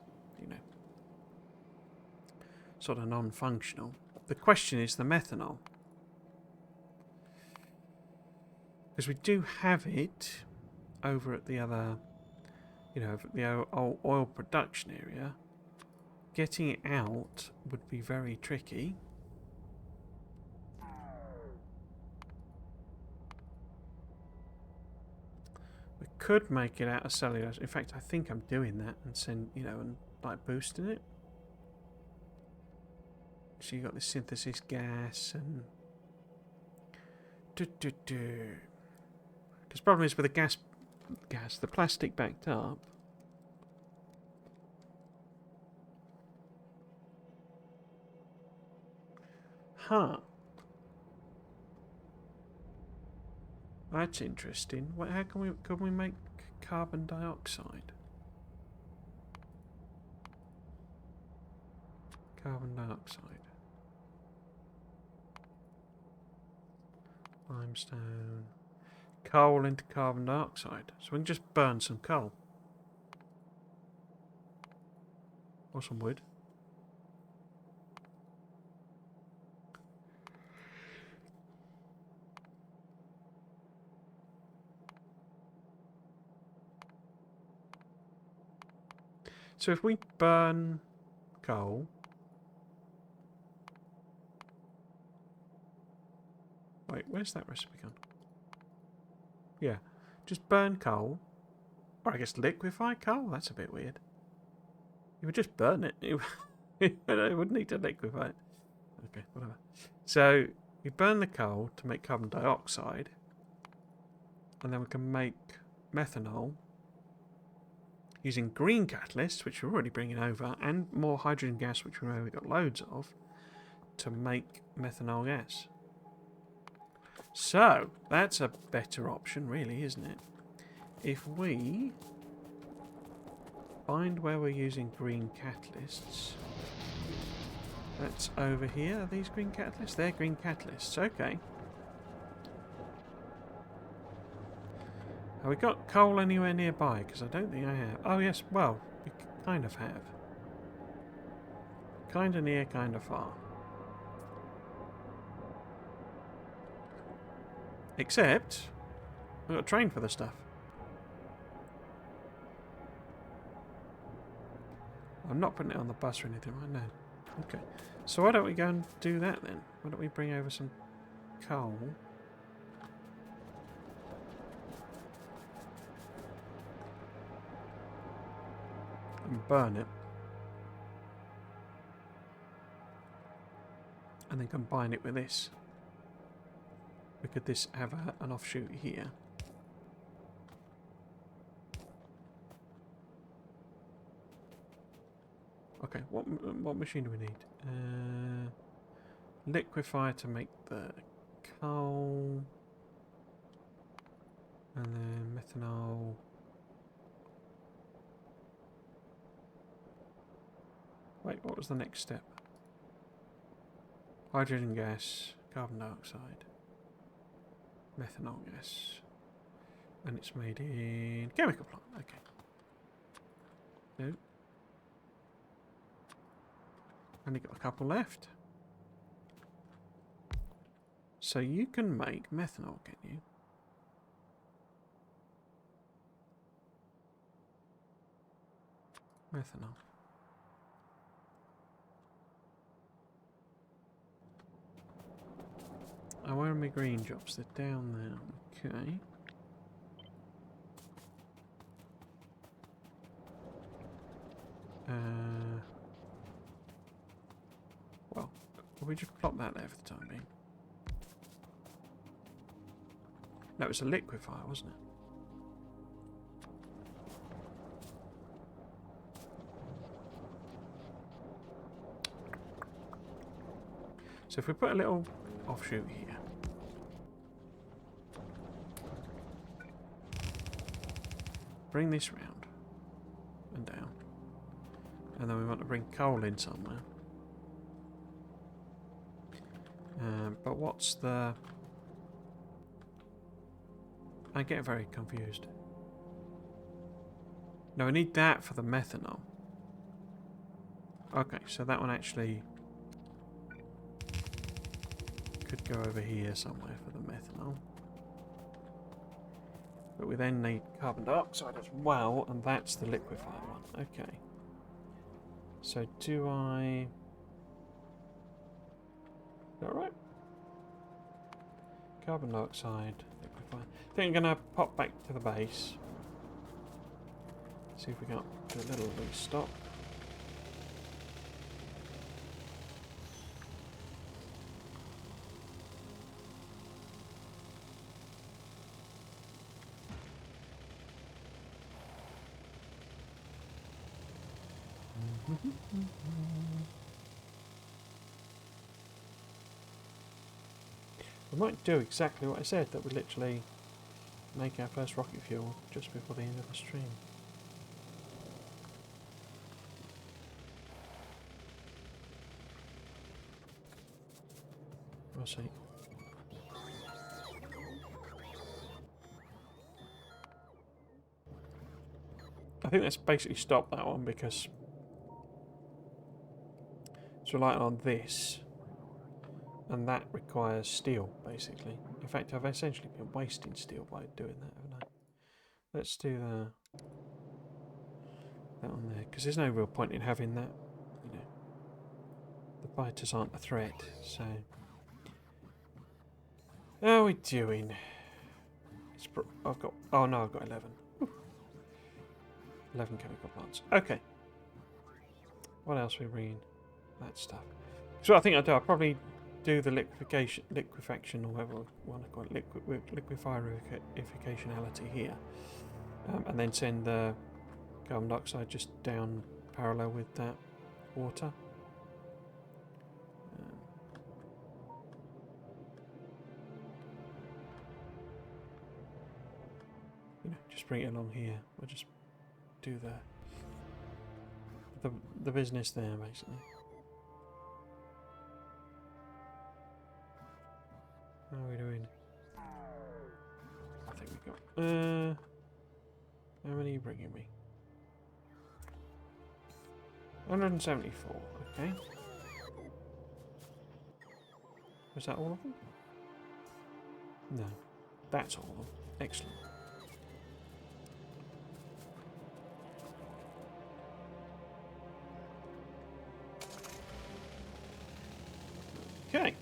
sort of non-functional. The question is the methanol, because we do have it over at the other, the oil production area. Getting it out would be very tricky. We could make it out of cellulose. In fact, I think I'm doing that and and boosting it. So you got the synthesis gas and because the problem is with the gas, the plastic backed up. Huh. That's interesting. How can we make carbon dioxide? Carbon dioxide. Limestone. Coal into carbon dioxide. So we can just burn some coal. Or some wood. So if we burn coal... Wait, where's that recipe gone? Yeah, just burn coal. Or I guess liquefy coal? That's a bit weird. You would just burn it. It wouldn't need to liquefy it. Okay, whatever. So, we burn the coal to make carbon dioxide. And then we can make methanol using green catalysts, which we're already bringing over, and more hydrogen gas, which we've already got loads of, to make methanol gas. So, that's a better option, really, isn't it? If we find where we're using green catalysts. That's over here. Are these green catalysts? They're green catalysts. Okay. Have we got coal anywhere nearby? Because I don't think I have. Oh, yes. Well, we kind of have. Kind of near, kind of far. Except, I've got a train for the stuff. I'm not putting it on the bus or anything right now. Okay. So why don't we go and do that then? Why don't we bring over some coal? And burn it. And then combine it with this. Could this have an offshoot here? Okay, what machine do we need? Liquefier to make the coal. And then methanol. Wait, what was the next step? Hydrogen gas, carbon dioxide, methanol gas. And it's made in chemical plant. Okay. No. Only got a couple left. So you can make methanol, can you? Methanol. Oh, where are my green jobs? They're down there. Okay. Well, we just plop that there for the time being. No, it's a liquefier, wasn't it? So if we put a little offshoot here. Bring this round and down. And then we want to bring coal in somewhere. But what's the... I get very confused. No, I need that for the methanol. Okay, so that one actually could go over here somewhere for the methanol. But we then need carbon dioxide as well, and that's the liquefier one. Okay. So do I... Is that right? Carbon dioxide, liquefier. I think I'm going to pop back to the base. See if we got a little bit stop. We might do exactly what I said, that we literally make our first rocket fuel just before the end of the stream. We'll see. I think let's basically stop that one because it's relying on this, and that requires steel, basically. In fact, I've essentially been wasting steel by doing that, haven't I? Let's do that on there, because there's no real point in having that, you know. The biters aren't a threat, so... How are we doing? I've got... Oh no, I've got 11. Whew. 11 chemical plants. Okay. What else are we bringing? That stuff. So I think I'll do, I'll probably do the liquefaction, or whatever we want to call it, liquefierificationality here. And then send the carbon dioxide just down parallel with that water. You know, just bring it along here. We'll just do the business there, basically. How are we doing? I think we got. How many are you bringing me? 174. Okay. Was that all of them? No. That's all of them. Excellent. Okay.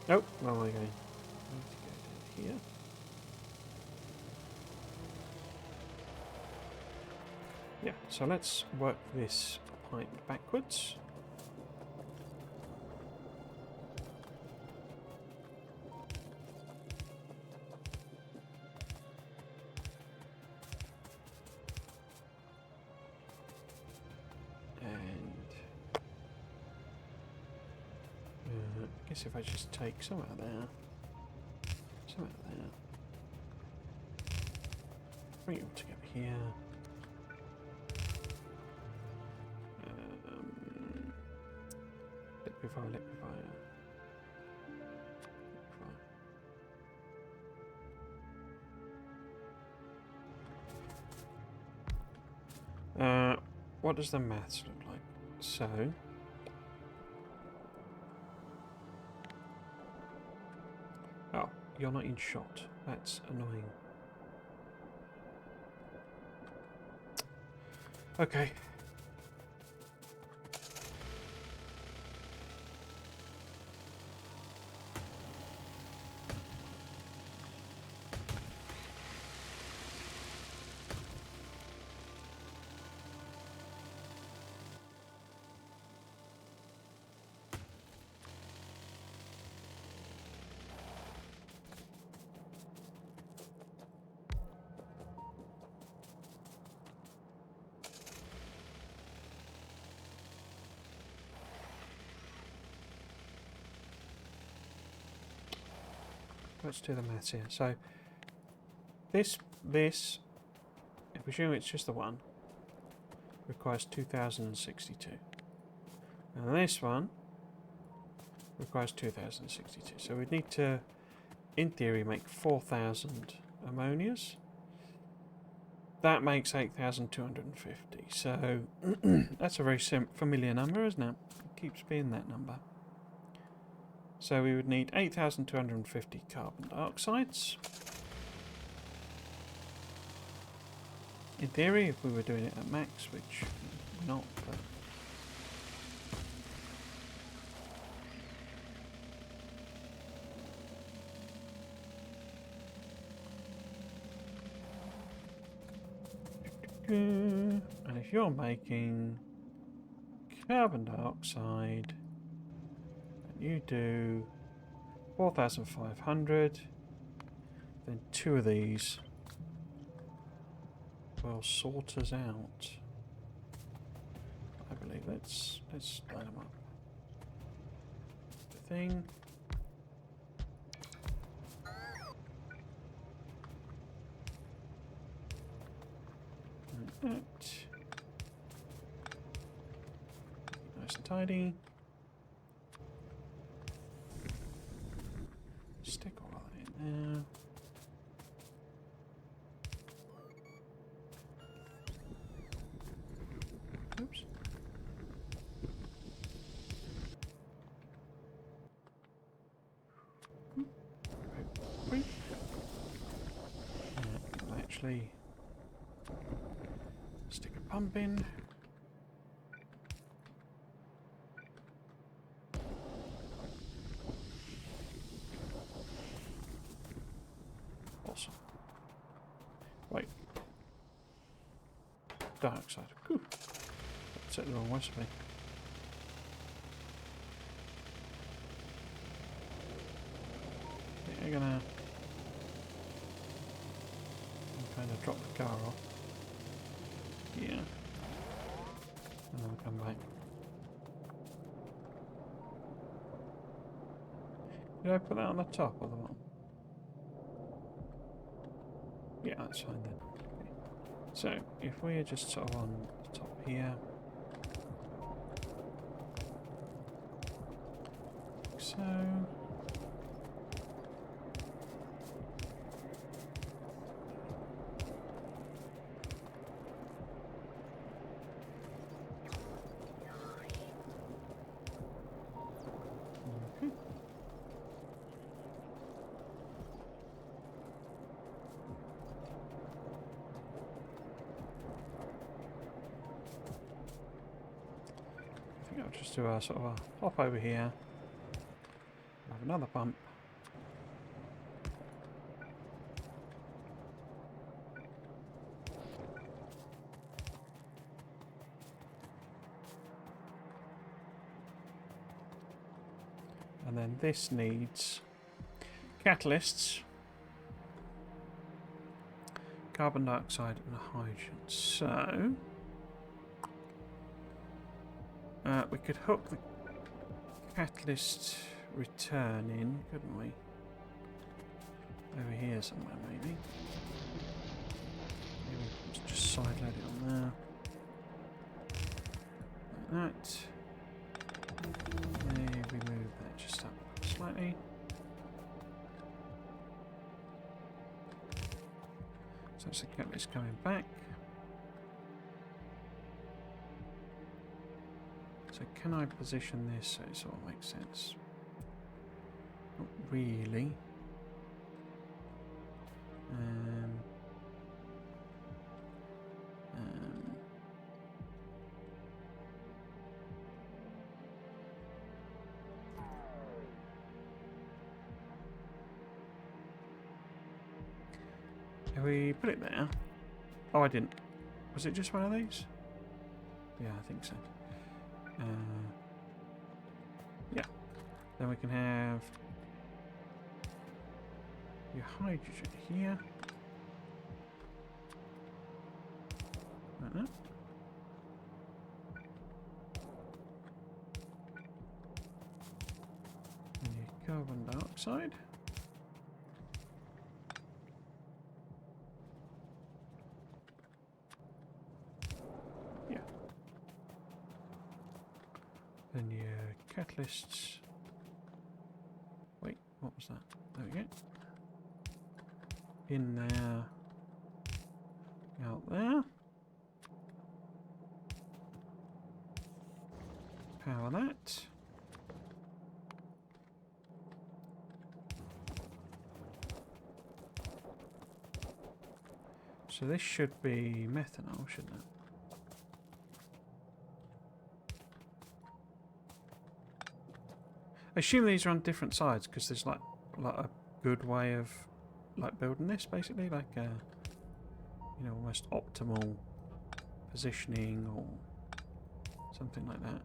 Nope, wrong way again. Need to go down here. Yeah, so let's work this pipe backwards. I guess if I just take some out of there, some out of there, bring it all together here. Liquefier. What does the maths look like? So, oh, you're not in shot. That's annoying. Okay. Let's do the maths here. So, this, if we assume it's just the one, requires 2,062. And this one requires 2,062. So we'd need to, in theory, make 4,000 ammonias. That makes 8,250. So that's a very familiar number, isn't it? It keeps being that number. So we would need 8,250 carbon dioxides. In theory, if we were doing it at max, which we're not, but and if you're making carbon dioxide, and you do 4,500, then 2 of these will sort us out, I believe. Let's line them up. The thing. And that. Nice and tidy. Stick all of that in there. Oops. I'll actually stick a pump in. Awesome. Wait. Dioxide. Whew. Set the wrong recipe. I'm gonna kind of drop the car off. Yeah. And then we'll come back. Did I put that on the top or the bottom? Yeah, that's fine then. Okay. So, if we're just sort of on the top here. Like so. I'll just do a sort of a hop over here. Have another pump. And then this needs catalysts, carbon dioxide and hydrogen. So we could hook the catalyst return in, couldn't we? Over here somewhere, maybe. Maybe let's just side load it on there. Like that. Maybe move that just up slightly. So that's the catalyst coming back. So can I position this so it sort of makes sense? Not really. Have we put it there? Oh, I didn't. Was it just one of these? Yeah, I think so. Yeah. Then we can have your hydrogen here. Like that. And your carbon dioxide. Yeah. Then your catalysts. Wait, what was that? There we go. In there. Out there. Power that. So this should be methanol, shouldn't it? I assume these are on different sides because there's like a good way of like building this, basically, like a, you know, almost optimal positioning or something like that.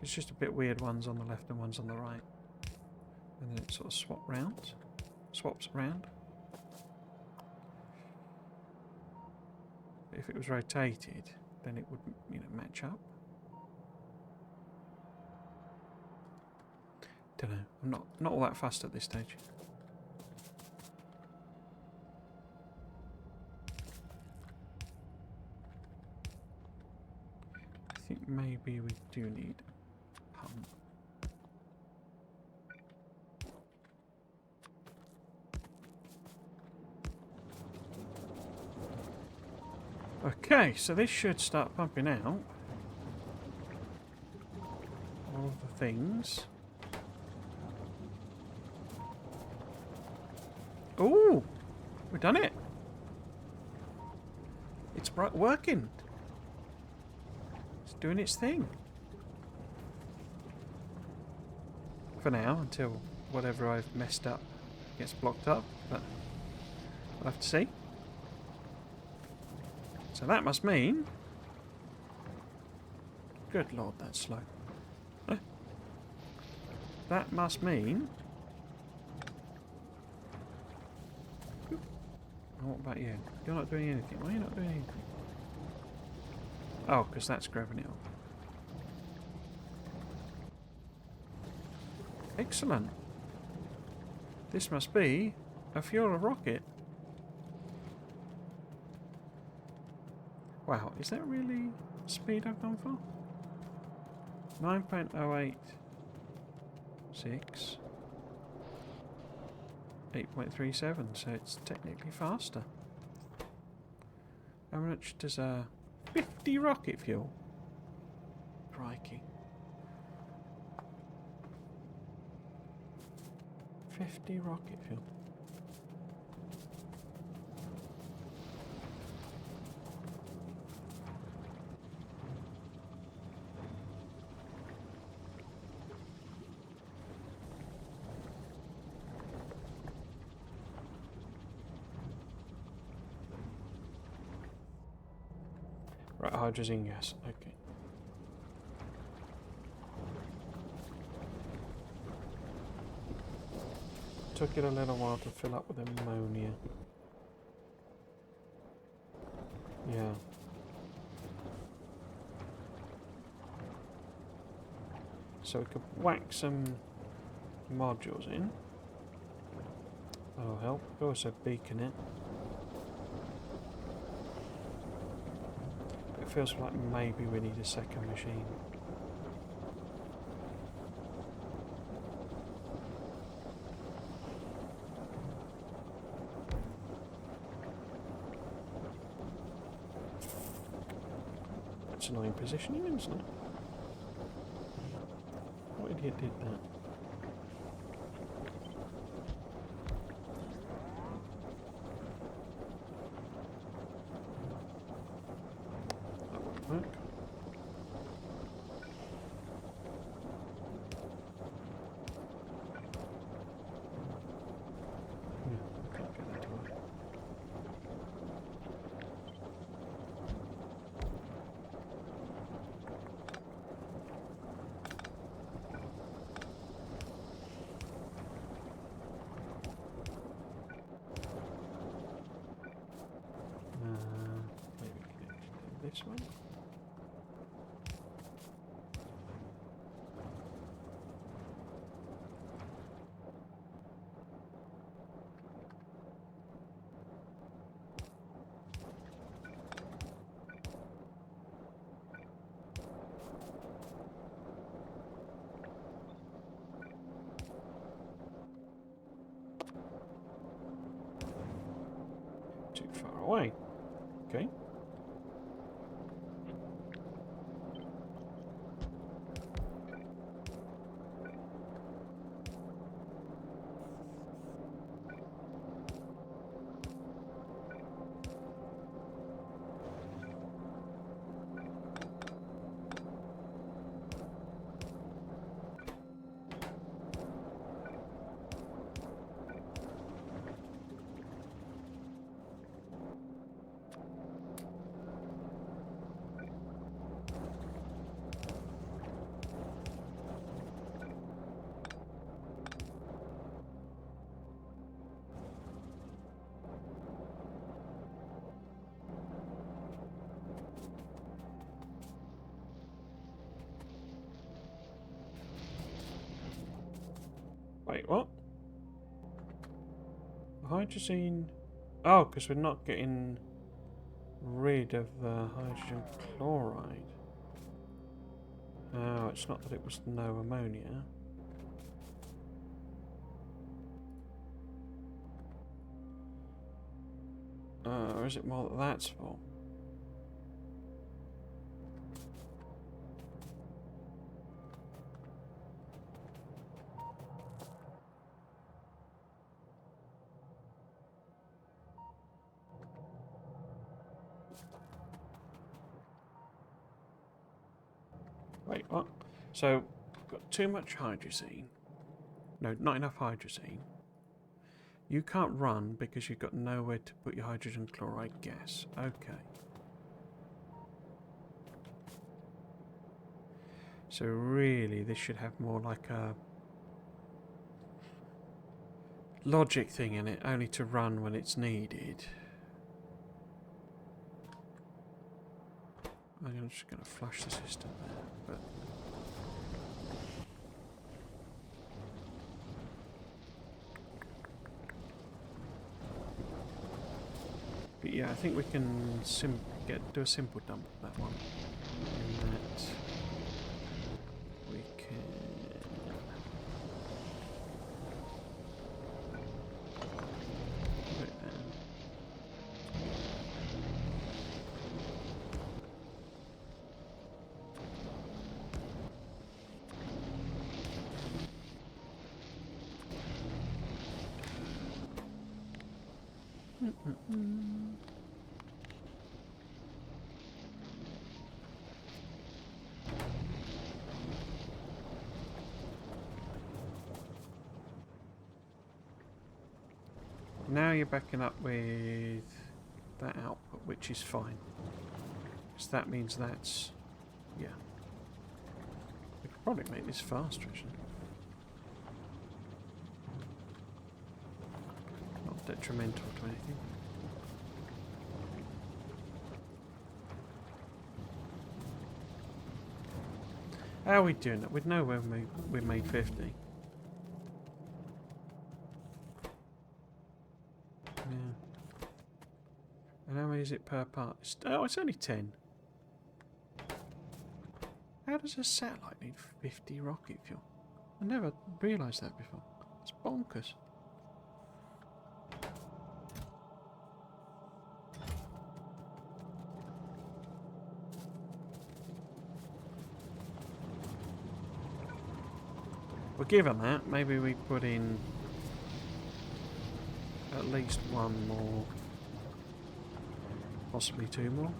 It's just a bit weird, ones on the left and ones on the right, and then it sort of swaps around. If it was rotated, then it would, you know, match up. Don't know. I'm not all that fast at this stage. I think maybe we do need a pump. Okay, so this should start pumping out all of the things. Oh, we've done it. It's working. It's doing its thing. For now, until whatever I've messed up gets blocked up, but we'll have to see. So that must mean... Good lord, that's slow. That must mean What about you? You're not doing anything. Why are you not doing anything? Oh, because that's grabbing it off. Excellent. This must be a fuel rocket. Wow, is that really the speed I've gone for? 9.086. 8.37, so it's technically faster. How much does a 50 rocket fuel? Crikey. 50 rocket fuel. Right, hydrogen gas, okay. Took it a little while to fill up with ammonia. Yeah. So we could whack some modules in. That'll help. Also beacon it. It feels like maybe we need a second machine. That's annoying positioning, isn't it? What idiot did that? That won't work. Yeah, I can't get that to work. Maybe connect to this one. Too far away. Okay. Wait, what? Hydrazine... Oh, because we're not getting rid of the hydrogen chloride. Oh, it's not that it was no ammonia. Or is it more that that's for? Wait, what? So, got too much hydrazine. No, not enough hydrazine. You can't run because you've got nowhere to put your hydrogen chloride gas. Okay. So really, this should have more like a logic thing in it, only to run when it's needed. I'm just going to flush the system there, but yeah, I think we can do a simple dump of that one. And that we can put it there. Now you're backing up with that output, which is fine. So that means that's... yeah. We could probably make this faster, actually. Not detrimental to anything. How are we doing that? We'd know when we made 50. Yeah. And how many is it per part? Oh, it's only 10. How does a satellite need 50 rocket fuel? I never realised that before. It's bonkers. Well, given that, maybe we put in at least one more, possibly two more.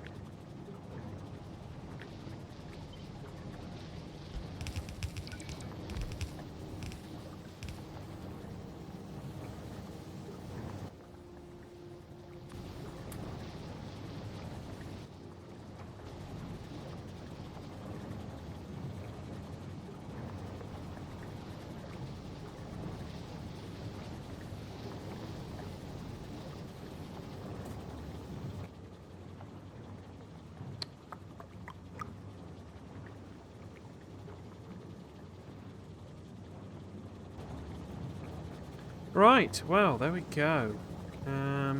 Right, well, there we go. I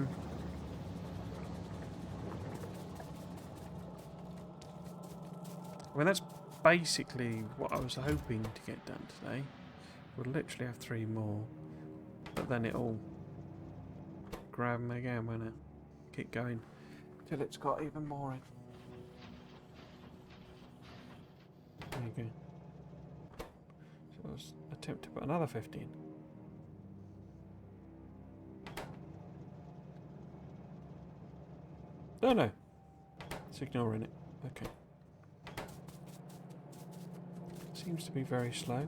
mean, that's basically what I was hoping to get done today. We'll literally have 3 more, but then it'll grab them again, won't it? Keep going till it's got even more in. There you go. So let's attempt to put another 50 in. Oh no, it's ignoring it. Okay. Seems to be very slow.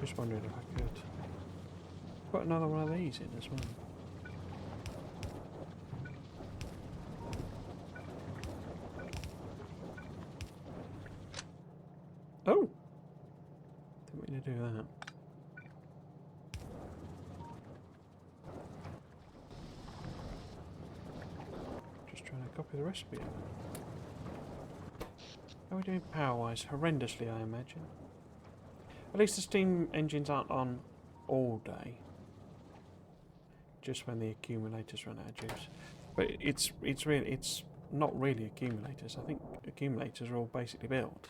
Just wondering if I could put another one of these in as well. Oh! Didn't mean to do that. Just trying to copy the recipe. How are we doing power-wise? Horrendously, I imagine. At least the steam engines aren't on all day. Just when the accumulators run out of juice. But it's not really accumulators. I think accumulators are all basically built.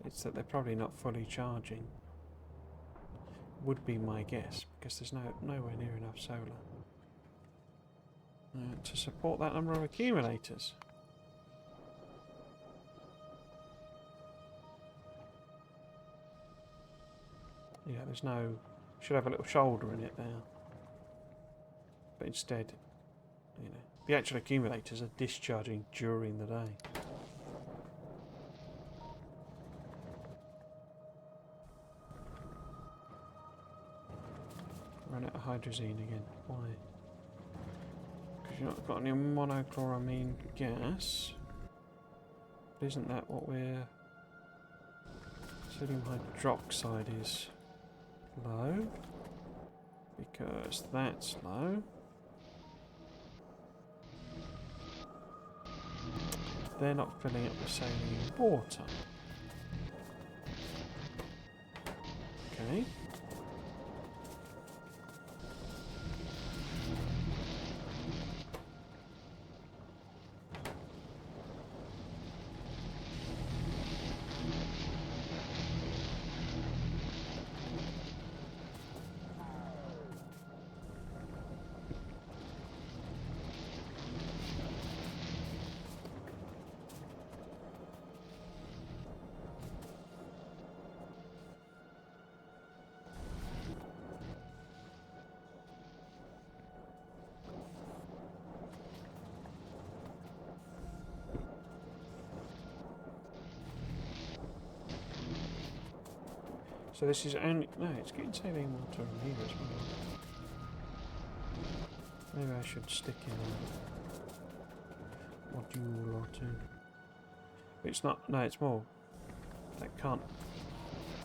It's that they're probably not fully charging. Would be my guess, because there's nowhere near enough solar to support that number of accumulators. Yeah, there's no... Should have a little shoulder in it there. But instead, you know, the actual accumulators are discharging during the day. Run out of hydrazine again. Why? Because you've not got any monochloramine gas. But isn't that what we're... Sodium hydroxide is low. Because that's low. They're not filling up with saline water. Okay. So this is only... No, it's getting saline water in here as well. Maybe I should stick in a module or two. But it's not... No, it's more... That can't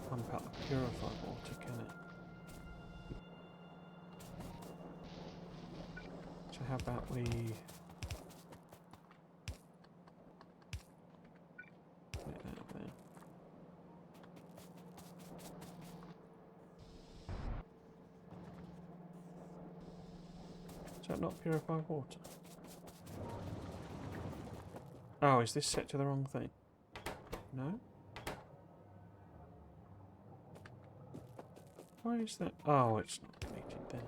pump out the purified water, can it? So how about we... Put that there. Is that not purified water? Oh, is this set to the wrong thing? No? Why is that? Oh, it's not deleted then.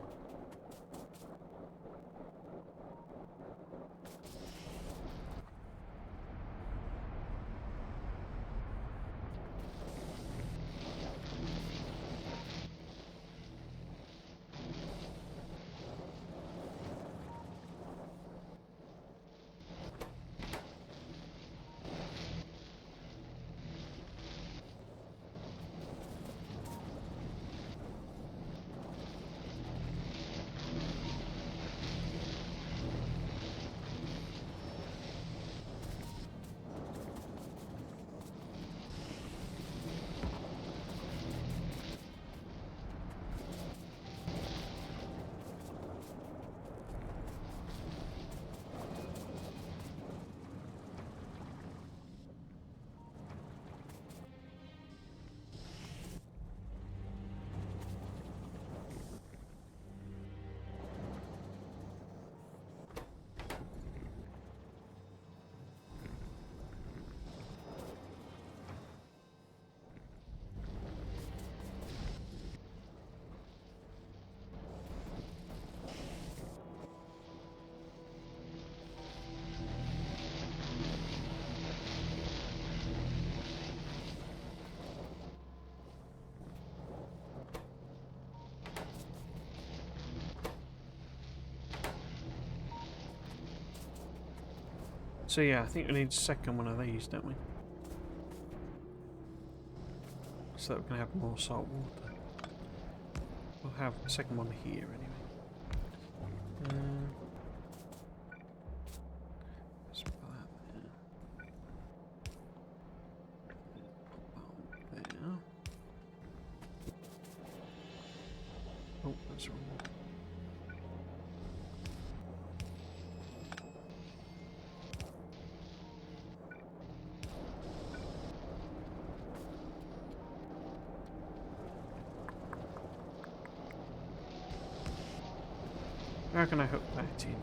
So yeah, I think we need a second one of these, don't we? So that we can have more salt water. We'll have a second one here anyway. Let's put that there. Put that there. Oh, that's wrong. How can I hook that in?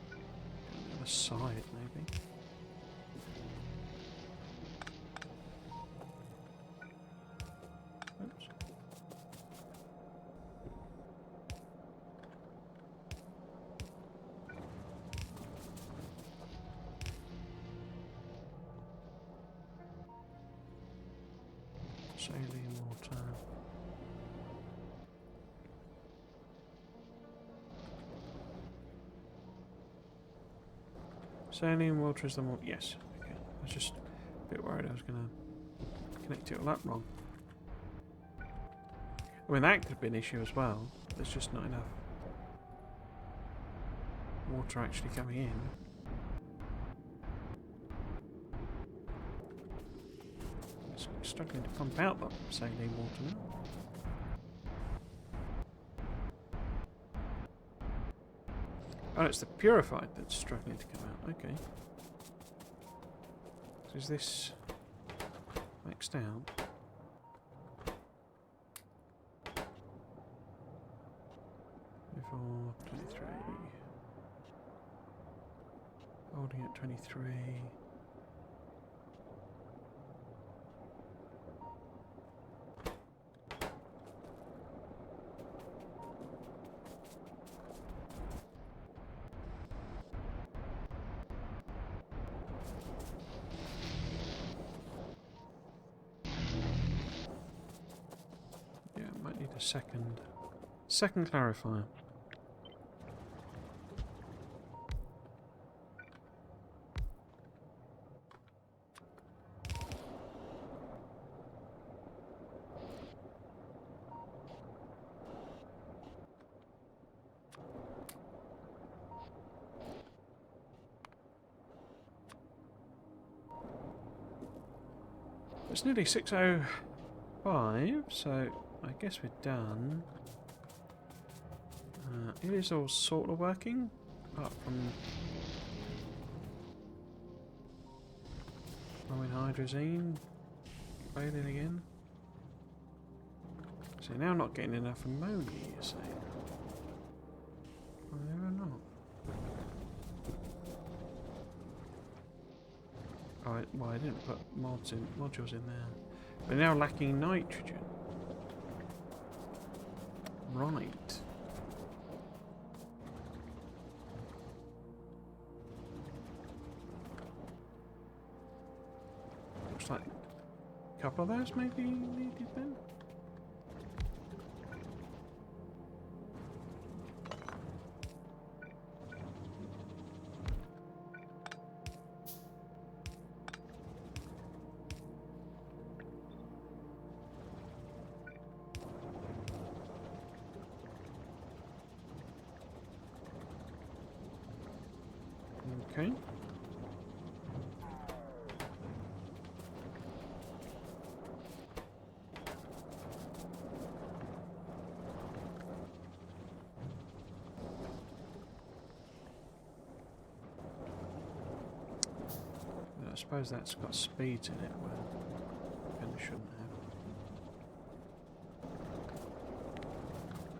The other side, maybe. Oops. Saline water. Saline water is the more. Yes. Okay. I was just a bit worried I was going to connect it all up wrong. I mean, that could be an issue as well. There's just not enough water actually coming in. It's struggling to pump out that saline water now. Oh, it's the purified that's struggling to come out. Okay. So is this maxed out? Before 23. Holding at 23. Yeah, might need a second clarifier. It's nearly 6:05, so I guess we're done. It is all sort of working, apart from hydrazine failing again. So now I'm not getting enough ammonia, you're saying? Well, they're not. Oh, well, I didn't put modules in there. We're now lacking nitrogen. Right. Looks like a couple of those maybe needed then. Okay. I suppose that's got speeds in it, well, and it shouldn't have.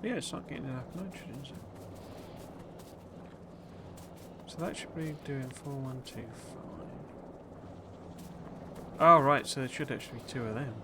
Yeah, it's not getting enough nitrogen, is it? So that should be doing 4125. Oh, right, so there should actually be two of them.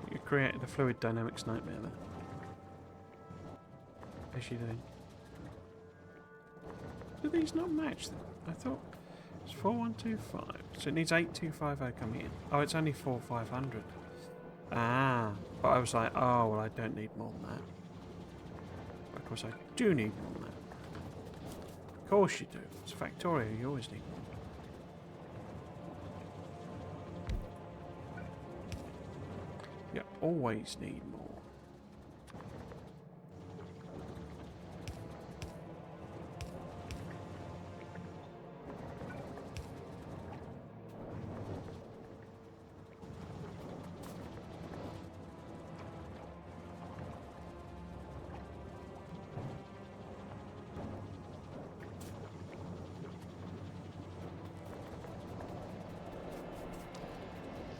You created a fluid dynamics nightmare there. As you do. Do these not match then? I thought it's 4125. So it needs 8250 coming in. Oh, it's only 4500. Ah, but I was like, oh, well, I don't need more than that. But of course, I do need more than that. Of course you do. It's Factorio, you always need more. You always need more.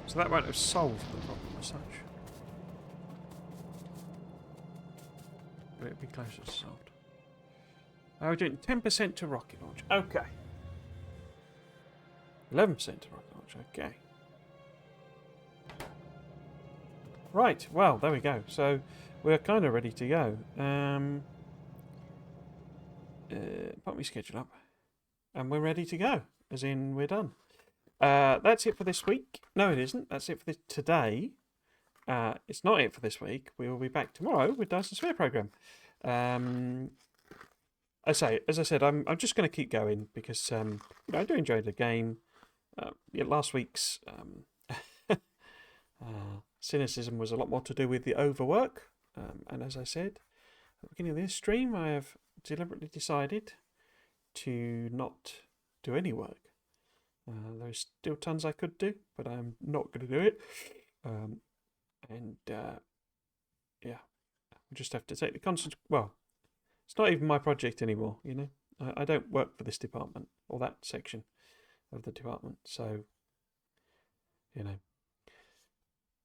So that won't have solved the problem as such. But it'll be closer to solved. We're doing 10% to rocket launch. Okay. 11% to rocket launch. Okay. Right. Well, there we go. So we're kind of ready to go. Put my schedule up. And we're ready to go. As in, we're done. That's it for this week. No, it isn't. That's it for today. It's not it for this week. We will be back tomorrow with Dyson Sphere Program. As I said, I'm just going to keep going because I do enjoy the game. Last week's cynicism was a lot more to do with the overwork. And as I said at the beginning of this stream, I have deliberately decided to not do any work. There's still tons I could do, but I'm not going to do it. Yeah, we just have to take the constant. Well, it's not even my project anymore, you know. I don't work for this department or that section of the department, so you know,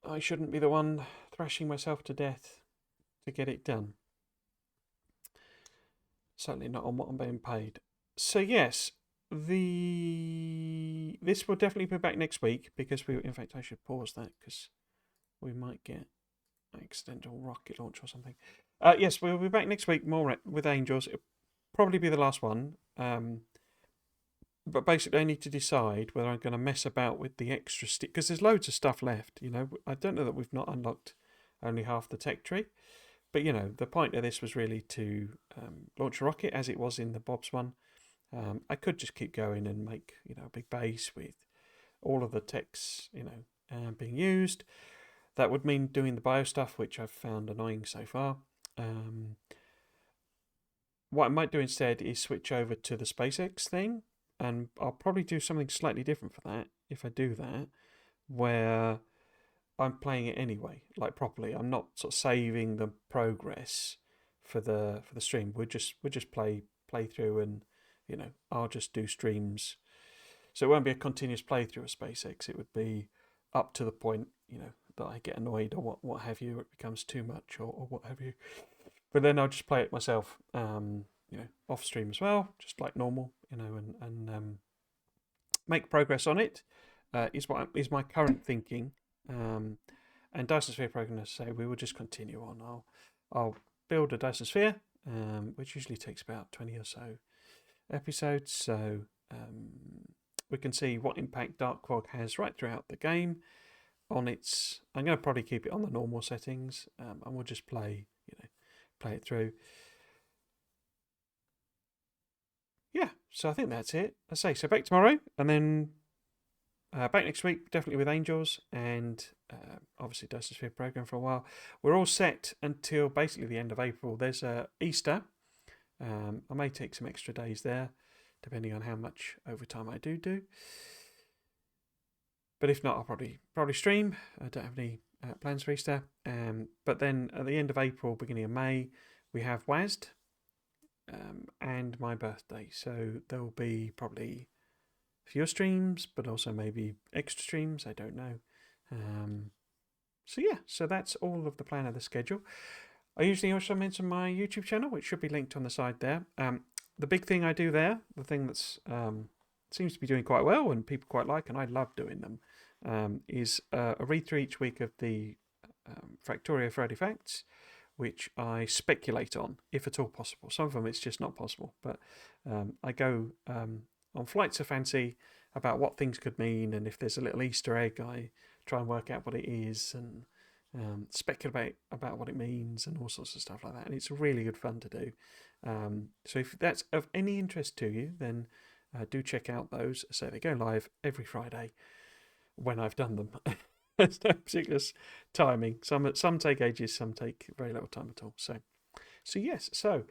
I shouldn't be the one thrashing myself to death to get it done. Certainly not on what I'm being paid. So yes, this will definitely be back next week because in fact, I should pause that because we might get accidental rocket launch or something. Yes, we'll be back next week more with Angels. It'll probably be the last one. But basically, I need to decide whether I'm going to mess about with the extra stick because there's loads of stuff left. You know, I don't know that we've not unlocked only half the tech tree, but you know, the point of this was really to launch a rocket as it was in the Bob's one. I could just keep going and make a big base with all of the techs being used. That would mean doing the bio stuff, which I've found annoying so far. What I might do instead is switch over to the SpaceX thing, and I'll probably do something slightly different for that if I do that, where I'm playing it anyway, like properly. I'm not sort of saving the progress for the stream. We'll just play through, and I'll just do streams. So it won't be a continuous playthrough of SpaceX. It would be up to the point that I get annoyed or what have you. It becomes too much or what have you. But then I'll just play it myself, off stream as well, just like normal, and make progress on it. Is my current thinking. And Dyson Sphere Program, as I say, we will just continue on. I'll build a Dyson Sphere, which usually takes about 20 or so episodes. So we can see what impact Dark Quag has right throughout the game. I'm going to probably keep it on the normal settings, and we'll just play it through. Yeah, so I think that's it. I say so back tomorrow, and then back next week, definitely with Angels, and obviously Dyson Sphere Program for a while. We're all set until basically the end of April. There's Easter. I may take some extra days there, depending on how much overtime I do. But if not, I'll probably stream. I don't have any plans for Easter. But then at the end of April, beginning of May, we have WASD and my birthday. So there will be probably fewer streams, but also maybe extra streams. I don't know. So that's all of the plan of the schedule. I usually also mention my YouTube channel, which should be linked on the side there. The big thing I do there, the thing that's seems to be doing quite well and people quite like, and I love doing them, is a read through each week of the Factorio Friday Facts, which I speculate on, if at all possible. Some of them it's just not possible, but I go on flights of fancy about what things could mean, and if there's a little Easter egg, I try and work out what it is and speculate about what it means and all sorts of stuff like that. And it's really good fun to do. So if that's of any interest to you, then do check out those. So they go live every Friday when I've done them. There's no particular timing. Some take ages, some take very little time at all. So yes. So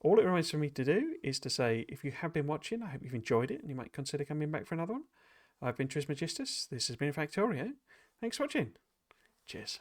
all it remains for me to do is to say, if you have been watching, I hope you've enjoyed it and you might consider coming back for another one. I've been Trismegistus. This has been Factorio. Thanks for watching. Cheers.